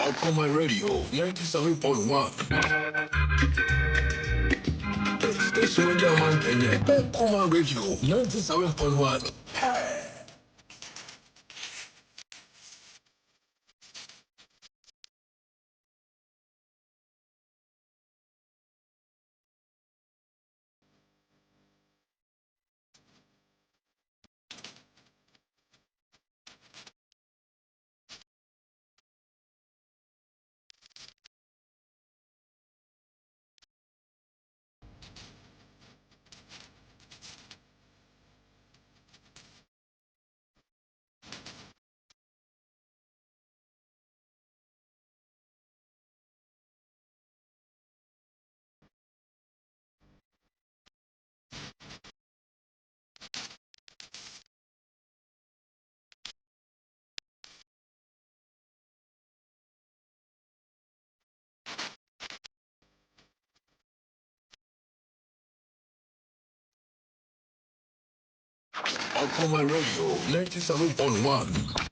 Akoma Radio 97.1. This is German Kenya. Akoma Radio 97.1. Akoma Radio 97.1.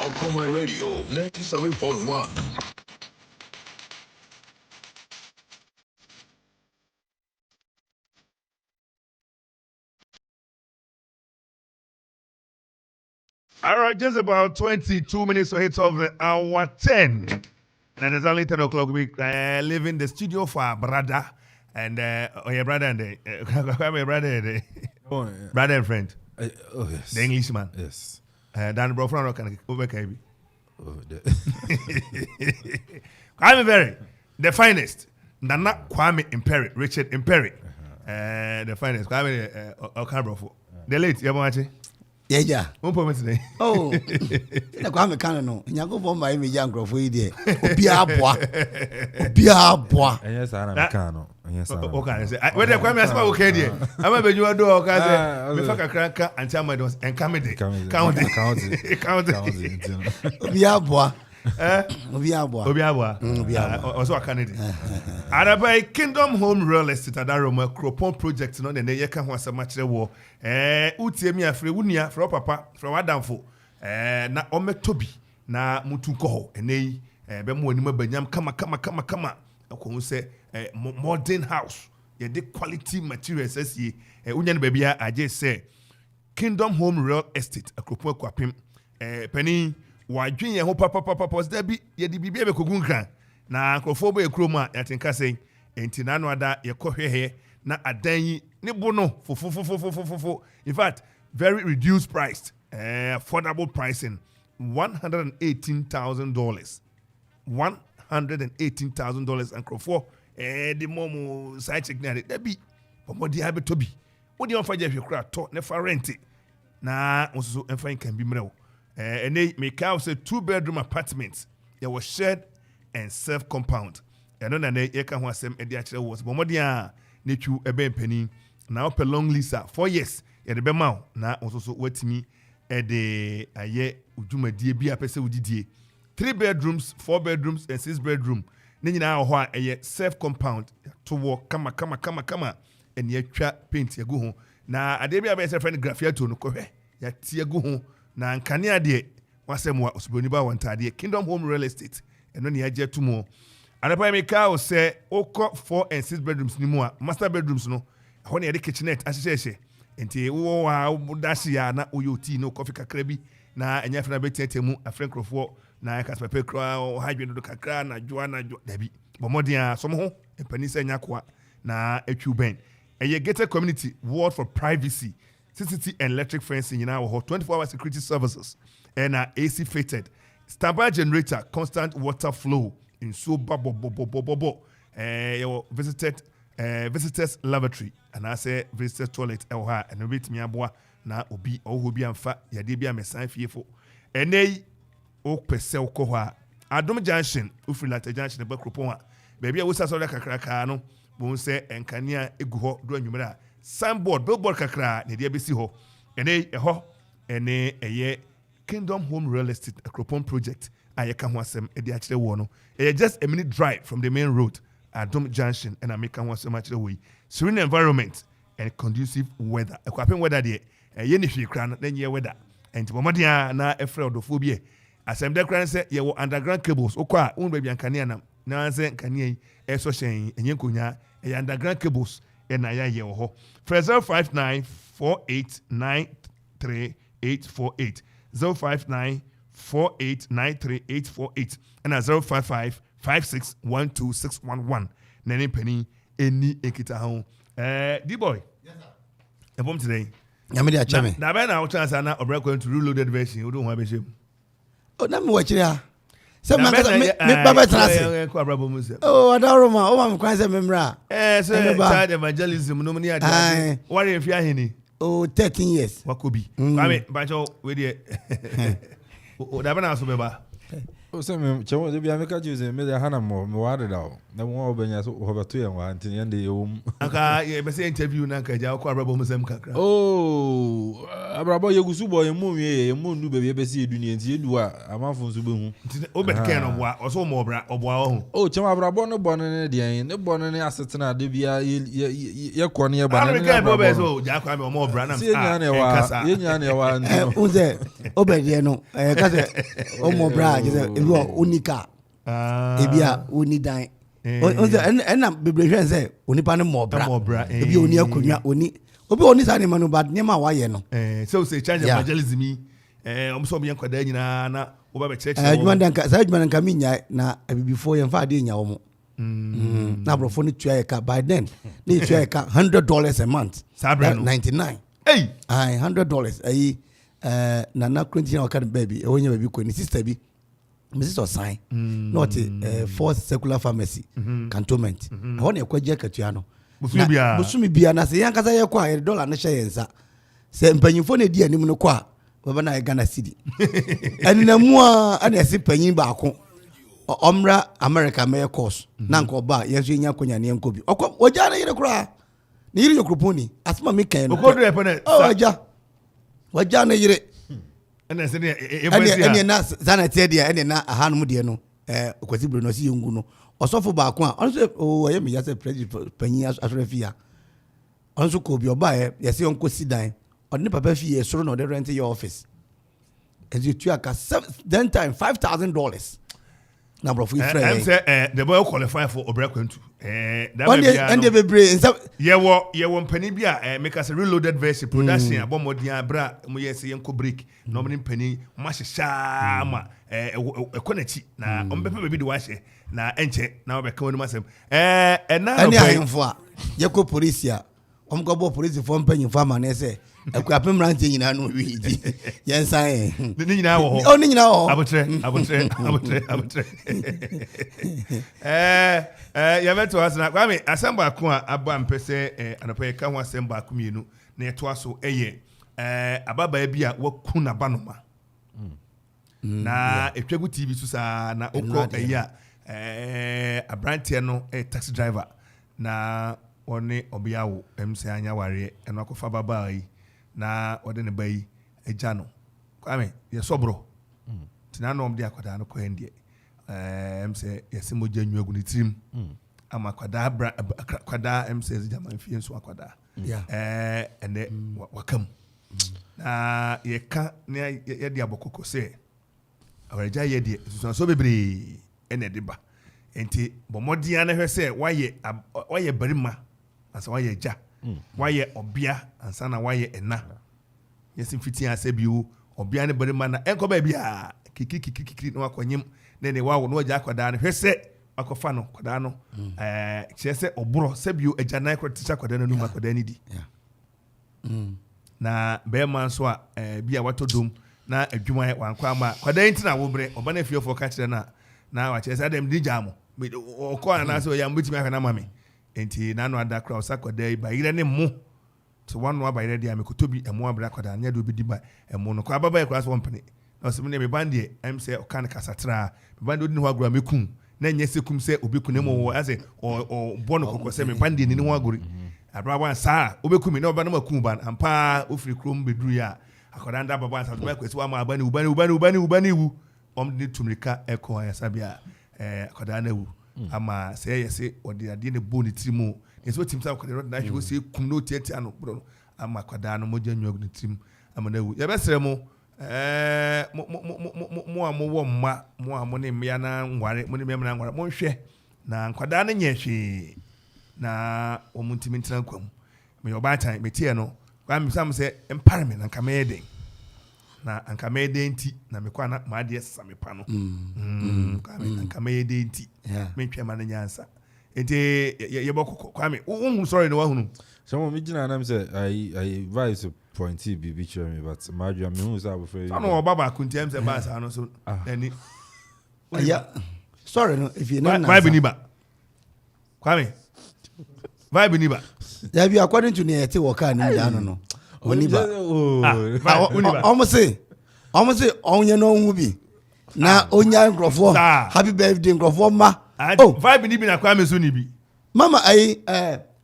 Akoma Radio 97.1. All right, just about 22 minutes to hit of the hour 10. And it's only 10 o'clock. We leaving the studio for our brother. And, your brother and brother and friend. Oh, yes. The Englishman. Yes. Dan Brofran can over KB. Kwame Berry, the finest. Nana Kwame Imperi, Richard Imperi. The finest. Kwame Okabrofo. The late, Yabachi. Yeah. One point today. Oh, the Kwame Cannon. Yago for my image young growth for idea. Biabwa. And yes, I'm a cano. Yes, okay. When the Kwame Asma okay, dear. I'm a bed you do, okay. We fuck a cracker and tell my dos and come in. Count. Biabwa. Obiabwa. Also a candidate. Arabai Kingdom Home Real Estate at Aroma Cropon project no ne ye kan ho asamache wo utie mi afre wunia fro papa fro adamfo na ometobi na mutuko ho enei be mo onima banyam kama ko se modern house ye de quality materials asie unya ne ba bia age se Kingdom Home Real Estate Akropon Akuapem pani wadwen ye ho papa da bi ye di bibia be kogun kran na nkrofo bo ekrom a yatenka sei enti na no ada ye kohwehe na adan yi ne bo no fofofofofofofo in fact very reduced priced affordable pricing $118,000 nkrofo the momo side check na da bi pomodi ha betobi wodi on fa je hwekura to ne fa rent na onso enfa kan bi mrewo make house a 2-bedroom apartment. There was shared and self compound. And then they can have some ediature was Bomodia, Nichu Eben Penny. Now per long Lisa 4 years. At the Bemau now also wait me at the Aye Ujuma DB Pesa Udidie. 3 bedrooms, 4 bedrooms, and 6 bedroom. Then now a self compound to walk kama and ye trap paint ya go home. Now a debia best friend graphia to no cohe. Ya tia go home. Na nkania de wasemwa osuboni ba wantade Kingdom Home Real Estate eno ne aje tumo anapa meka o se oko 4 and 6 bedrooms ni mu a master bedrooms no ho ne de kitchenette ahyehyehye enti wo wa dashi ya na oyoti no coffee kakra bi na enya fena betetemu afrenkrofo na kaspepe kra o hadwe do kakra na joa dabi bomodia som ho empani se nya kwa na atwu ben eye gated community ward for privacy CCTV and electric fencing in our 24-hour security services and AC fitted. Standby generator, constant water flow in so visitors lavatory and I say visitors toilet and a bit me aboa na obi obi amfa yade bia mesan fiefo. Enei o pese okoha Adom Junction ufilata junction e bakropon a baby a wosa so da kakraka no bon se enkania egu ho do anwumera signboard billboard kakra ne dia besi ho ene ho ene eye Kingdom Home Real Estate Akropon project ayeka ho asem e dia kire wo no just a minute drive from the main road Adom Junction and Ameka ho asem akire wo yi serene environment and conducive weather Akuapem weather de ye ne hwe kra na nye weather enti bomodia na efre odofo bi asem de kra se ye wo underground cables okwa un ba bia nkane anam na se nkane yi eso hyen enye nkonya e underground cables and I hear ho. 05948938848 05948938848 and 05556126111 Nene penny any ekita ho. D-boy. Yes sir. Ebom today. Yamedi achame. Na be na o chance na Obra Akwantu reloaded version. We don't want be shame. Oh na me watch ya. Se man ka me baba trase. Oh adaroma o ma me kwan se memra. So child evangelism no mani ade. What if you ahini? Oh 13 years. Wakobi. Kwame bancho we dey. O da bana so beba. O se me chewo de bia me ka juice me de hana mo me wade da o. Na mo obenya so hobeto yan wa antini yande yom. Aka ye be say interview na ka ja ko abrabo musem kakra. Oh abrabo yegusu boy emu ye emu ndu bebe be si edu ni enti edu a amanfo nso be hu obet ken obwa oso mo obwa ho o chema abrabo no bo ne de ne bo ne asetena de bia ye kɔ ne ye ba ne ken bo be so ja kwa me mo obra na ye nya ne wa unze obedie no ka se o mo bra je se ebi unika ebia unidan unze en biblia hwen se onipa ne mo bra ebi oni akonwa oni obi oni sa ne manu bad ne ma wa ye no so say change evangelism so be enkwada nyina na wo ba be church adwuma danka sa adwuma danka mi nya na before ye fa de nya wo mo na brofo ni tua ye ka by then ni tua ye ka $100 a month sabra 99 hey $100 ayi na Corinthian o kan baby e wonya baby ko ni sister bi Mrs. Osai not Fourth Secular Pharmacy cantonment I want e kwaje katua no busumi bia na se yankasa ye kwa $1 na hye yensa se mpanyimfo na di anim no kwa baba na Ghana city eninamu a ana ese panyin ba ko omra America me course na nko ba yeso nya konya ne nko bi okwa oja na yire kura ni yire yokroponi asma me kan no okodo epene oja na yire ene se ne ene na sana tie dia ene na ahanum de no okwasi bro no si yengu no osofo ba ko a onso o ye me ya se president panyin asorafia onso ko bi oba ye se onko sidan odne papa fi ye soro no de rent your office as you tuaka then time $5,000 na bro for free I'm say the boy qualify for Obra Akwantu that and the brain ye wo mpani bi a make us a reloaded version production abomodi abra mo ye se yenko break no mo mpani mo hyehya ma ekonachi na ombepe bebi de wa hye na enche na obeka wonu masem na no ayemfo a ye ko police a omko bo police fo mpanyin fo ama na se Akuapem ranche nyina no wiji yensan ni nyina wo ho ni nyina wo abotre ya beto asna kwa me asamba ko a aba mpese anopa ka ho asamba ko mienu na eto aso eye ababa bi a waku na banoma na etwagu TV so sa na okọ eya abrante no taxi driver na one obiawo MC anya ware eno akofa baba yi na ode ne bayi eja no kwame ye sobro tina no mde akwada no ko endie MC yesi moja nyu agu ni trim ama kwada MC jaman fie nso akwada ene wakam na ye ka ne ye de abokoko se awareja ye de so bebre ene de ba enti bomodia na hwe se waye barima asa waye ja waye obia ansa na waye ena yesim fiti ase biu obia ne barima na enko ba bia kiki no akonyim ne wawo no ja akwada ne hwe se akofa no kwada no kyese oburo se biu agya na ekro ticha kwada no numa kwada ni di na be man so a bia watodom na adwuma wankwa ama kwada ntina wo bre oba na fiofo ka kire na wa kyese adam di jamo okọ na so ya mbitimi aka na mame enti na no ada kra osakwada ba ire ne mu to wanu aba ire dia mekotobi emu abra kwada nya do bi di ba emu no kwa baba e kra so wompene na so me bande em say okan kasatra me bande odi ne ho agura mekum na nya sekum se obeku ne mo ase o bono kokko se me bande ni ne ho aguri abra wan sa obekum ne oba na makum ban ampa ofiri krom beduru ya akwada nda baba sa to kwesi wa ma abani ubani wu omde tumrika eko ya sabia akwada na wu ama se yese odi ade ne boni trimu eso timsa akwada na hwe se kum no tiatia no bro ama akwada no moja nyu ne trim ama na wu ya besere mo mo wo mma mo ne mmea na nware mo ne mmea na nware mo hwe na akwada na nyehwe na wo muntimi ntina kwam me oba tan me tie no kwa me sam se empare me na nkamede na ankamede nti na me kwa na ma de same pa no kwa me ankamede nti me twa ma na nyansa enti ye bokoko kwa me wo sorry no wa hunu so me gina na me say I advise point be picture me but madua me hu say abofre no baba kunti am say ba sa no so ani yeah sorry no if you know vibe ni ba kwa me vibe ni ba ya bi according to ne ete work an ni dan no oni ba almost say onye no hu bi na onya nkrofo happy birthday nkrofo ma vibe ni bi na kwa me so ni bi mama ai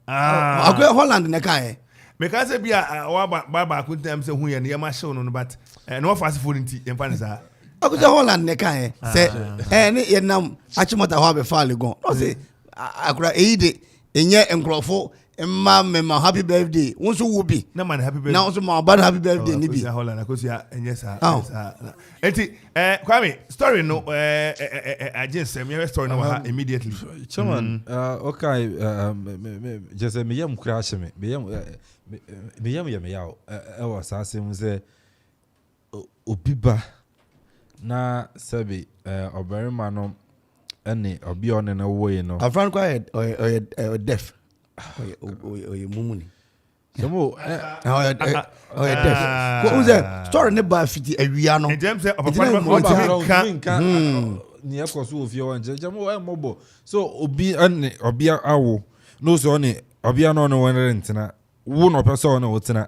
akwa Holland na kai Because be a baba could them say who and Yama show no, but no fast food in tea and Panza. I could Holland neck say, and yet now Achimota have a file gone. I say, I could eat it in yet and Crawford. And my happy birthday. Once you will be. No man, happy birthday. Now, so my bad happy birthday. Nibi. Holland, I could see, and yes, sir. Kwame, story no, I just say me story no immediately. Chairman, okay, just a medium crash me. Medium yao. I was asking, say, Obiba na Sabi, or very man, any or beyond in a way, no. A friend quiet or deaf. Oye mumuni. Somo deaf. What was that? Story never fit awiano. In terms of a near course of your and Jamo mobile. So Obi and Obia Awo. No so only Obia no one rentina. One of person what's then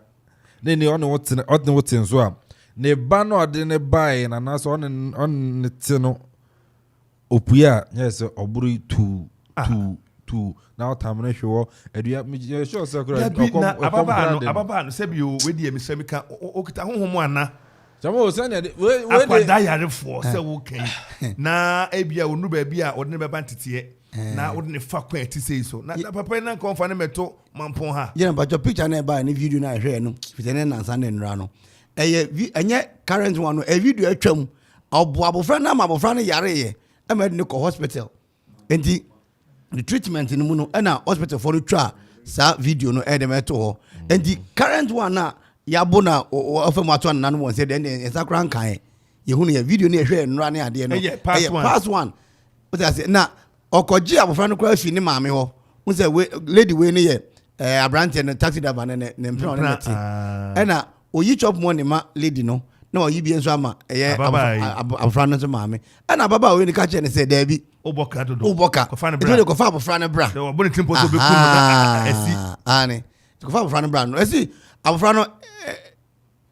the only what's in swam. Ne bano didn't buy and announce on the tino. Opia, yes, Oburi two. Now time show and you have me sure Ababa said you with the Missamica Okita Homana. Jamo send it where diary for so okay. Na Abia will no baby or never banty now wouldn't fuck to say so. Not papa and confine meto Mamponha. Yeah, but your picture never and if you do not hear no, with an end and Sunday and Rano. And yet current one a video a chum of Boabo friend, I'm a friend Yare. I made no hospital. And the treatment in the moon and our hospital for the trial, sa video no edemeto. And the current one now, Yabona or offer Matuan, none one said, and it's a grand kind. You only a video near here and running at the end. Pass one. But I said, now, or Koji, our friend, question in Mammy, who said, Lady Winnie, a branch and a taxi driver and and now, or you chop money, ma lady no. No, you be a drama, a friend of mammy. And a baba when the catch and said, Debbie. Oboka Go far Fran Bra. There were bulletin post to be Annie. To go far Fran Brown. I see our Frano.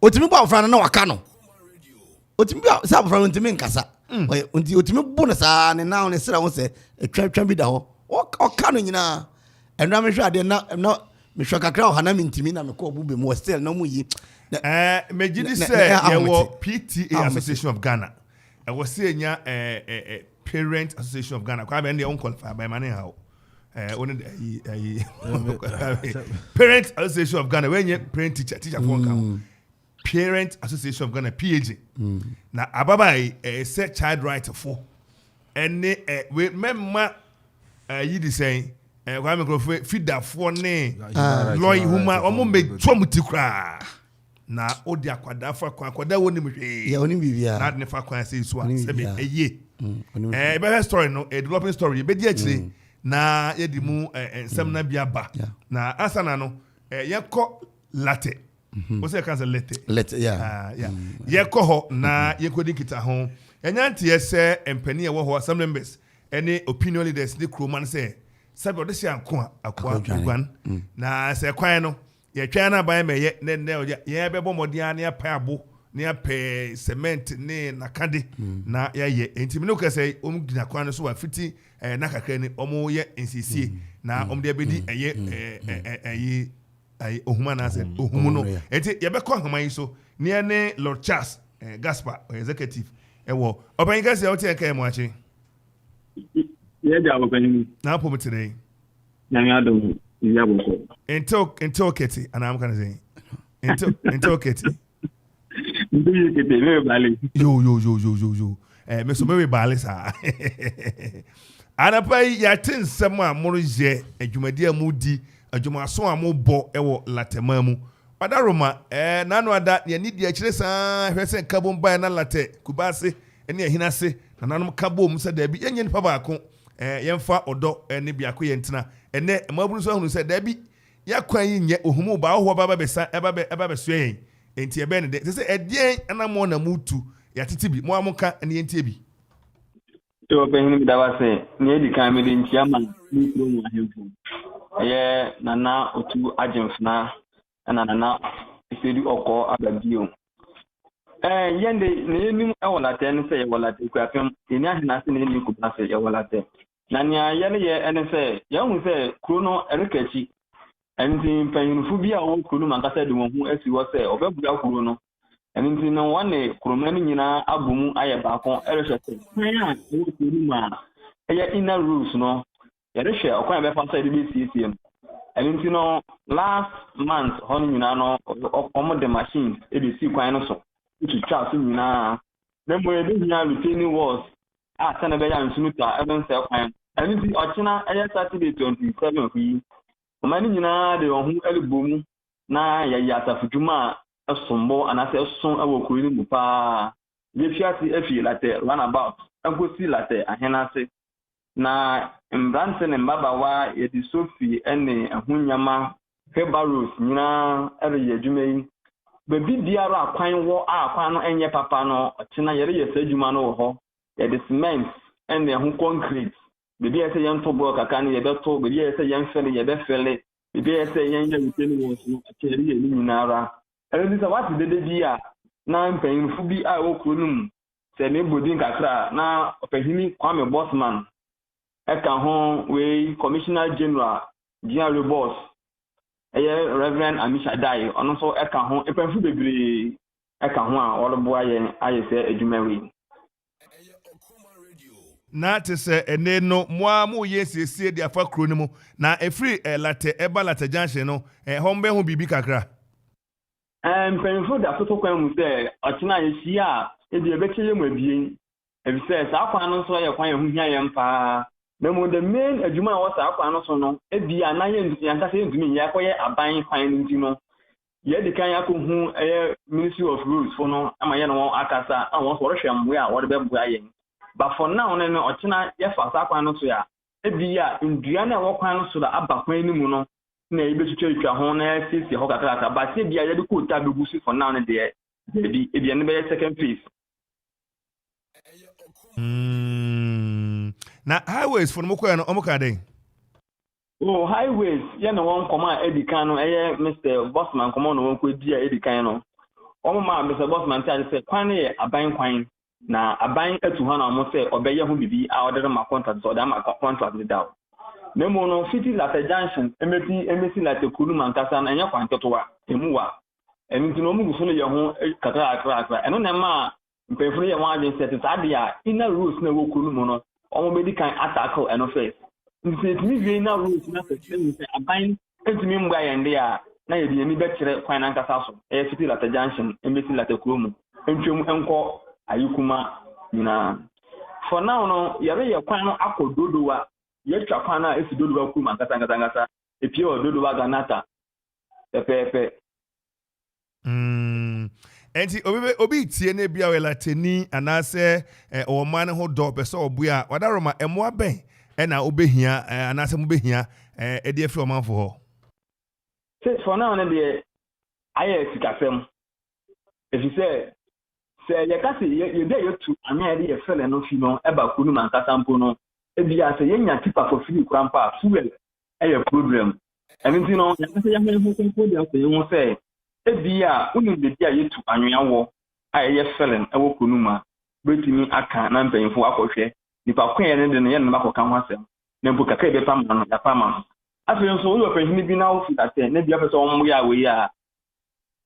What to me about Fran no Acano? What to me about Sab Fran to me Casa? Until to me bonus and now and I won't say a trap be the whole. Or cannon, you know. And I'm sure I did not, I'm not. Mishaka Crow, Hanam in Timina, me call Booby more still no more. Majidi said, PTA Association of Ghana. I was saying, Parent Association of Ghana. Quite many unqualified by money how. Parent Association of Ghana. When you parent teacher for account. Parent Association of Ghana PAG. Now Ababa set child right for. And we remember you the saying. Why me go feed that for ne? Lawyer whom I make traumutic. Na odi akwada fa akwada woni mhwe ya oni bibia na ne fa kwan say so sebe eye be story no a developing story be di akire na ye di mu ensem na bia ba na asana no ye ko latte o say can say latte yeah ye ko ho na ye ko di kita ho enyanti ye say empani e wo ho some members any opinion leaders the crewman say sabe o de say anko akwa na say kwan no ye twa na ban me ye ne ye be bo modian ne pa abo ne pa cement ne nakade na ye enti me no ka say gina kwan so wa fiti na kakra ni omo ye nsisi na de bedi eye ohuma na say ohumu no enti ye be ko haman so ne Lord Charles Gaspar executive wo oban ga say o te kan mo achi ye ja oban na po today na mi adom Into Kitty, and I'm gonna say into Kitty. Yo. Miss Mary Balisa. And I pay yatin sama Morije, a Jumadia Moody, a Jumaso Mobo, Ewo Latemamu. But Aroma, none of that, you need the Chesa, Hesen Cabum by an latte, Kubasi, and near Hinase, and Anam Cabum said there be Indian Pabacon, Yemfa or Do, and Nibiaku Yentina, and then Mabuson who said there be. Ya kwan ye ohumu ba ho baba besa eba beswe enti e be ne de se edien anamo na mutu ya titibi mo amuka ne enti bi to be hin da wase ne di kan me di ntia man ni pro mu ahemfu ye nana otu agimfna na nana isedi oko ababio yende ne nim e wolate ne se ye wolate Akuapem eni ahina se ne ni kubna se ye wolate na nia ye ne ye ene se ye hu se kuro no erekachi and in Penufubia or Kuru and Casa de Mohu as you was say, or Bebia Kuruno, and in no one day, Kurumanina, Abumu, Ayabako, Erisha, Kuruma, inner rules, no, Erisha, or quite a fancy BCCM. And last month, honey, of the machines, it is quite so, which is Charles now. Then we're retaining walls. Senator and Sunuta, Evans, and it's Ochina, Saturday 27 free. Manina, the one who boom, na Yata Fujuma, a sombo, and I said, soon I will create Mupa. If you see if you like the runabout, I could see like the Ahenase. Na in Branson and Babawa, it is Sophie and Hunyama, Febarus, Nina, every year, Jumay. Baby, dear, Pine War, Pano, and your papa, China, Yeri, ho. The cement and the concrete. Baby, I say young to work, I can't get that talk, but yes, a young fellow, you better fell it. Baby, I say young was a cherry in Nara. And this is what the idea. Now I'm paying for the Io Kunum. Say, nobody Kakra, now, Pehini, Kwame Bossman. Eka home, way, Commissioner General, General Boss, Reverend Amisha Dai, and also Eka home, a perfume baby, Eka home, all the boy, I say, a Jumary. Na te se ene no moa mo yesiesie de afa kro ni mu na efri late eba late junction no hombe ho bibi kakra penfo da foto kwan mu se ochina yehia e de ebekeye mu abien e bi se sa kwan no so ye kwan ye hu hia ye mpa na mo the main adwuma wo sa kwan no so no e bi anaye yanta se ndumi ye akoye aban kwan ndi no ye de kan akohu Ministry of Rules for no amaye no akasa awon so rehwe mwe a wo de bebua ye. But for now, no, Ochina, yes, for Saquano to ya. Ebia, Indiana, Wakano, so the Abba Quenimuno, nay, be to church your home, see Hokata, but Sibia, you could have the for now and there. Maybe if you never second piece. Now, highways for Moko and Omokade. Oh, highways, one command Eddie Cano, Mr. Bossman, come on, with dear Eddie Cano. Oh, my Mr. Bossman said, Quine, a buying quine. Na aban etuhana mo se obeye ho bibi a order ma contract so da ma contract with down na mo no city late junction emesi late kunu mankasa na enya kwantotoa emuwa enti no mu guso no ye ho kakra eno na ma mpefunu ye wan agent set ade a inner rules na wo kunu mo no omo be di kan attack eno first nti me we inner rules na se aban entimi mgba ye nde a na ye di ni be kire kwan nankasa so city late junction emesi late kunu entwem enko ayukuma na for now no yare kwan no akododowa ye twa kwan na esidodowa kuma ngasa epie ododowa ganata pepepe enti obi tie na bia we lateni anase o man ho do pese obua wadaroma emoa ben na obehia anase mobehia e de afi o man fo ho for now na de aye sikasem if you say ye kasi ye dey to anya ye fele no fi no eba kunu mankasa mpo no e bia se ye nya tipa for free krampa fuel e problem enti no ye kasi ye ho ko dia se ye ho se e bia unu de bia ye tu anwa wo a ye fele e wo kunu ma betimi aka na mpanfo akohwe nipa kwen ne de ne ye no makoka ho asem na mpo kaka be pam no ya pam afi nso wo panhini bi na wo fi tate ne bia pese wo mo ya we ya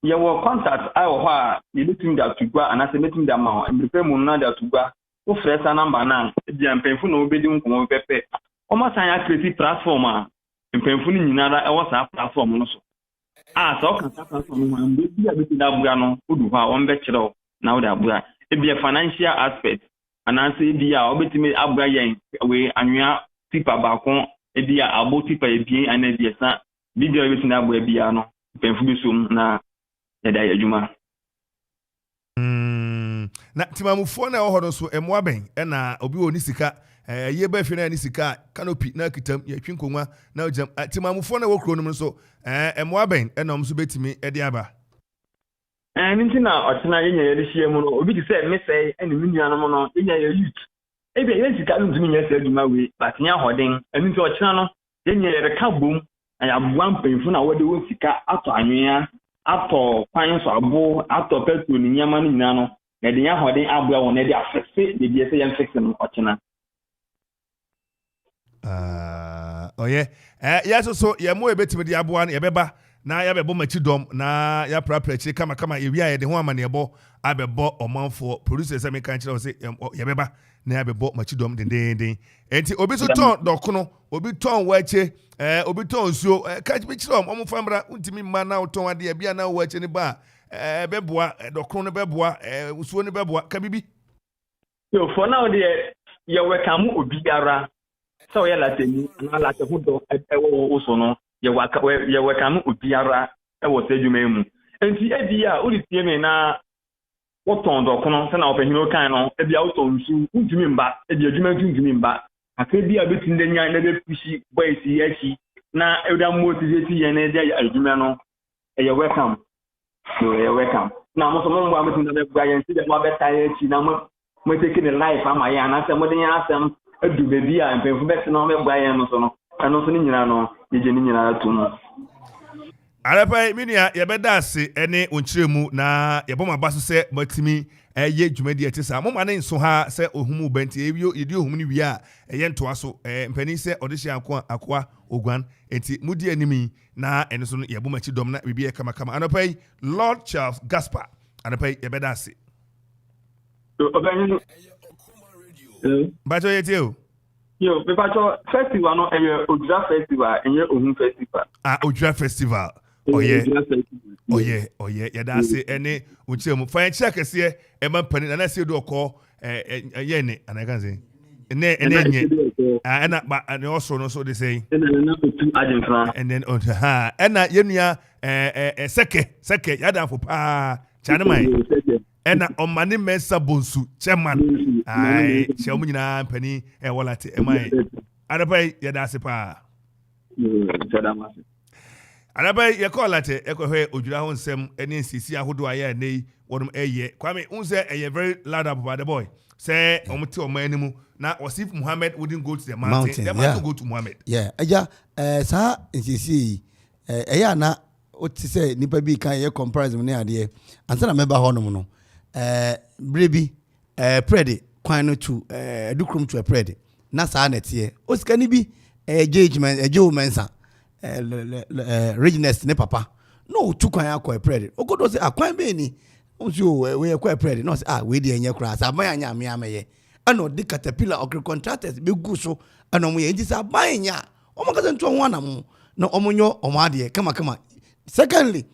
ye wo contact I wo ha ye betim da tugwa anase betim da ma mbepe mu na da tugwa wo fresa number na bia mpanfu na obedi nkomo pepe o ma san ya create platform a mpanfu ni nyinara e wo sa platform no so so kan platform no mbe bia betim da bua no odu ha wo mbe kire na wo da bua e bia financial aspect anase bia o betimi abua yen we anwea tipa ba kon e bia abo tipa e bia anabia sa video betim da bua bia no mpanfu bi so na da adwuma na timamufo na ho no so emoa ben na obi oni sika ye ba fi na ni sika canopy na kitam ye twinkonwa na ojam timamufo na wo kro no so emoa ben na omso betimi e de aba nti na otina ye nya ye hie mu no obi ti se me sei ene minua no no ye nya ye youth e bia ye sika no ntumi nya se adwuma we but nya hoden nti otina no ye nya ye ka bom aya bua mpanfo na wo de wo sika ato anwea ato kwan so abo ato petrol ni nyama ni nyina no na de nya hoden aboa won na de afexe de bi se yan fixe no ochina oye yes so ye mo ebetimi de aboa na ye beba na ya bebo machidom na ya praprachi kama ye wi aye de ho amane ebo abebo omanfo producers me kan kire say ye beba na ya bebo machidom den enti obi so ton dokono obi ton wache obi ton nsuo ka bi kire omo famra untimi ma na ton ade ya bia na wache ni ba beboa dokono beboa nsuo ni beboa ka bibi so for now there ye welcome obi ara so ye lateni na late ho do ewo so no ye welcome obi ara ewo se dwuma mu enti edi a uri tie me na woton dokono se na opehino kan no ebi a woton nsu untumi mba ebi adwuma untumi mba akedi a betinde nya na be pushi boys yi na ewda motivate ye na edi adwuma no ye welcome so ye welcome na mo so mo mba metin na be gba ye nti de mo be tie chi na mo taking the life ama ya na se mo de nya asem adu bebi a mpemfu be se na me gba ye no so no ano so ni nyina no ye je ni nyina to no Arapa minia ye beda ase ene onchiremu na ye boma baso se matimi ye dwumadi etisa moma ne nso ha se ohumu benti yedi ohumu ni wi a ye ntoa so mpani se odehye akoa ogwan enti mudi animi na ene so ye boma chidom na bibi kama Arapa Lord Charles Gaspar Arapa ye beda ase Bacho yetio yo be bacho festival no Ojura festival enye ohun festival Ojura festival Oye yada ase ene unchemu fa check ese e man pani na se do ko ye ne ana kan say ene nye ana ba ane also no so they say na otu ademfra and then ena yenua seke yada fo pa chane mai ena omani mensa bonsu chairman ai cheomu nyina pani e wolate e mai adapai yada ase pa Araba ye call at ekohwe Ojura ho nsem ene nsisi ahodo aye nei wonum eye kwame unse eye very loud up about the boy say omuti omanimu na Wasif Muhammad wouldn't go to the mountain they must go to Muhammad eja sa nsisi eya na oti say nipa bi kan ye comparison ne ade ansa na meba honum no brebi prede kwan no to edukrum to prede na sa na tie osika ni bi engagement mensa Reginest ne papa no tu kwan akọ prede ogodo say akwan be ni onso we akọ prede no say we dey enye kra sa ban anya me ameye ano de caterpillar okre contractors be gu so ano mo ye nti sa ban anya o makase nto ho anam no omonyo omade kama secondly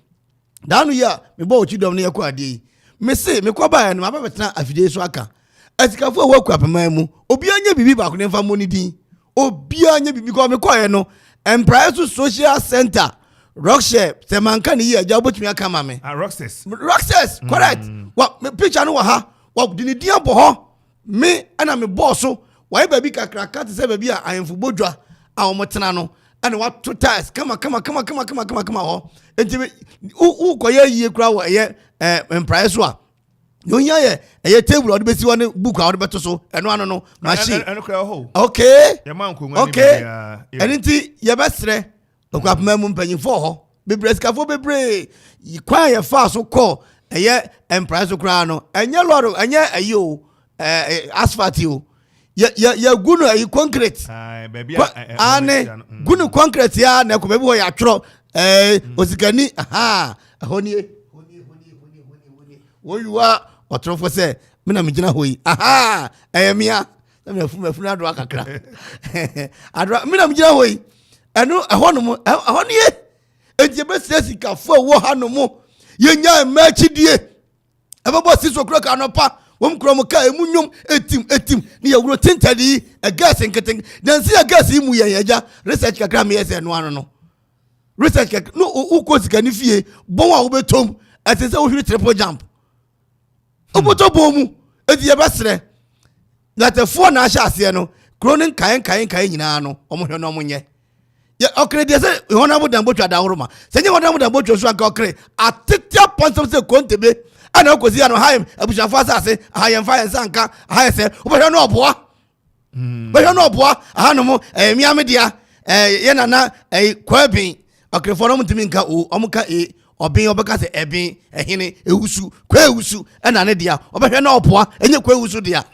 danu ya me bo chidom ne yakọ ade me say me kwa ba no abetena afide so aka asikafo wo Akuapem mu obi anya bibi ba ko ne fa moni din obi anya bibi ko me kwa no Empire Social Center Rockshare Semanka ni ya jabotumi aka ma me Rockstars correct wa me picture no wa ha wa dini dia bo ho me ana me boss so wa baby kakra kat se baby a ayemfu bodwa a omotena no ana wa to ties kama ho enti u koye yie kura wa ye Empire so a yonya ye table odi besi woni book a odi beto so eno ano no machine okay enti ye besre Akuapem mu mpanyimfo ho bebreskafo bebre kwan ye fa so ko eye Empire so kura no enye loro enye ayo asphalt o ye gunu ayi concrete baby ane gunu concrete ya na ko bebi ho ya twro osikani honie woyua otrofo se me na megyina hoyi eyemia na me ado akakra ado me na megyina hoyi eno ehonum ejebe sika fo wo hanom yenya machidie ebebo siso kro ka no pa wom krom ka emunyom etim ni yewuro tintadi gas nketen dan si gas imu yeja research kakra me yese no ano no research no ukosika ni fie bon a wo betom atese wo hwiri triple jump oboto bomu edi ye besre na te fo na ahya ase no kronin kan nyina no omohwe no omonye ye okre de se honorable dambotwa da horoma se nye honorable dambotwa so aka okre atetia ponsom se kontebe ana okosi ano haim abusafo asase haim fa yansanka haim se obohwe no oboa behwe no oboa aha no mo miamedia ye nana kwabin okay for no mutimi nka o omuka e obin obeka se ebin ehene ewusu kwa ewusu na ne dia obehwe na opoa enye kwa ewusu dia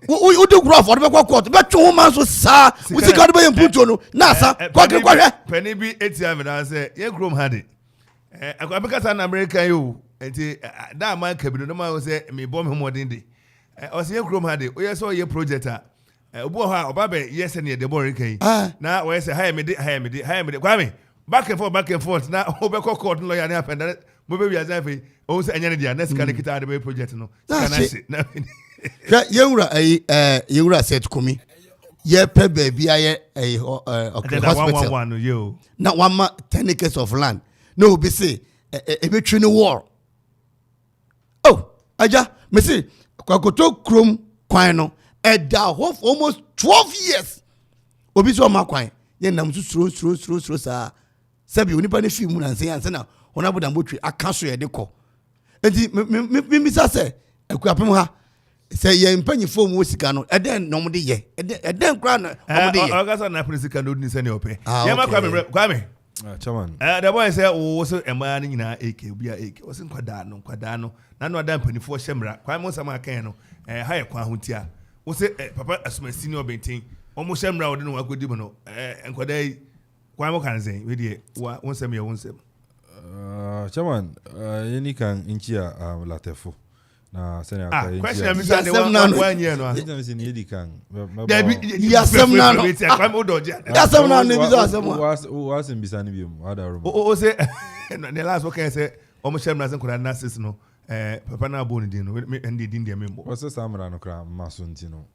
wo de gro for obekwa court be twe ho man so sa usika do be mpunto no na sa kwa hwe pani bi etiam na say ye grom hade abeka sa na America yo enti da man kabino no ma say me bom ho modin de o say ye grom hade o ye so ye project obo ha obabe yes ne de bor kan na o say hire me de kwa me back and forth na obeko court lawyer na apenda mo be wiaza fe o say anya ne dia next kan kita de project no scanner na yewura set komi ye pe baby aye hospital no yo na 10 acres of land no be say e be twin war oh aja me say kwakoto krom kwan no e da of almost 12 years obi so ma kwan ye nam suro sa sabi onipa ne fi mu na nsen anse na ona boda mbotwe aka so ye de ko enti me sa say Akuapem ha say ye mpanyifo mu osika no eden no mde ye eden kra no mde ye ogasa na presika no ni se ne ope ye ma kwame chairman the boy say wo so ema na nyina AK obi a AK wo se nkwada no na no ada mpanifo hyemra kwame nsama kan no ha ye kwa hotia wo se papa asumasi ne obentin omo hyemra wo de no akodi mu no nkwada yi kwame kan zen we de wo nsem ye wo nsem chairman yeni kan inchia latefo na sene aka inchia question mi say de one year no a se ni edi kan ya sem na no kwame odoje ya sem na no bi so asem wa sem bisani bi mu ada ro o say the last one can say omo hyemra zen kwada na sis no papa na boni din no ndi din dia membo o se samra no kra maso nti no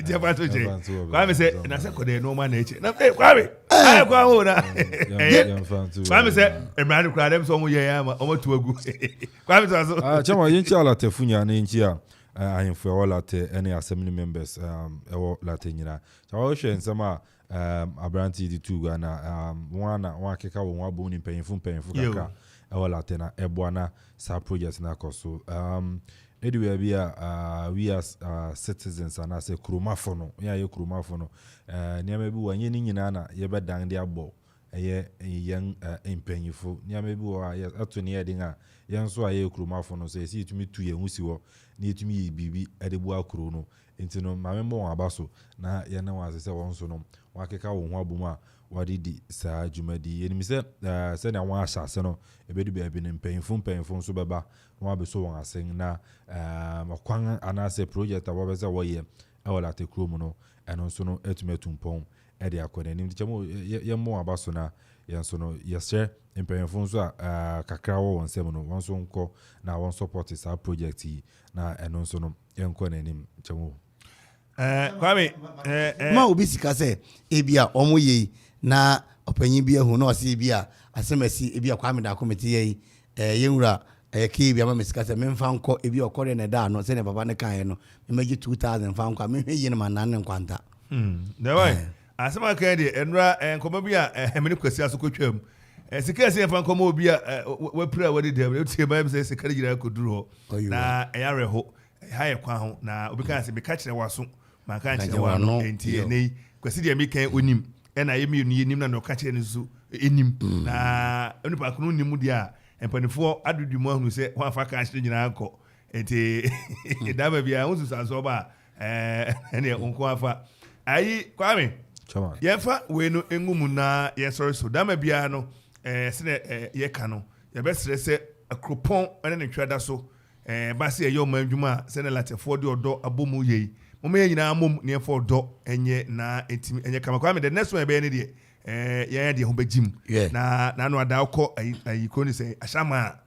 dia bato je kwame say na se kwada no ma na eche na kwame ai kwa ho na kwame say emra no kra dem so omo ye ya ma omo tu agu kwame to so chama yinchi ala tefunya na yinchi a ahemfo wala te any assembly members ewo late nyina chawo hwe nsema abranti di tu na wana keka wo abo ni mpanyimfo kaka ewo late na eboana sa project na koso anyway we as citizens and as a kromafo no ya ye kromafo no niam bi wanye ni nyina na ye bedan de abo eye yan mpanyimfo niam bi wa ato ne yedin a yen so aye kromafo no so esi tumi tu ye husi wo na etumi ye bibi edebu akro no enti no ma membo won abaso na ye na wa se won so no wa keka wo ho abom a wadi di sa jumadi enimi se na won asase no ebedu be bi ne mpanyimfo so beba no abeso won asen na makwan anase project abobeze wo ye ewala te krom no eno so no etumi tumpon ede akone nim chamo ye mo abaso na yen so no yesre mpanyimfo so kakra wo won sem no won so nko na won support sa project yi na eno so no yenko na nim chamo kwame ma obi sika se ebia omo ye na opanyin bi ehu na o se bia asemasi ebia kwame da committee ye yenwura ke bia ma mesika se memfa nko ebia okore na da no se ne baba ne kan no meji 2000 fa nko me hwe yin ma nan ne nkwanta the way asema kan de enra nkoma bi a emene kwasi asokotwam sika se fa nkoma obi a wapira wadi dem e tie ba se sika gira koduro na eyare ho ha ye kwa ho na obi kan se be ka kire waso ma kan kire wa no enti nei kwasi de mi kan onim na ye mi nim na no ka kire ne so enim na onipa kunu nim de a empanifo adudu mu ahunu se wan fa ka kire nyina akọ enti da ba bia won su aso ba ene onko afa ayi kwame chama ye fa we no engumu na ye sorry so da ma bia no sene ye ka no ye be sere se akropon ene ne twada so ba se ye yo manwuma sene latefo de odo abomu ye mo me nyina mom ne fo odo enye na etimi enye kama kwame the next one be ne de ye de ho bejim na no ada akọ ayi ko ni se ashama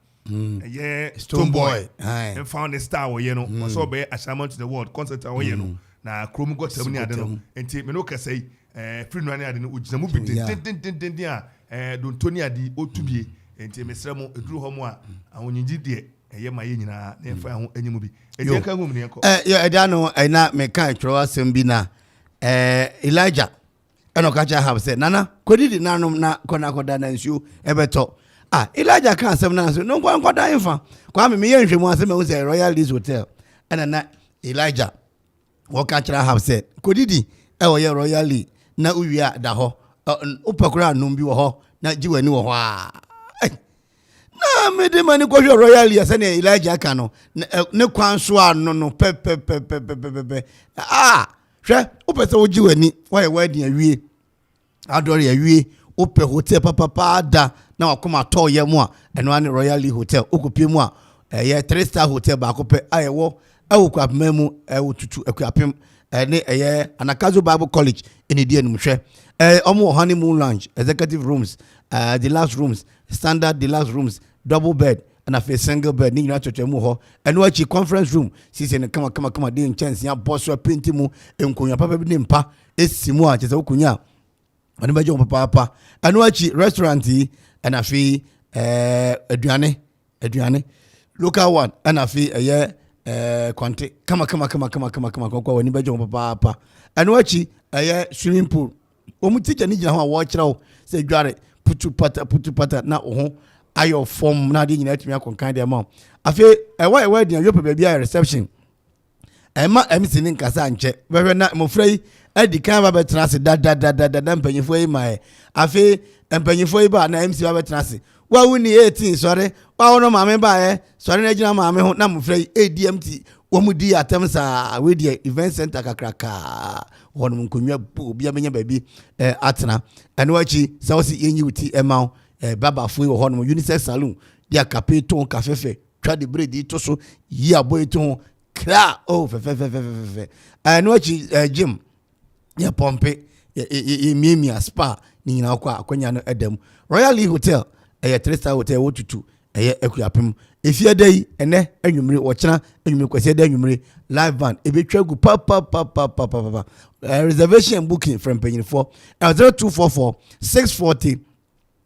ye stone boy and found the star wo ye no so be ashama to the world concert wo ye no na krom got tam ni ade no enti me no kasai free no ni ade no ugina mu bi den a don toni ade otubie enti me srɛ mo eduru ho mo a ahonyinji de eye ma ye nyina na fa ho anyimu bi enti ka ngum ne enko eda no na me kan tworo asem bi na Elijah eno ka cha have said nana kodidi nanom na kona koda na nsuo ebeto Elijah kan asem na nsuo no kwada infa kwa me ye nhwemu asem e say Royal Lease Hotel na Elijah wo ka cha have said kodidi e wo ye Royal Lease na uwia da ho upakura numbi wo ho na jiwani wo ho a na me de mani ko royal ya se ne Elijah aka no ne kwan so no pe hwe upese wo jiwani wo ye wadi awie adore awie upe hotel papa da na wakoma to ye mu a eno ane Royal Hotel okopie mu a ye 3-star hotel ba ko pe ayewo Akuapem mu tutu Akuapem ne ye Anakazo Bible College in die num hwe omo honeymoon lounge, executive rooms, deluxe rooms, standard deluxe rooms, double bed and a single bed ni nyina twetwe mu ho eno achi conference room sisi ne kama de chance ya boss wa paint mu enkonya papa bi ne mpa esimu a chese okunya ani bejo papa eno achi restaurant yi and afi aduane local one and afi kwante kama kwa wani bejo papa eno achi swimming pool omu teacher ni gina ho a wo kira wo se dware putu pata na ho ayo form na de nyina atumi akonkan de ma afi ewa de yope bia bia reception ema MC ni nkasa nche wewe na mofrei edi kan ba betrase da mpanyifo yi mai afi mpanyifo yi ba na MC ba betrase wa wuni 18 sore wa wono maame ba sore na gina maame ho na mofrei ADMT wo mu di atemsa we di event center kakraka wono nkonwa bia benya baby atena eno achi sa wosi yenyi uti ema baba fui wo hono unisex salon dia capeton kafefe twa de bread to so yi aboy to kra fe no achi gym ya pompe miemia spa ni nyina kwa akwanya no edam Royal Hotel 3-star hotel wotutu Akuapem efia dai ene anwumre wo kina anwumre kwase dai anwumre live band ebetwagu pa reservation booking from Penny 4 0244 640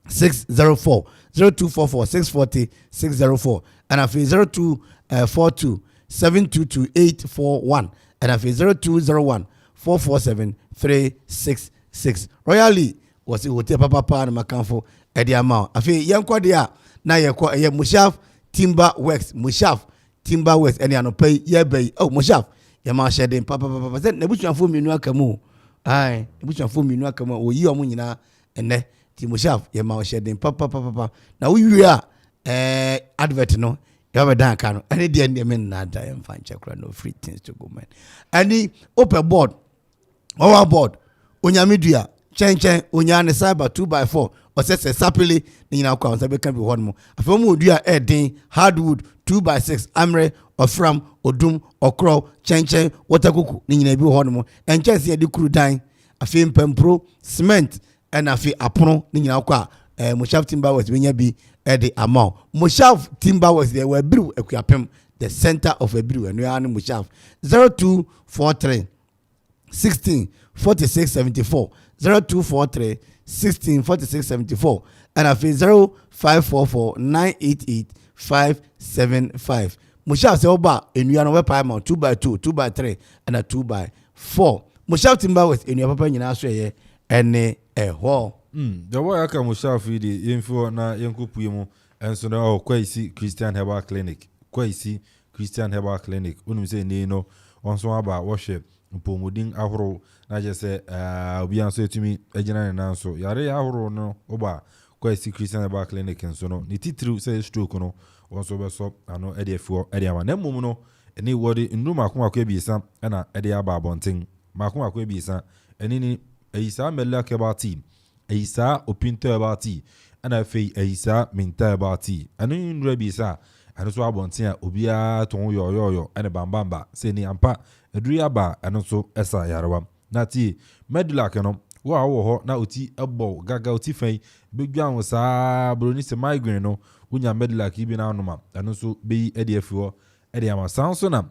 604 0244 640 604 and afi 0242 722 841 and afi 0201 447 366 Royally was a hotel papa na makanfo edi ama afi yenko de a na yeko Mushaf Timber Works Mushaf Timber Works eni anopai ye bay Mushaf ye ma shedin papa na butuafo minu akamu ai butuafo minu akamu oyi omu nyina ene Mushaf ye ma shedin papa na we advert no you have a dan kan any dey men na da em fan check no free things to go man any open board our board onyamedua chen onyane cyber 2x4 or say sapele ni na kwa sabe kan bi honmo afemu odua edin hardwood 2x6 amre ofram odum okro chen waterkuku ni nyina bi honmo enchese de kuru dan afi mpempro cement and afi apono ni nyina kwa Mushaf Timber Works benya bi the amount Mushaf Timber Works there were biru Akuapem the center of a biru and we are Mushaf 0243 16 46 74 0243 16 46 74 and afi 0544 988 575 Mushaf say oba enua no we pa amount 2x2 2x3 and a 2x4 Mushaf Timber Works enua papa nyina so ye ene ho the boy aka Mushaf di info na yenkopuye mu enso na kwaisi Christian Herbal Clinic unum say ne no onso aba wo hwe mpomudin ahoro na je say obi anso etumi agina ne nanso yare ahoro no oba kwaisi Christian Herbal Clinic enso no ni titru say stroke no onso be so ano ede afuo ede ama na mum no eni wodi ndum akwa biisa na ede aba abonten makwa biisa eni ni Isa Melaka Bati, Isa Opinter Bati, and I fay Isa Minter Bati, and in Rebisa, and also Abontia, Ubia, Ton Yo, and a Bambamba, Seni Ampa, a Driaba, and also Esa Yarwa. Nati, Medlacano, wow, now Uti, Abo, Gaga Utifay, Big Jan was Brunis Migrano, Unya Medlac, Ibn Anoma, and also be Ediafu, Ediama Sansona,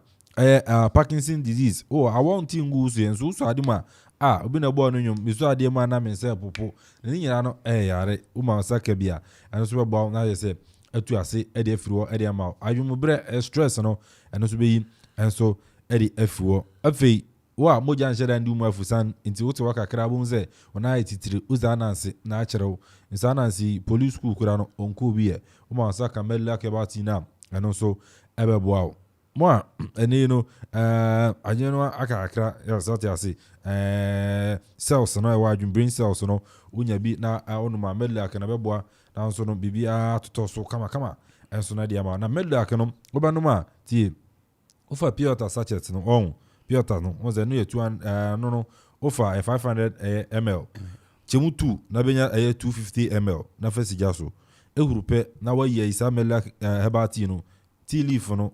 Parkinson disease. Oh, I want Tingus and so Adima. Obi na bo no nyum miso ade ma na mense popo ni nyina no yare uma saka bia eno so bo na yese atu ase ade afiro ade ama ayumubre stress no eno so beyi enso ade afiro afei wa moja nsheda ndi umu afusan nti wote wakakra bo nze ona etitiri uzananse na acherew nsananse police school kura no onko bi e uma saka mella ke bati na eno so ebebo Moi, no, I know aka yes, what I say. Cells no why you brain cells no unya bi na onu ma medla ka na beboa na so no bibia to so kama enso na dia ma na medla ka no oba no ma tie ofa piota sachet no on piota no on ze no ye 2 no ofa 500 ml chemu 2 na benya 250 ml na fa sija so ehurupe na wa ye isa medla hebati no tea leaf no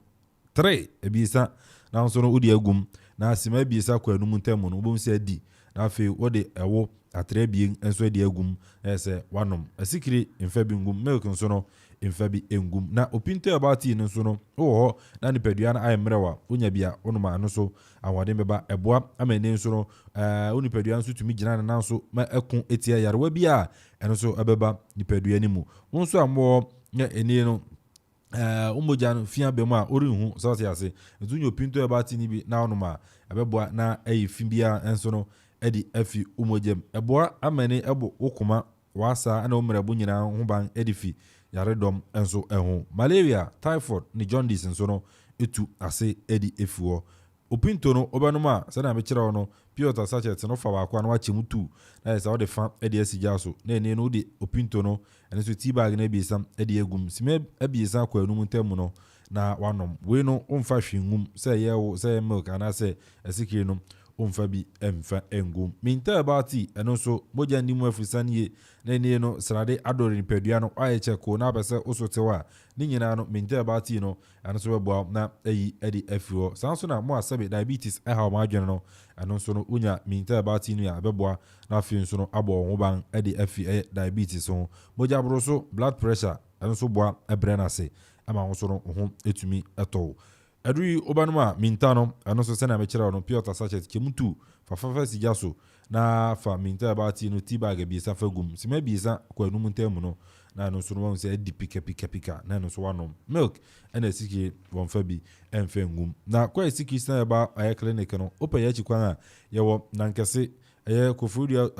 3 ebisa na so no udi agum na asima ebisa kwa enu muntemu no obom se di na fe wode ewo atre bien enso di agum ese wanom asikiri emfa bi ngum milk nso no emfa bi engum na opinto about no nso no ho na ni padua na ayemrewa onya bia onoma no so awade beba eboa amene nso no oni padua nso tumi gina na nso ma ekun etia yarewa bia eno so abeba ni padua ni mu nso amwo eni no umoja no fia be mu a orihu so se ase ntunyo pinto about ni bi na onoma abeboa na ayi fimbia enso no edi afi umojem eboa amene ebo okuma wasa ana umrebu nyina ho ban edifi yaredom enso eho malaria typhoid ni jaundice enso no etu ase edi efuo opinto no obanuma se na be kire no piota sachet no fa wa kwa no wache mutu na esa o de fa edi asija so na ene no de opinto no ene so tea bag na biesam edi egum sime abiesa kwa enu ntemu no na wanom we no umfa hwingum se ye se milk ana se esikiri no umfa bi emfa engum minta abati eno so moja ndimu afusanie na ene no srade adore ni pedua no ayeche ko na bese osotewa ni nyina no minta abati no eno so bebo na eyi edi afuo sanso na mo asabe diabetes ha ma adwene no eno so no unya minta abati no ya bebo na afi nso no abo ho ban edi afi diabetes so moja broso blood pressure eno so boa ebrena se ama ho so no ho etumi eto Adri obanuma mintano anoso sena mechira no piota sachet kemutu fa sijaso na fa minta abati no tibage biesa fagum sima biesa kwa numu ntemu no na no so no se edi pika na no so wanom milk ena siki won fa bi emfa ngum na kwa siki sna ba aye clinic no opa ya chikwan a yewo nankese aye kofudia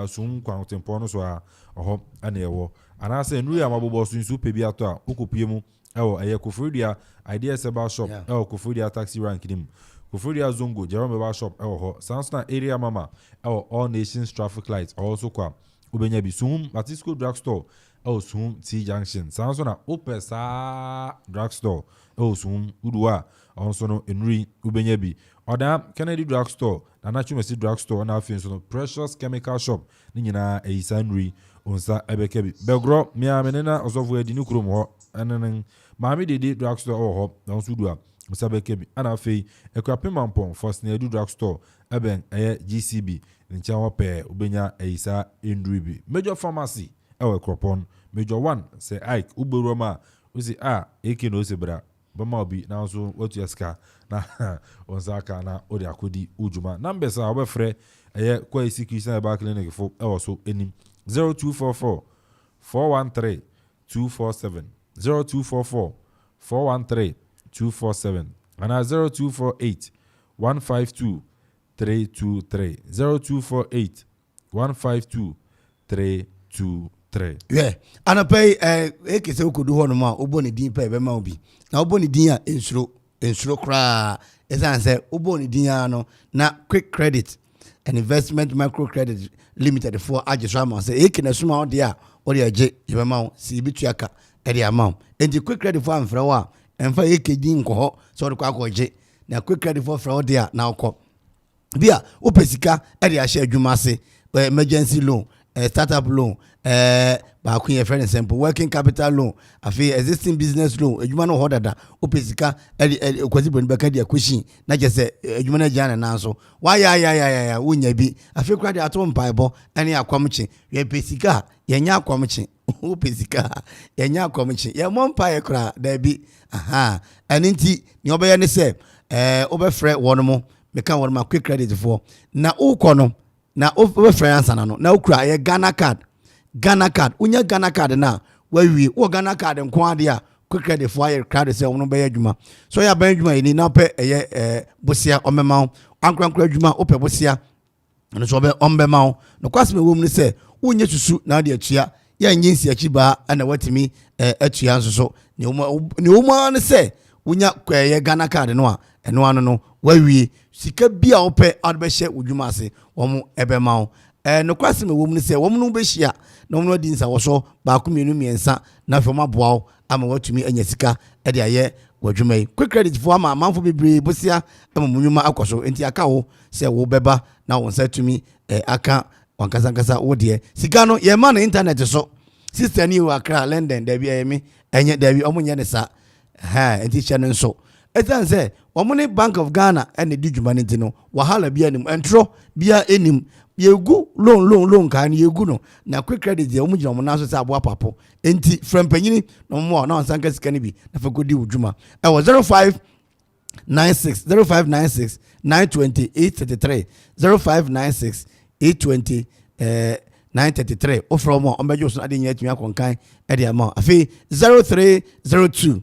sum kwan tempo no so a oho ana yewo anase nru ya mabobo so nsu pe bi ato a okopie mu ewo aye kofudia ideas about shop ewo kofudia taxi rank nim kofudia zongo jerome ba shop ewo ho sansna area mama ewo all nations traffic lights also kwa ubenya bi sum Batisco drugstore ewo sum T junction sansna opesa drugstore ewo sum udua also no enri ubenya bi oda Kennedy drugstore na Nachumasi drugstore na afin so no Precious chemical shop ni nyina eisanri onsa ebekebi begro mia menena osofu edi ni kurom ho enen Mami Dede drugstore ho na sudua musabekebi ana afei Akuapem Mampong first na edu drugstore eben GCB ncha wope ubenya eisa indribi major pharmacy ewe Kropon major 1 say Ike uberoma usi eke no sebra bama obi na so watu yaska na onsaka na odi akodi ujuma numbers a obefre kwa isiki na ba clinic fo ewo so enim 0244 413 247 0244 413 247 and 0248 152 323 0248 152 323. Yeah, anapay ekese okudu ho no ma oboni din pa be ma obi na oboni din a ensuro kra esanse oboni din a no na quick credit and investment micro credit limited for ajeswa ma say ekina suma ode a ode aje ye ma si bituaka ede amount enti quick credit for amfra wa emfa ekedi nko so de kwa akoje na quick credit for fra ode a na ukọ bia opesika ede a share adwuma se emergency loan startup loan ba ku ye friend simple working capital loan afi existing business loan adwuma no hodada opesika kwasi boni beka dia question na jese adwuma na jana na so wa ya wonya bi afi kwa dia ato mpaebo ene akwamche ye pesika ye nya akwamche opesika ye nya akwamche ye mo mpae kra da bi aha aninti ni obeye ne se obefre wono meka wono ma quick credit for na ukono na obefre answer na no na ukura ye Ghana card unya Ghana card na wawi wo Ghana card nko ade a quick credit for air card se wono be adwuma so ya ban adwuma ni na pe bosia omema ankran adwuma ope bosia no so be ombema no kwasme wom ni se wonye susu na ade atua ya nyinsi achiba ana watimi atua nso so ni uma ne se wonya ye Ghana card no a eno ano no wawie sika bia ope adbehye udwuma ase wo ebe ma wo no kwase me wo mu se wo mu no behia na wo no di nsa wo so ba ko mienu miensa na fe maboa wo ama watumi anya sika e de aye wadwuma yi quick credit for ama manfo bebre bosia amunwuma akoso enti aka wo se wo beba na wo nsa tumi aka wankasa wo de sika no ye ma na internet so sister ni wa Accra London da bia yemi enye da bia omunye ne sa ha enti che ne nso etan se omune Bank of Ghana ene di dwuma ne ntino wahala bia nim entro bia enim yegu loan kan yegu no na quick credit ye omugina mo na so se aboa papo enti frempanyini no mo na onsanka sika ne bi na fa godi udwuma e wo 0596 920 833 0596 820 933 offer mo omejo so ade nya atumi akonkan e de ama afi 0302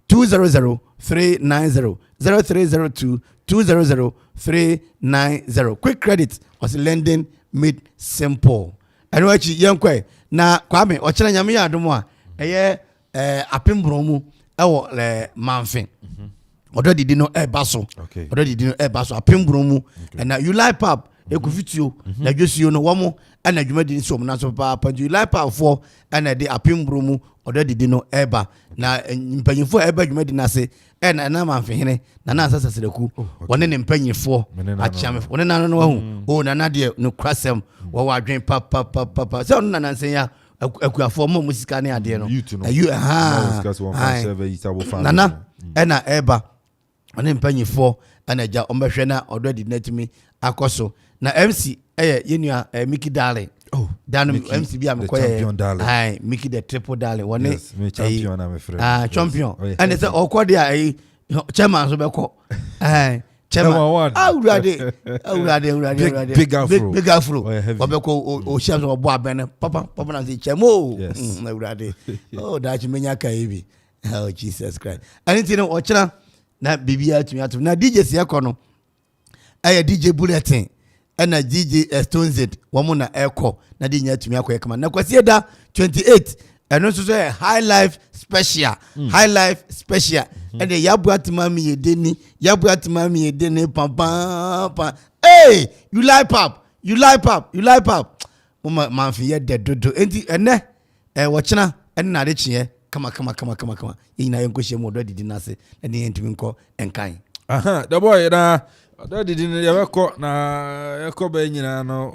200 390 0302 200 390 quick credit was lending made simple eno achi yenkwe na kwame o kire nyame ya adom a eye apembro mu ewo manfin odo didi no baso odo didi no baso apembro mu na you like pap ekufitio na dwesio no womo ana dwuma di nso na so papa you like pap for ana de apembro mu odo didi no eba na mpanyifo eba dwuma di na se na manfihene na asasa sereku wone ne mpanyifo achiame wone na no wahu o na de no krasem wo wadwen papa se ono na nsen ya akuafo mo musika ne ade no nana na eba wone mpanyifo ana ja ombehwe na odo didi na timi akoso na MC yenua Mickey Darling Dan MC bi am koye ai Mickey the triple Darling one champion am friend champion and say okode ai chairman so be ko chairman awurade big afro we be ko o chef so bo aben papa na say chemo awurade that menya kai bi oh Jesus Christ anything o chira na bibia tumi atum na DJ se ko DJ Bulletin na DJ Stonezed womo na eko na di nya tumi akoye kama na kwasi da 28 eno so high life special and yabu atimami yedeni pam hey you like pap mama manfi ye de dodo enti ene wochena ene na de chie kama yina yenko shemu do didi nase ene yentumi nko enkan the boy na that didn't ever caught na Kobe nyina no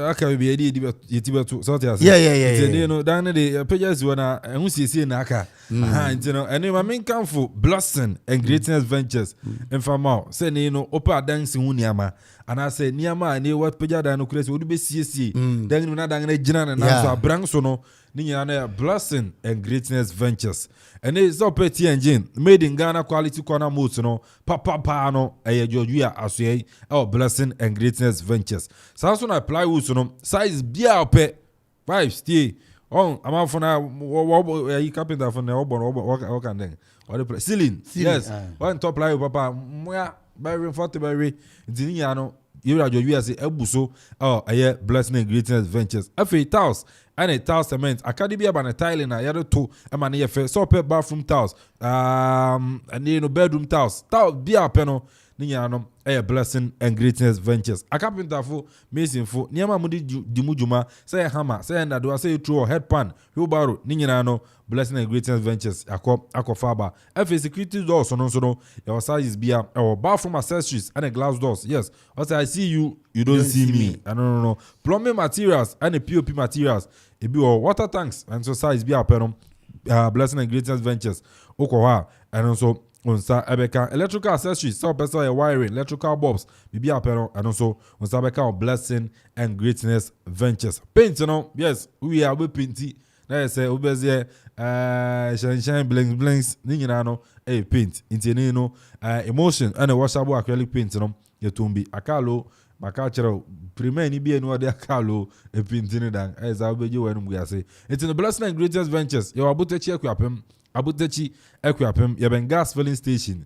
aka be yetibetu so tia yeah no dan the pages wana ehun siesie na aka you know and my main come for blessing and greatness ventures in fama say ne no opa dancing hu niama and I say niama ne what page dan no kuresi odu be siesie dan na dan na gina na so abran so no ni nyina na blessing and greatness ventures and it's up at engine made in Ghana quality corner modes no papa no Georgia aswe blessing and greatness ventures so na apply wood no size bia pe 5 stay on am for na you carpenter for na what can then what ceiling yes one top ply papa moya by reinforcement by engineer no you Georgia say ebuso blessing and greatness ventures afi tiles and a tile cement academy about a tile in a yellow two and my so bathroom tiles and bedroom tiles be a panel niano a blessing and greatness ventures a carpenter for mason for niama mudi dimujuma say a hammer say and do I say true head pan wheelbarrow niano blessing and greatness ventures aquafaba FA security doors no your size be our bathroom accessories and a glass doors yes also I see you don't see me I don't know plumbing materials and a POP materials it be water tanks and so size be a penum blessing and greatness ventures okoha and also onsa ebeka electrical accessories so person a wiring electrical bulbs be a penum and also onsa ebeka blessing and greatness ventures paint yes we are painting na say obeze shine blinks ni nyina no paint intini no emotion and a washable acrylic paint no yetumbi akalo makachero premier ni bia no de akalo paint dan as abeje wanu mu yase it's in the blessing and greatest ventures your abutechi Akuapem your ben gas filling station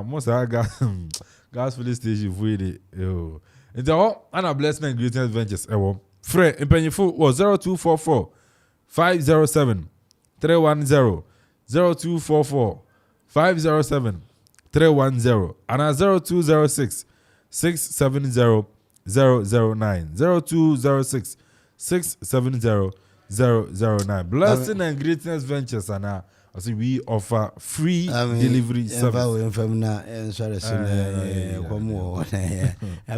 most gas filling station for the yo it's all and a blessing and greatest ventures ewo free impanyfo 0244 507 310 0244 507 310 and 0206 670 009 0206 670 009. Blessing and Greatness Ventures and we offer free delivery service. I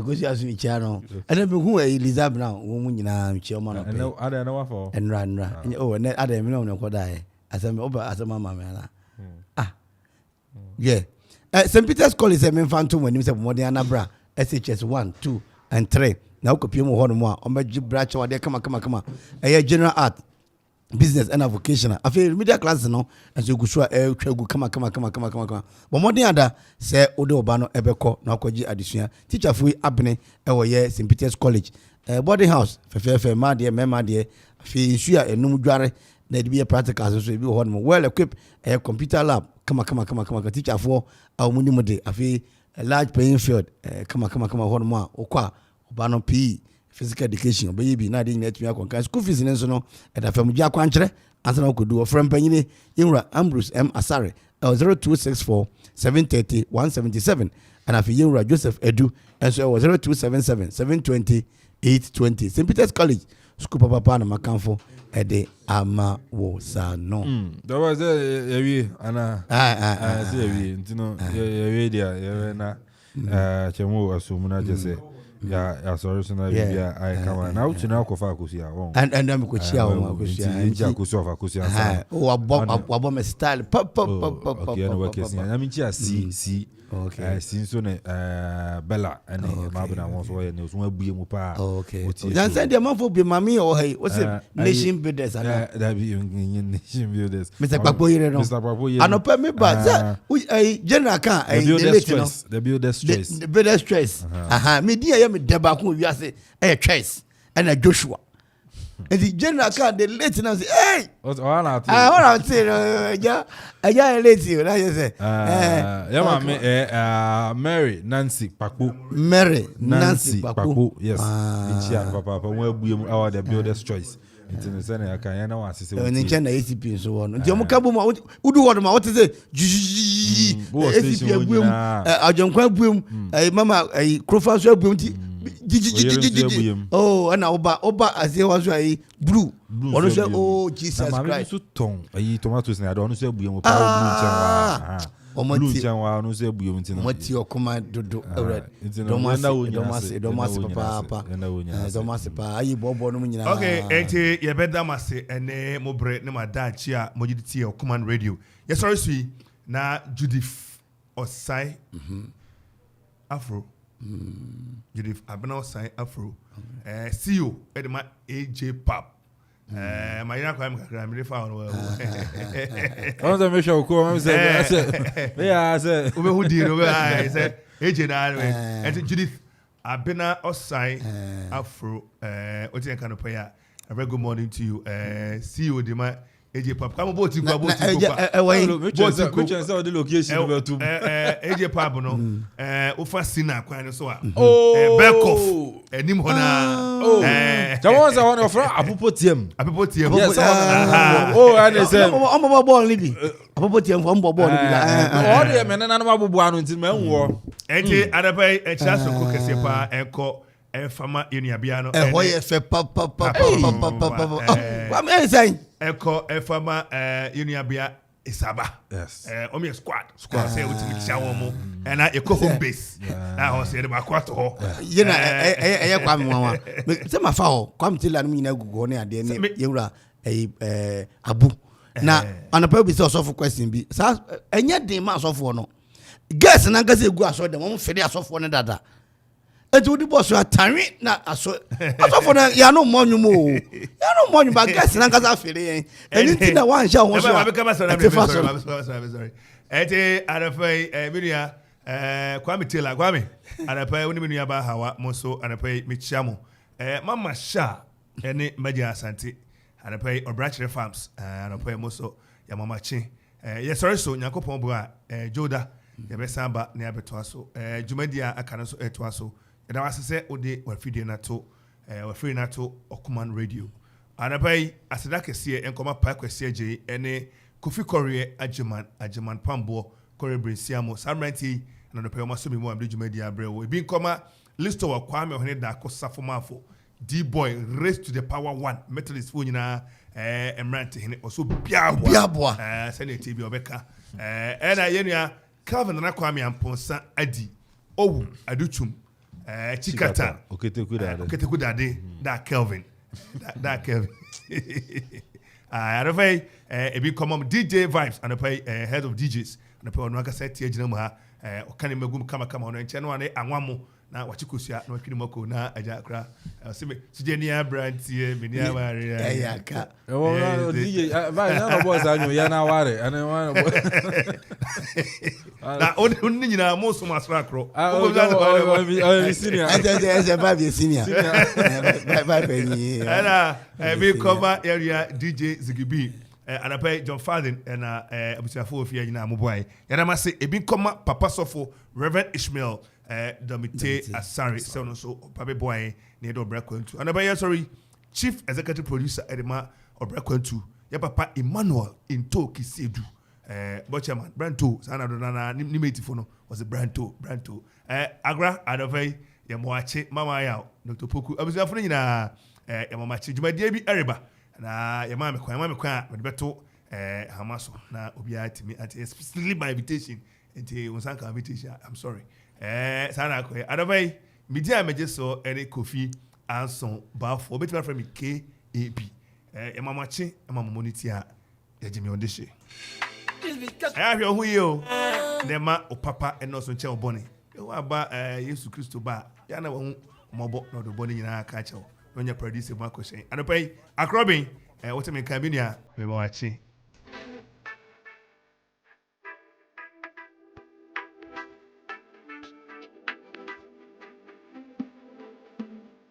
go to the channel. And then who is Elizabeth now? Woman, chairman. I don't know for and run. Oh, and I don't know what I as I'm over as a mamma. Yeah. St. Peter's College is a main phantom when you say Modiana Bra, SHS 1, 2, and 3. Now, copy more on more. On my branch or there, come on. A general art, business, and vocational. I feel middle class, no, and so good. Come on. But more than other, say Odo Obano Ebeko, now Koji addition. Teacher free abne, year St. Peter's College. Boarding house, for my dear, feel sure a no dware. There'd be a practical, so be one more well equipped. A computer lab. Come on. Teacher for our minimum day. I feel a large playing field. Come on. One more. Okwa. Obano PE. Physical education. Baby, not in net. We are school fees in Ensono. And a family Aquantu. As I could do a friend Penny. Inra Ambrose M. Asare. 0264 730 177. And I feel Inra Joseph Edu. And so 0277 720 820. St. Peter's College. School Papa and Macanfo. Ede ama wo sa no. There was a Anna. You know, dia na chemo asumuna jese. Ya sorry so na bia I come now to now kofa akusia won. And am ko chia won akusia. Nja akusia akusia. Wabo me style pop. Okay, no work is. I mean chia see. Okay. Since Bella and Mabna was why news one be mu pa. Okay. Then said the man for be mami or hey, what's it? Nation builders and that be nation builders. Mr. Papo here no. Mr. Papo here. Ano me ba we general can the builder stress. The builder stress. Me dia me deba ko wi ase choice and a Joshua. And the general car, the late now say, hey! What I'm saying, yeah, late you. Now you say, Mary Nancy Paku. Mary Nancy Paku. Yes. Papa, when we our the builder's choice. It's in the center. I can't know what to say. And in China, ACP and so on. The Omukabuma, who do what is it? ACP boom, a John boom, a Mama, a Crofans boom. Oh, and Oba as he was blue. Oh, Jesus Christ. Tomatoes, I don't say blue. Blue Janwa, no say blue. What's your command to do? Okay, ente ye beda mase ene mo bre ne ma da chia mo jiditi o command radio. Yes, sorry sweet. Na Judith Osai Afro. Judith Abena Osai Afro. CEO Edema AJ Pap. My young crime can be found. I want to make sure I said, yeah, I said, who did I said, AJ and Judith Abena Osai Afro. What you can pay a very good morning to you. CEO Dema AJ Pap. Come about to go about the location AJ Pap no ofa sina kwan so a back off enim hona Jawas I want to from Apopotiem. Yes. Oh, and say I'm ball libi. Apopotiem from ball libi. All the men na no abubu anu ntin men wo. Enti adabai e cha so ko kese pa enko fama enuabia no. Ho ye fe pa. Wa me say enko fama enuabia Isaba. Yes. Omi squad say ultimate shawo mo and na eco home base. Na ho say the Akwantu ho. Ye na kwa mwa. Se ma fa ho, kwa mtila no nyina gugu ne ade ne yewura abu. Na anapa bi se osofo question bi. Sa enye den ma osofo no. Guess na ngase egu aso dem mo fede asofo ne dada. Etu di boss atari na aso for na ya no monyu mo ya no monyu ba gas na ngasa fere yen anything that one sha won so sorry ete arafai minia kwame tela kwame arafai woni minia ba hawa mo so arafai michiamo mama sha ene magia asante arafai Obra farms arafai mo so ya mama chi yes sorry so nyakopon bo a joda ya be samba ne abeto aso jumadia akana so eto aso and I say, Ode, or Fide Nato, or Free Nato, or Command Radio. And I buy as a dark see and come up pack with CJ, any Kofi Korea Ajeman Pambo Korea Brinsiamo Samranti na no pema so mi mo amde juma dia brewo e bi nkoma list of Kwame Ohene da ko safomafo D-boy raised to the power 1 metalist fo nyina emrante hene oso biaboa senate bi obeka na yenua Calvin na Kwame Amponsa adi owu aduchum chikata oketeku dade da Kelvin da Kelvin arafai e bi come DJ Vibes and head of DJs and pay ono aka set agina mu ha o kan magum kama ono enche no ane anwamo na wachikosia na watwini mako na aja akra sime sujenia brantie meni aware ya ka DJ vai na boss anyo ya na ware ana wana na onni nyina mo so masra kro senior eze ba senior ba penny ana be cover area DJ Zigibi anapay John Fadden and abusiafo ofia nyina moboy yana mase ebi koma papa sofo Reverend Ishmeal Dometey Asare so papa boy ne do Obra Akwantu anapay sorry chief executive producer edema Obra Akwantu ya papa Emmanuel into Kisedu Bochaman Branto sana do na nimeti fo no was Branto agra anapay ya moache mama ya Dr. Poku abusiafo nyina ya mama chi jumadie bi ereba na ya mama kwa me beto hamaso na obia timi at especially by invitation enti unsanka invitation I'm sorry sana ko adavai media meje so ene Kofi Ansong Baffuor obetima from KAB ya mama chi ya mama monitia ya jimi ondeshe ahwe hu yo nema opapa eno so nche obone wa ba Yesu Kristo ba ya na wo mobo no do bone nyina aka chewo onye producer ma ko shen anopai akrobin what me kan bi nia we ma wachi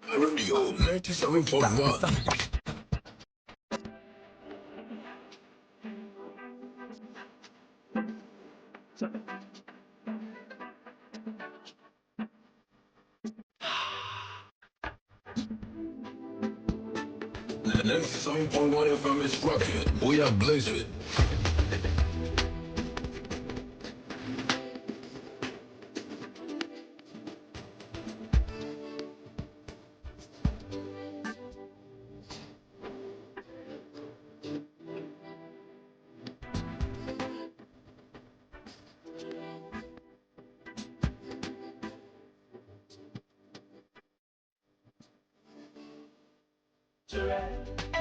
Radio 97.1. The 97.1 FM is rocking. We are blazing.